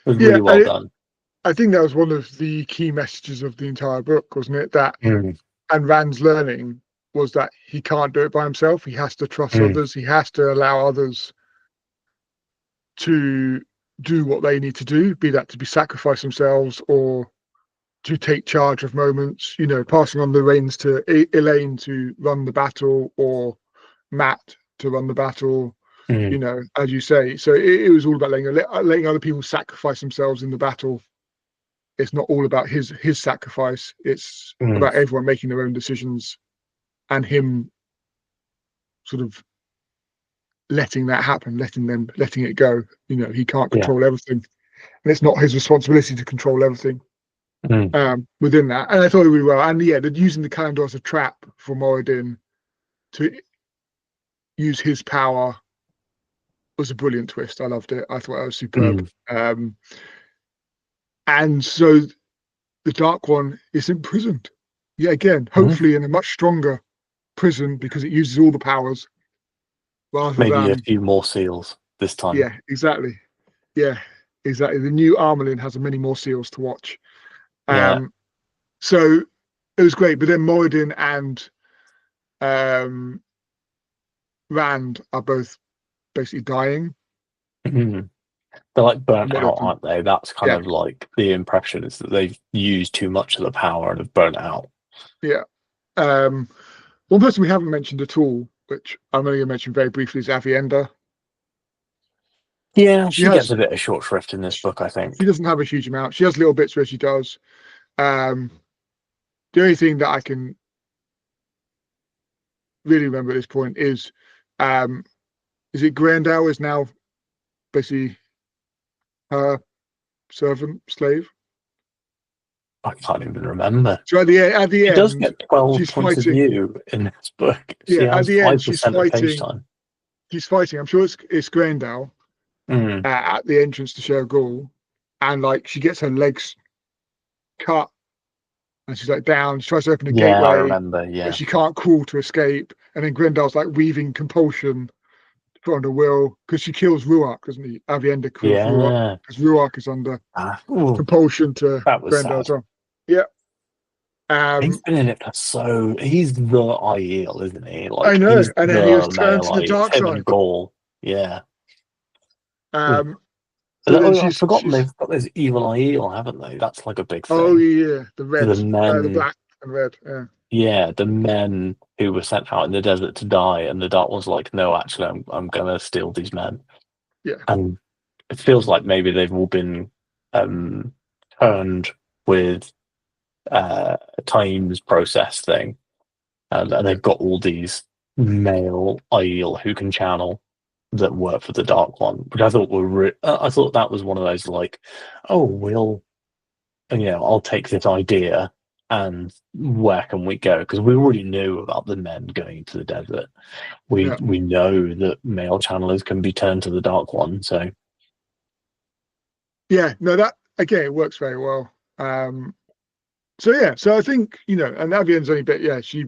It was yeah. really well done. I think that was one of the key messages of the entire book, wasn't it? That Mm, and Rand's learning was that he can't do it by himself. He has to trust mm, others. He has to allow others to do what they need to do, be that to be sacrifice themselves or to take charge of moments, passing on the reins to Elaine to run the battle or Matt to run the battle, mm, as you say. So it was all about letting other people sacrifice themselves in the battle. It's not all about his sacrifice. It's mm, about everyone making their own decisions and him sort of letting that happen, letting it go. He can't yeah. control everything, and it's not his responsibility to control everything Mm, within that. And I thought it really well. And yeah, using the calendar as a trap for Moradin to use his power was a brilliant twist. I loved it. I thought that was superb. mm, And so the Dark One is imprisoned. Yeah, again, mm. hopefully in a much stronger prison because it uses all the powers rather Maybe a than, few more seals this time. yeah, exactly. Yeah, exactly. The new Armelin has many more seals to watch. Yeah. Um, so it was great. But then Moradin and um, Rand are both basically dying. Mm. They're like burnt And what out, they've done. aren't they? That's kind Yeah, of like the impression is that they've used too much of the power and have burnt out. yeah. Um, one person we haven't mentioned at all, which I'm only going to mention very briefly, is Avienda. Yeah, She she gets has, a bit of short shrift in this book, I she think. doesn't have a huge amount. She has little bits where she does. Um, the only thing that I can really remember at this point um, is it Grandal is now basically her servant slave. I can't even remember. So at the She does end, get 12 she's points of fighting. view in this book. She Yeah, at has the end, she's 5% of page fighting. time. She's fighting. I'm sure it's Grandal Mm. at the entrance to Shergul, and like she gets her legs cut, and she's like down. She tries to open a Yeah, I gateway, remember. but Yeah. she can't crawl to escape. And then Grandal's like weaving compulsion to put under will because she kills Ruark, doesn't he? Avienda kills Ruark Yeah. because Ruark is under Ooh, compulsion to that was Grandal sad. as well. Yeah. He's Um, been in it for he's the ideal, isn't he? I Like, know. he's And then he was the turned male to the ideal. dark Him and side. Gaul. Yeah. Ooh. Um, so then Oh, I've she's forgotten she's they've got this evil ideal, haven't they? That's like a big oh thing. yeah, the The red, the men. black and red. Yeah. yeah, the men who were sent out in the desert to die, and the Dark One's like, no, actually, I'm gonna steal these men, Yeah, and it feels like maybe they've all been um, turned with a times process thing, and yeah, they've got all these male ideal who can channel that work for the Dark One, which I thought I thought that was one of those like, oh, I'll take this idea and where can we go? Because we already knew about the men going to the desert. We yeah, we know that male channelers can be turned to the Dark One. So yeah. No, that again, it works very well. So yeah, so I think and Avienne's only bit. Yeah, she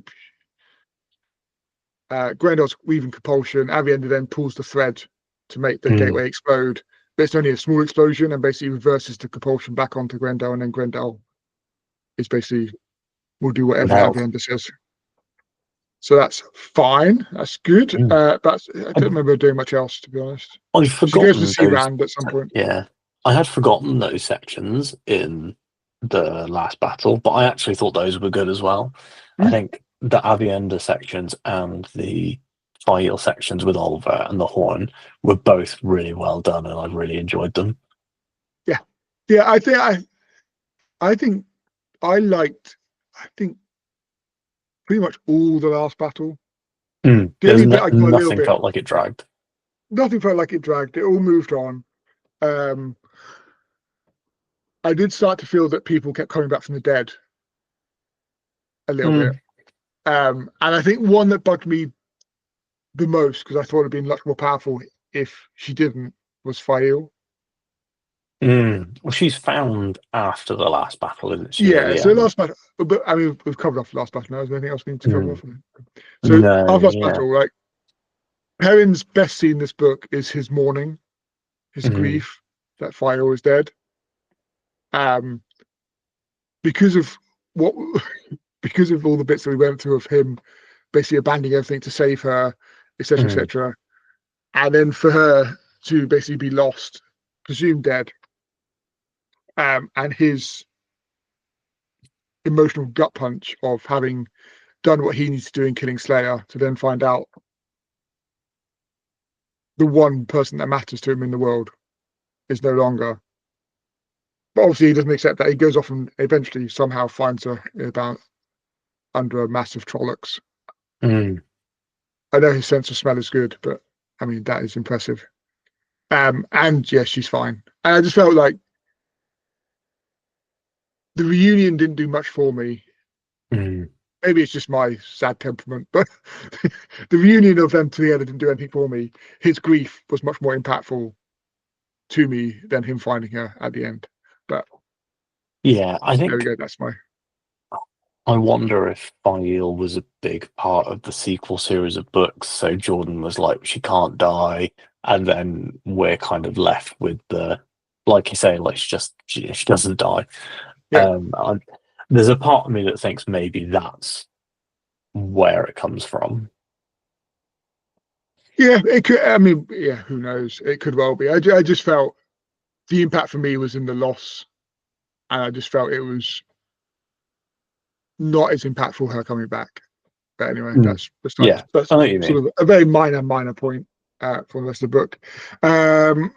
Grendel's weaving compulsion. Avienda then pulls the thread to make the mm, gateway explode. But it's only a small explosion and basically reverses the compulsion back onto Grendel, and then Grendel is basically will do whatever without. Avienda says. So that's fine. That's good. Mm. But I don't remember her doing much else, to be honest. I'd She goes to forgotten see those. Rand at some point. Yeah, I had forgotten those sections in the last battle, but I actually thought those were good as well. I Hmm? think the Avienda sections and the File sections with Oliver and the Horn were both really well done, and I really enjoyed them. Yeah, yeah. I think I liked. I think pretty much all the last battle. Mm. The only bit I got a little Nothing bit. felt like it dragged. Nothing felt like it dragged. It all moved on. Um, I did start to feel that people kept coming back from the dead a little bit. Mm. And I think one that bugged me the most, because I thought it'd been much more powerful if she didn't, was Fail. Mm. Well, she's found after the last battle, isn't she? At Yeah, the so end. last battle, but I mean, we've covered off the last battle now. Is there anything else we need to cover Mm. off? So No, after last yeah. battle, like Perrin's best scene in this book is his mourning, his Mm. grief that Fail is dead. Um, because of what, because of all the bits that we went through of him basically abandoning everything to save her, etc., Mm. etc., and then for her to basically be lost, presumed dead, and his emotional gut punch of having done what he needs to do in killing Slayer to then find out the one person that matters to him in the world is no longer. But obviously, he doesn't accept that. He goes off and eventually somehow finds her about under a massive trollocs. Mm. I know his sense of smell is good, but I mean that is impressive. And yes, she's fine. And I just felt like the reunion didn't do much for me. Mm. Maybe it's just my sad temperament, but the reunion of them together didn't do anything for me. His grief was much more impactful to me than him finding her at the end. But Yeah, I there we think go. That's my I wonder if File was a big part of the sequel series of books. So Jordan was like, she can't die, and then we're kind of left with the, like you say, like she doesn't die. yeah, I, there's a part of me that thinks maybe that's where it comes from. yeah. It could. I mean, yeah. Who knows? It could well be. I just felt the impact for me was in the loss, and I just felt it was not as impactful her coming back. But anyway, Mm. that's like Yeah, that's I know what you sort mean. of a very minor point for the rest of the book. Um,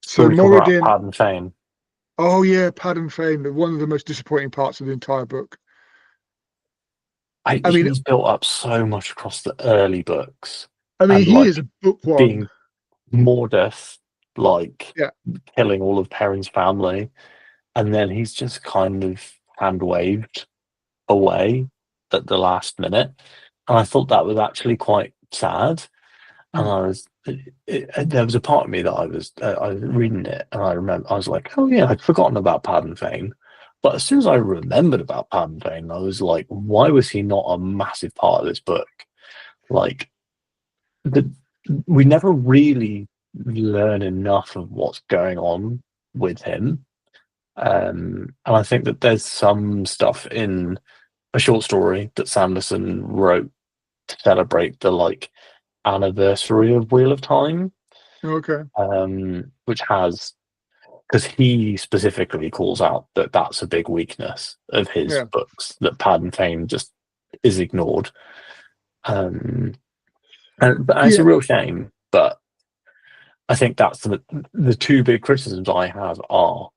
Shall so we cover up Moradin. Pad and Fane? Oh yeah, Pad and Fame. One of the most disappointing parts of the entire book. I mean, He's built up so much across the early books, and he is like a bookworm. being Mordeth, like Yeah. killing all of Perrin's family, and then he's just kind of hand waved away at the last minute. And I thought that was actually quite sad. And Mm. there was a part of me that I was reading it, and I remember I was like, oh yeah, I'd forgotten about Paddon Fane. But as soon as I remembered about Paddon Fane, I was like, why was he not a massive part of this book? Like, the, we never really learn enough of what's going on with him. And I think that there's some stuff in a short story that Sanderson wrote to celebrate the like anniversary of Wheel of Time, Okay. which has because he specifically calls out that that's a big weakness of his Yeah. books that Pad and Fame just is ignored. Um, but it's a Yeah, real shame. But I think that's the two big criticisms I have are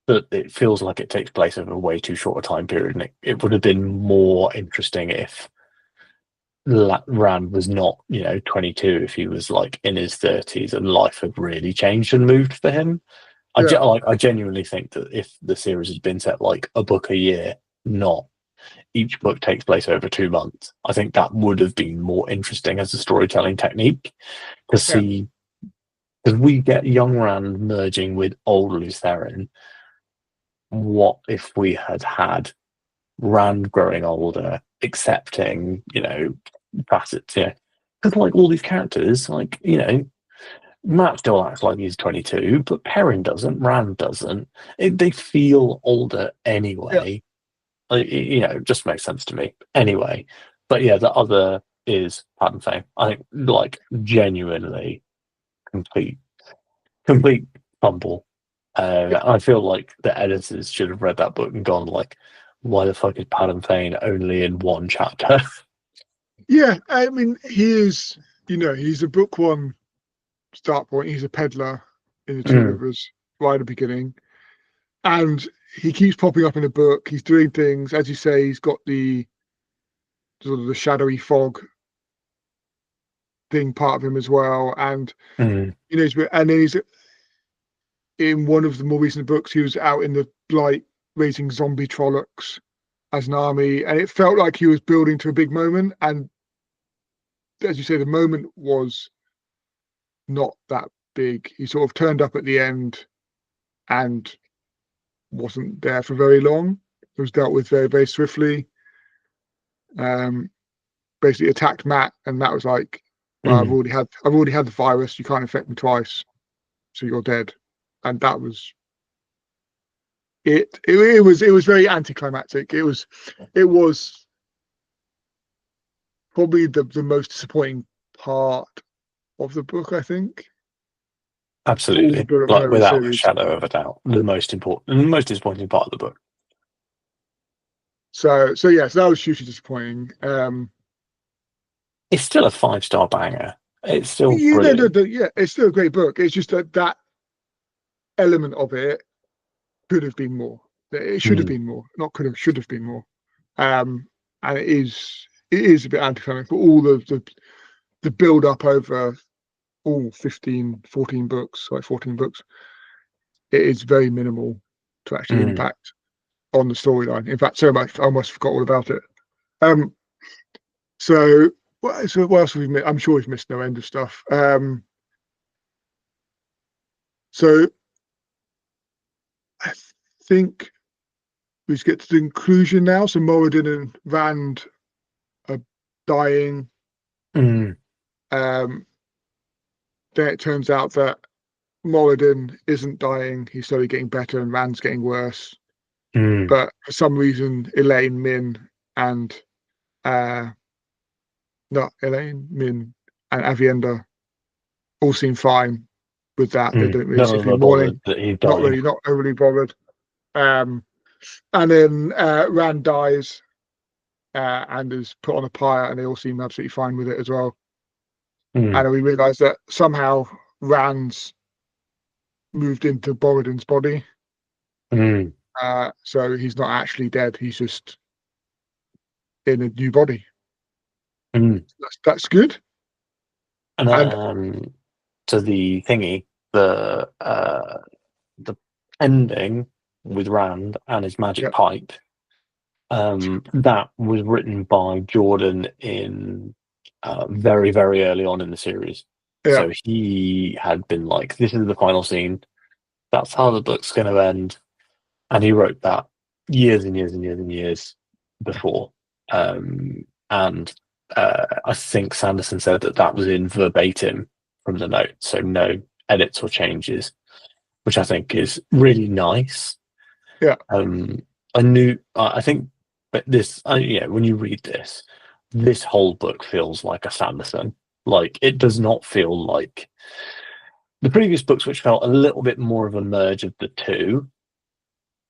that it feels like it takes place over a way too short a time period, and it would have been more interesting if Rand was not, 22, if he was like in his 30s and life had really changed and moved for him. yeah, I genuinely think that if the series had been set like a book a year, not each book takes place over 2 months, I think that would have been more interesting as a storytelling technique to yeah, see, because we get young Rand merging with old Lutheran. What if we had had Rand growing older, accepting, facets, because like all these characters, like, Matt still acts like he's 22, but Perrin doesn't, Rand doesn't. They feel older yeah, anyway. It just makes sense to me anyway. But yeah, the other is Pattern Fame. I think, like, genuinely complete, complete fumble. yeah. I feel like the editors should have read that book and gone like, "Why the fuck is Pattern Fane only in one chapter?" Yeah, I mean, he's a book one start point. He's a peddler in the Two Mm, Rivers right at the beginning, and he keeps popping up in the book. He's doing things, as you say. He's got the sort of the shadowy fog thing part of him as well, and mm, and then he's in one of the more recent books. He was out in the Blight raising zombie Trollocs as an army, and it felt like he was building to a big moment. And as you say, the moment was not that big. He sort of turned up at the end and wasn't there for very long. It was dealt with very, very swiftly. Um, Basically attacked Matt, and Matt was like, "Well, mm, I've already had the virus. You can't infect me twice, so you're dead." And that was it. It was very anticlimactic. It was probably the most disappointing part of the book, I think, for all the absolutely. build up Like over the without a series. shadow of a doubt, the most disappointing part of the book. So yeah, so that was hugely disappointing. It's still a 5-star banger. It's still Yeah, brilliant. yeah, it's still a great book. It's just that element of it could have been more. It should have Mm, been more. Not could have, should have been more. Um, and it is a bit anticlimactic, but all the build up over all 15, 14 books, like 14 books, it is very minimal to actually mm. impact on the storyline. In fact, so much I almost forgot all about it. Um, so what else have we missed? I'm sure we've missed no end of stuff. So I think we just get to the conclusion now. So Moradin and Rand are dying. Mm, Um, then it turns out that Moradin isn't dying. He's slowly getting better, and Rand's getting worse. mm, But for some reason, Elaine, Min, and uh, not Elaine, Min, and Avienda all seem fine with that. They mm. don't really None seem of to them be are bothered mourning. that he's Not dying. really, not overly bothered. And then Rand dies and is put on a pyre, and they all seem absolutely fine with it as well. Mm, And we realise that somehow Rand's moved into Borodin's body. mm, So he's not actually dead. He's just in a new body. mm. That's good. And And to the thingy, the ending with Rand and his magic yeah, pipe. That was written by Jordan in very, very early on in the series. yeah, So he had been like, "This is the final scene. That's how the book's going to end," and he wrote that years and years and years and years before. And I think Sanderson said that that was in verbatim from the note, so no edits or changes, which I think is really nice. yeah, Um, I think, but when you read this, this whole book feels like a Sanderson. Like it does not feel like the previous books, which felt a little bit more of a merge of the two.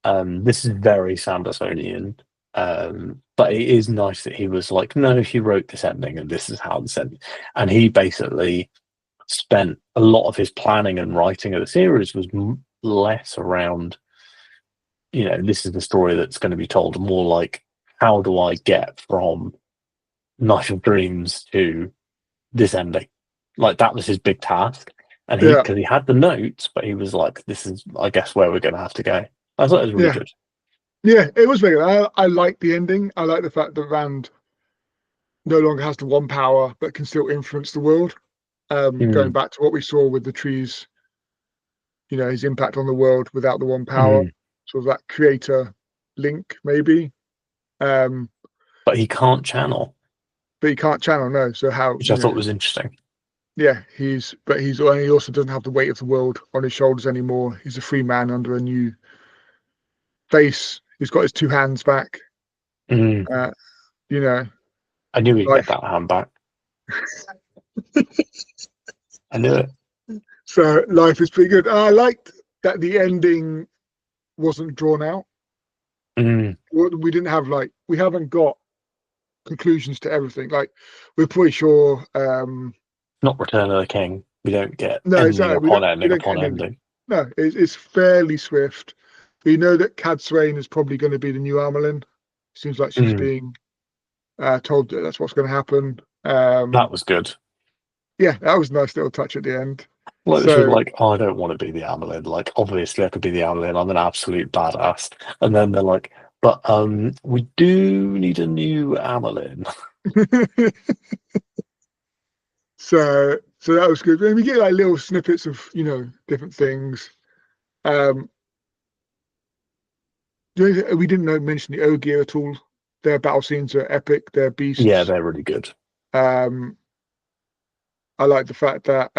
This is very Sandersonian, but but it is nice that he was like, no, he wrote this ending, and this is how this ended. And he basically spent a lot of his planning and writing of the series was less around, this is the story that's going to be told, more like, how do I get from Night of Dreams to this ending? Like, that was his big task. And Yeah, because he had the notes, but he was like, this is, I guess, where we're going to have to go. I thought it was really yeah, good. yeah. It was very good. I like the ending. I like the fact that Rand no longer has the one power, but can still influence the world. Going Mm, back to what we saw with the trees, his impact on the world without the one power, mm. sort of that creator link, maybe. Um, But he can't channel, but he can't channel, no. So how, which I thought was interesting. yeah, he also doesn't have the weight of the world on his shoulders anymore. He's a free man under a new face. He's got his two hands back. Mm. Uh, you know, I knew he'd get life. that hand back. I knew it. So life is pretty good. I liked that the ending wasn't drawn out. Mm. We didn't have we haven't got conclusions to everything. Like we're pretty sure. Not Return of the King. We don't get No, ending exactly. upon We ending don't get upon an ending. ending. No, it's fairly swift. We know that Cad Swain is probably going to be the new Amelin. Seems like she's Mm. being told that that's what's going to happen. That was good. Yeah, that was a nice little touch at the end. Like, she was So like, oh, I don't want to be the Amelin. Like, obviously I could be the Amelin. I'm an absolute badass. And then they're like, but we do need a new Amelin. so that was good. And we get like little snippets of different things. Um, we didn't mention the Ogier at all. Their battle scenes are epic. They're Yeah, beasts. they're really good. Um, I like the fact that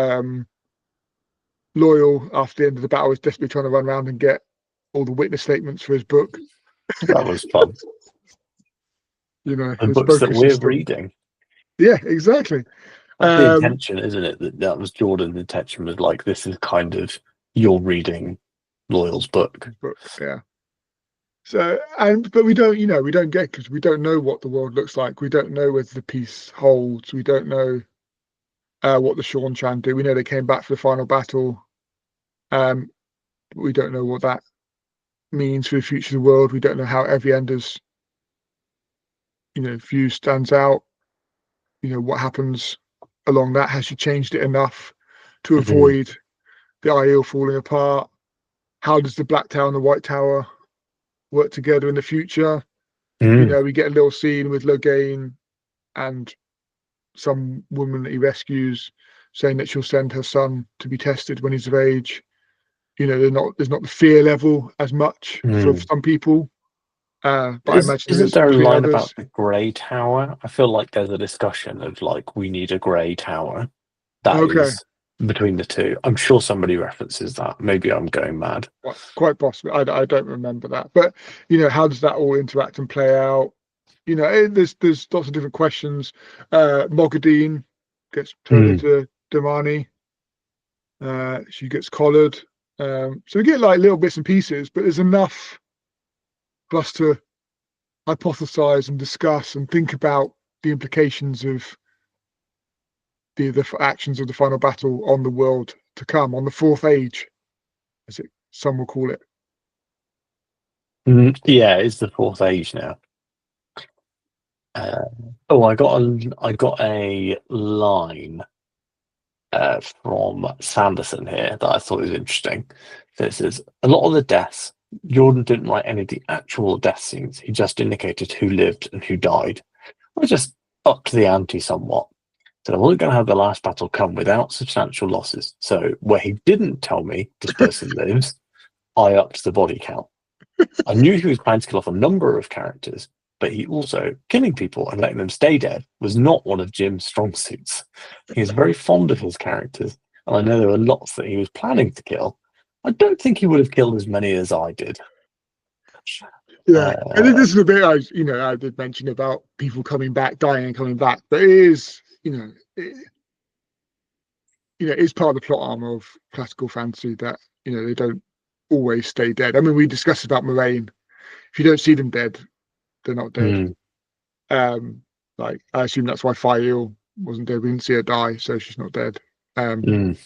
Loyal, after the end of the battle, is desperately trying to run around and get all the witness statements for his book. That was fun. And His books that spoken we're system. reading. Yeah, exactly. That's the Um, intention, isn't it? That was Jordan's intention, was like, this is kind of, you're reading Loyal's book. his book, yeah. So, but we don't get because we don't know what the world looks like. We don't know whether the peace holds. We don't know what the Sean Chan do. We know they came back for the final battle. But we don't know what that means for the future of the world. We don't know how every Ender's view stands out. What happens along that. Has she changed it enough to Mm. avoid the Aiel falling apart? How does the Black Tower and the White Tower work together in the future? Mm. We get a little scene with Logain and some woman that he rescues saying that she'll send her son to be tested when he's of age. There's not the fear level as much for Mm. some people, but I Is imagine there isn't is there a between line others. about the grey tower? I feel like there's a discussion of like, we need a grey tower. That Okay, is between the two. I'm sure somebody references that. Maybe I'm going mad. quite possibly. I don't remember that, but how does that all interact and play out? There's lots of different questions. Mogadine gets turned Mm. into Damani. She gets collared. So we get like little bits and pieces, but there's enough for us to hypothesize and discuss and think about the implications of the actions of the final battle on the world to come, on the fourth age, as some will call it. Mm. Yeah, it's the fourth age now. Uh, oh, I got a line from Sanderson here that I thought was interesting. So it says, a lot of the deaths, Jordan didn't write any of the actual death scenes. He just indicated who lived and who died. I just upped the ante somewhat. So I wasn't going to have the last battle come without substantial losses. So where he didn't tell me this person lives, I upped the body count. I knew he was planning to kill off a number of characters, but he also, killing people and letting them stay dead was not one of Jim's strong suits. He is very fond of his characters, and I know there were lots that he was planning to kill. I don't think he would have killed as many as I did. Yeah, and Uh, this is a bit I did mention about people coming back, dying and coming back, but it is it's part of the plot armor of classical fantasy that they don't always stay dead. I mean, we discussed about Moraine. If you don't see them dead, they're not dead. mm. Um, like I assume that's why Fire wasn't dead. We didn't see her die, so she's not dead. Um, Mm,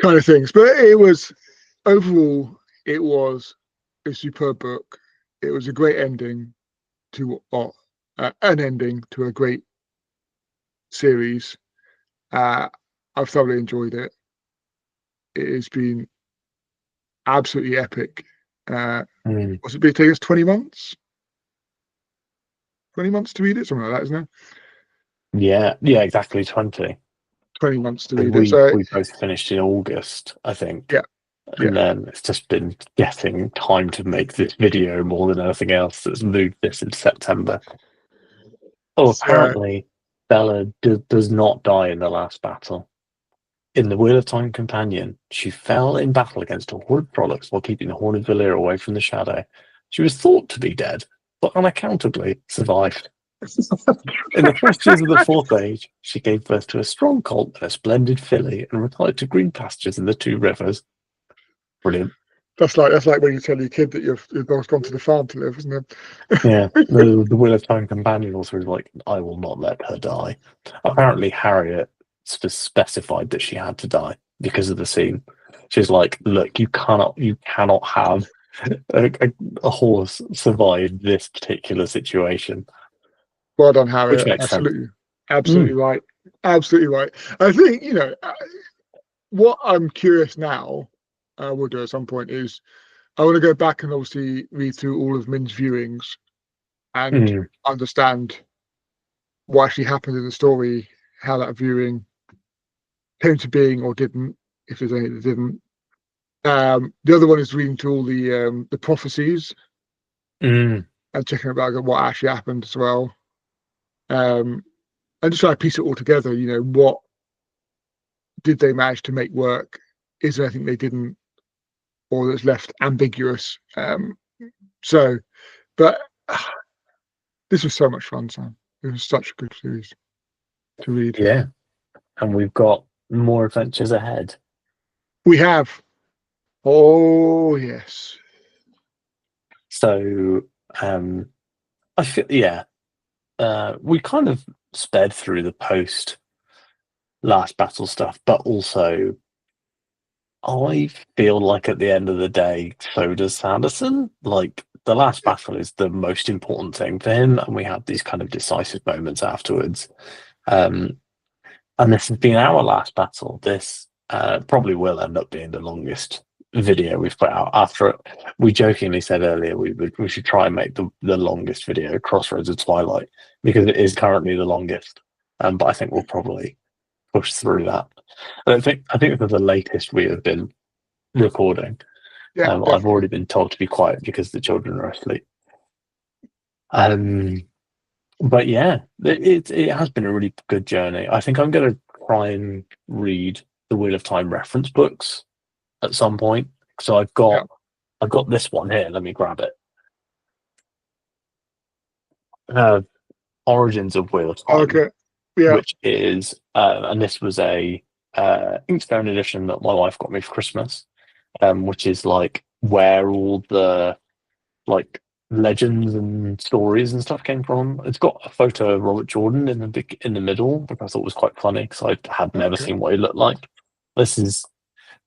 kind of things. But it was overall, it was a superb book. It was a great ending to an ending to a great series. Uh, I've thoroughly enjoyed it. It has been absolutely epic. Uh, mm. what's it been taking us 20 months? 20 months to read it, something like that, isn't it? Yeah, yeah, exactly 20. 20 months to 'Cause read it. we So we both finished in August, I think. yeah, And yeah. then it's just been getting time to make this video more than anything else that's moved this into September. Oh, So apparently Bella does not die in the last battle. In the Wheel of Time Companion, she fell in battle against a horde of Prolix while keeping the Horn of Valir away from the shadow. She was thought to be dead, but unaccountably survived. In the first years of the Fourth Age, she gave birth to a strong colt and a splendid filly and retired to green pastures in the Two Rivers. Brilliant. that's like when you tell your kid that your dog's gone to the farm to live, isn't it? Yeah, the Wheel of Time companion also was like, I will not let her die. Apparently, Harriet specified that she had to die because of the scene. She's like, look, you cannot have a horse survive this particular situation, Well done, which Harriet. makes sense. Absolutely, absolutely Mm, right. Absolutely right. I think what I'm curious now. We'll do at some point is I want to go back and obviously read through all of Min's viewings and mm, understand what actually happened in the story, how that viewing came to being or didn't, if there's any that didn't. The other one is reading through all the prophecies mm. and checking about what actually happened as well. Um, and just trying to piece it all together. What did they manage to make work? Is there anything they didn't, or that's left ambiguous? So, but this was so much fun, Sam. It was such a good series to read. Yeah, and we've got more adventures ahead. We have. Oh yes. So, um, I feel, yeah, we kind of sped through the post last battle stuff, but also I feel like at the end of the day, so does Sanderson. Like the last battle is the most important thing for him, and we have these kind of decisive moments afterwards. Um, and this has been our last battle. This probably will end up being the longest video we've put out. After it, we jokingly said earlier we should try and make the longest video, Crossroads of Twilight, because it is currently the longest. But I think we'll probably push through that. I think this is the latest we have been recording. Yeah, I've definitely. already been told to be quiet because the children are asleep. Um, but yeah, it has been a really good journey. I think I'm going to try and read the Wheel of Time reference books at some point. So Yeah. I've got this one here. Let me grab it. Uh, Origins of Wheel of Time, Okay. Yeah. which is and this was a Inkstone edition that my wife got me for Christmas, which is like where all the like legends and stories and stuff came from. It's got a photo of Robert Jordan in the middle, which I thought was quite funny because I had never Okay. seen what he looked like. This is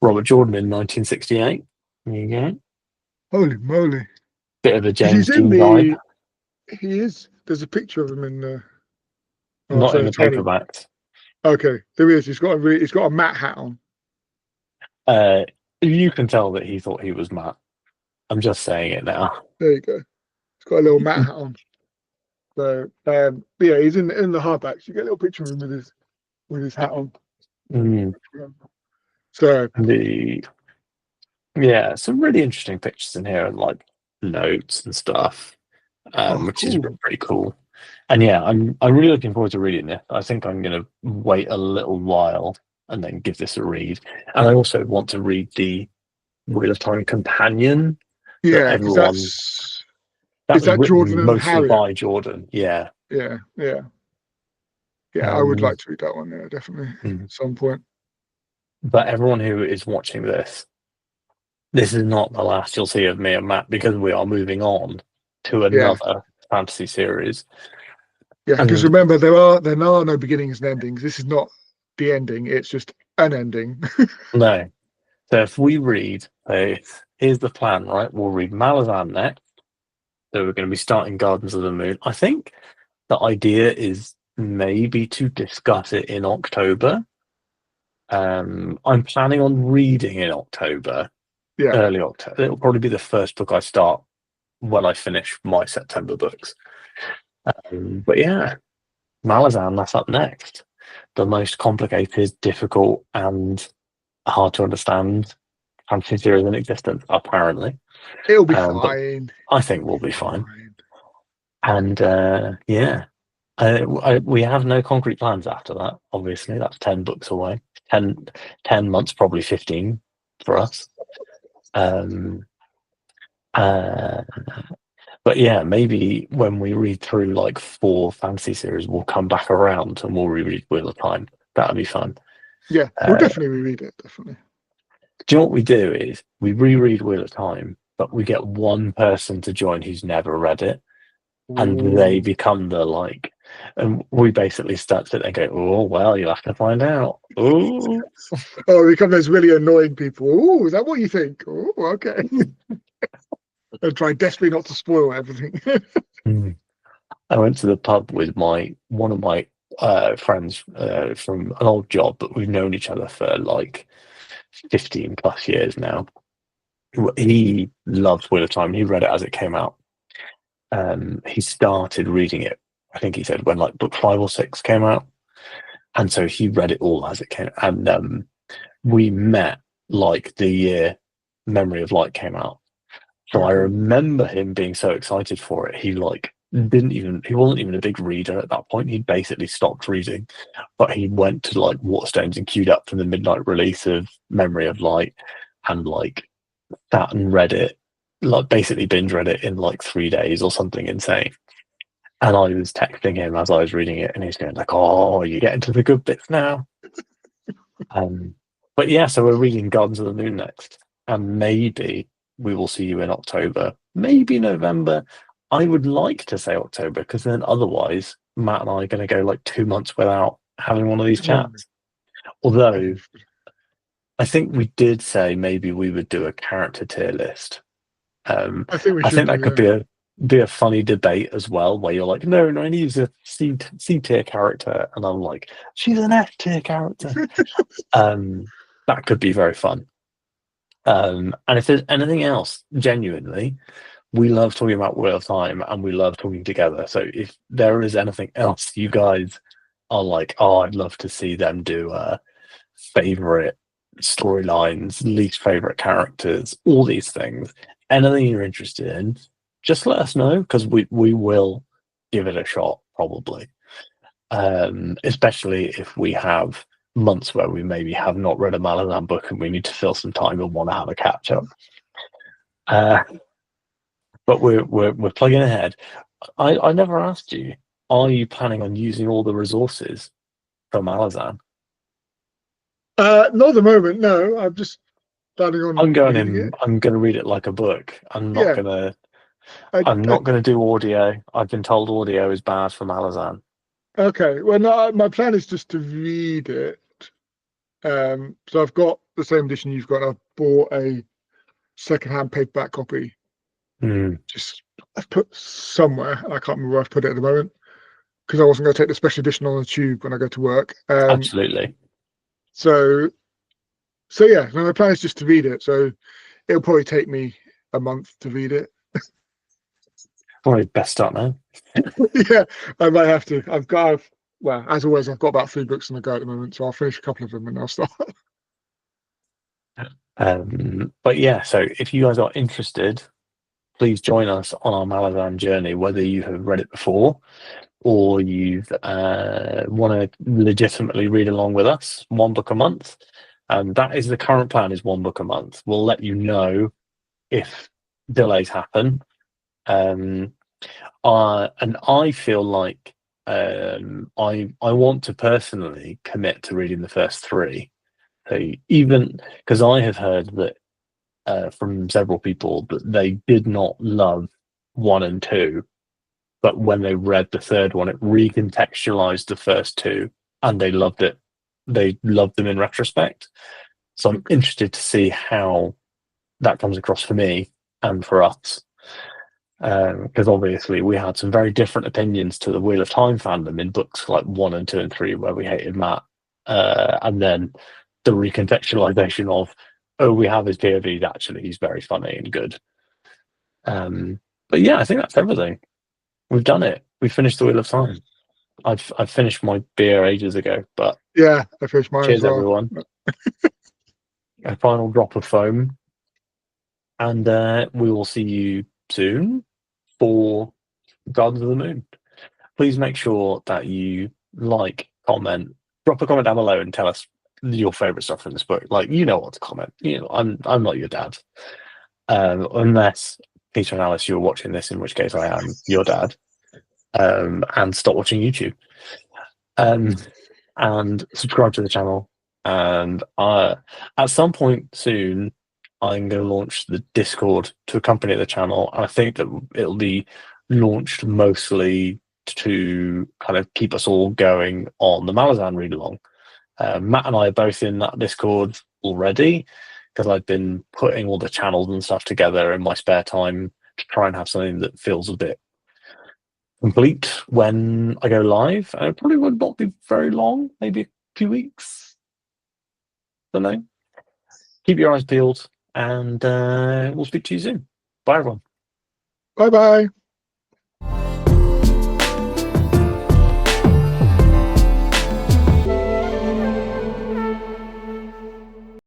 Robert Jordan in 1968. There you go. Holy moly. Bit of a Because James Dean vibe, he is, there's a picture of him in the, oh, it's not in only the tiny. paperbacks. Okay. There he is. He's got a Matt hat on. Uh, you can tell that he thought he was Matt. I'm just saying it now. There you go. He's got a little Matt hat on. So, but yeah, he's in the hardbacks. You get a little picture of him with his hat on. Mm, So, the Yeah, some really interesting pictures in here and like notes and stuff, oh, which is cool. pretty cool. And yeah, I'm really looking forward to reading it. I think I'm gonna wait a little while and then give this a read. And I also want to read the Wheel of Time Companion that Yeah, because everyone that is was that Jordan written and mostly Harriet? by Jordan. Yeah. Yeah, yeah, yeah. I would Um, like to read that one. Yeah, definitely at mm. some point. but everyone who is watching this is not the last you'll see of me and Matt because we are moving on to Yeah, another fantasy series. Yeah, because And remember there are no beginnings and endings. This is not the ending, it's just an ending. no, so if we read, so here's the plan, right? We'll read Malazan next. So we're going to be starting Gardens of the Moon. I think the idea is maybe to discuss it in October. I'm planning on reading in October, Yeah. early October. It'll probably be the first book I start when I finish my September books. But yeah, Malazan, that's up next. The most complicated, difficult, and hard to understand fantasy series in existence, apparently. It'll be But fine. I think It'll we'll be be fine. fine. And yeah, we have no concrete plans after that. Obviously, that's 10 books away. 10 months, probably 15 for us. Um, uh, but yeah, maybe when we read through like 4 fantasy series, we'll come back around and we'll reread Wheel of Time. That'll be fun. Yeah, we'll Uh, definitely reread it, definitely. do you know what we do is we reread Wheel of Time, but we get one person to join who's never read it, and they Ooh. become the like, and we basically start to go, oh well, you have to find out. Oh, Oh, we become those really annoying people. Oh, is that what you think? Oh, okay. And try desperately not to spoil everything. I went to the pub with my one of my friends from an old job, but we've known each other for like 15 plus years now. He loved Wheel of Time. He read it as it came out. He started reading it, I think he said, when like book 5 or 6 came out. And so he read it all as it came. And we met like the year Memory of Light came out. So I Okay. remember him being so excited for it. He wasn't even a big reader at that point. He basically stopped reading, but he went to like Waterstones and queued up for the midnight release of Memory of Light and like sat and read it, like basically binge read it in like 3 days or something insane. And I was texting him as I was reading it, and he's going like, "Oh, you're getting to the good bits now." Um, but yeah, so we're reading Gardens of the Moon next, and maybe we will see you in October, maybe November. I would like to say October because then otherwise Matt and I are going to go like 2 months without having one of these Oh, chats. Although I think we did say maybe we would do a character tier list. I think we I should think do that could that. be a funny debate as well, where you're like, no, no, I need to use a C tier character, and I'm like, she's an F tier character. Um, that could be very fun. And if there's anything else, genuinely, we love talking about Wheel of Time and we love talking together. So if there is anything else you guys are like, oh, I'd love to see them do favorite storylines, least favorite characters, all these things, anything you're interested in, just let us know because we will give it a shot probably. Especially if we have months where we maybe have not read a Malazan book and we need to fill some time and want to have a catch up. Uh, but we're plugging ahead. I never asked you. Are you planning on using all the resources from Malazan? Not at the moment, no. I'm just planning on I'm going reading in. it. I'm going to read it like a book. Yeah. I, I'm I not going to do audio. I've been told audio is bad for Malazan. okay. Well, no, my plan is just to read it. So I've got the same edition you've got. I've bought a secondhand paperback copy. Mm, Just I've put somewhere. I can't remember where I've put it at the moment because I wasn't going to take the special edition on the tube when I go to work. absolutely. So so yeah, no, my plan is just to read it. So it'll probably take me a month to read it. Probably best start now. Yeah, I might have to. Well, as always, I've got about 3 books on the go at the moment, so I'll finish a couple of them and I'll start. But yeah, so if you guys are interested, please join us on our Malazan journey, whether you have read it before or you want to legitimately read along with us, 1 book a month. That is the current plan, is 1 book a month. We'll let you know if delays happen. Um, and I feel like I want to personally commit to reading the first 3. So even because I have heard that from several people that they did not love 1 and 2, but when they read the third one, it recontextualized the first two, and they loved it. They loved them in retrospect. So I'm Okay. interested to see how that comes across for me and for us. Because obviously we had some very different opinions to the Wheel of Time fandom in books like 1 and 2 and 3, where we hated Matt, and then the recontextualization of, oh, we have his POVs. Actually, he's very funny and good. But yeah, I think that's everything. We've done it. We finished the Wheel of Time. I've finished my beer ages ago, but Yeah, I finished mine as cheers well. everyone. A final drop of foam, and we will see you soon for Gardens of the Moon. Please make sure that you like, comment, drop a comment down below, and tell us your favorite stuff from this book. Like, you know what to comment. You know, I'm not your dad, unless Peter and Alice, you're watching this, in which case I am your dad. And stop watching YouTube. Um, and subscribe to the channel. And at some point soon, I'm going to launch the Discord to accompany the channel. And I think that it'll be launched mostly to kind of keep us all going on the Malazan read along. Matt and I are both in that Discord already, because I've been putting all the channels and stuff together in my spare time to try and have something that feels a bit complete when I go live. And it probably would not be very long, maybe a few weeks. Don't know. Keep your eyes peeled, and we'll speak to you soon. Bye, everyone. Bye bye.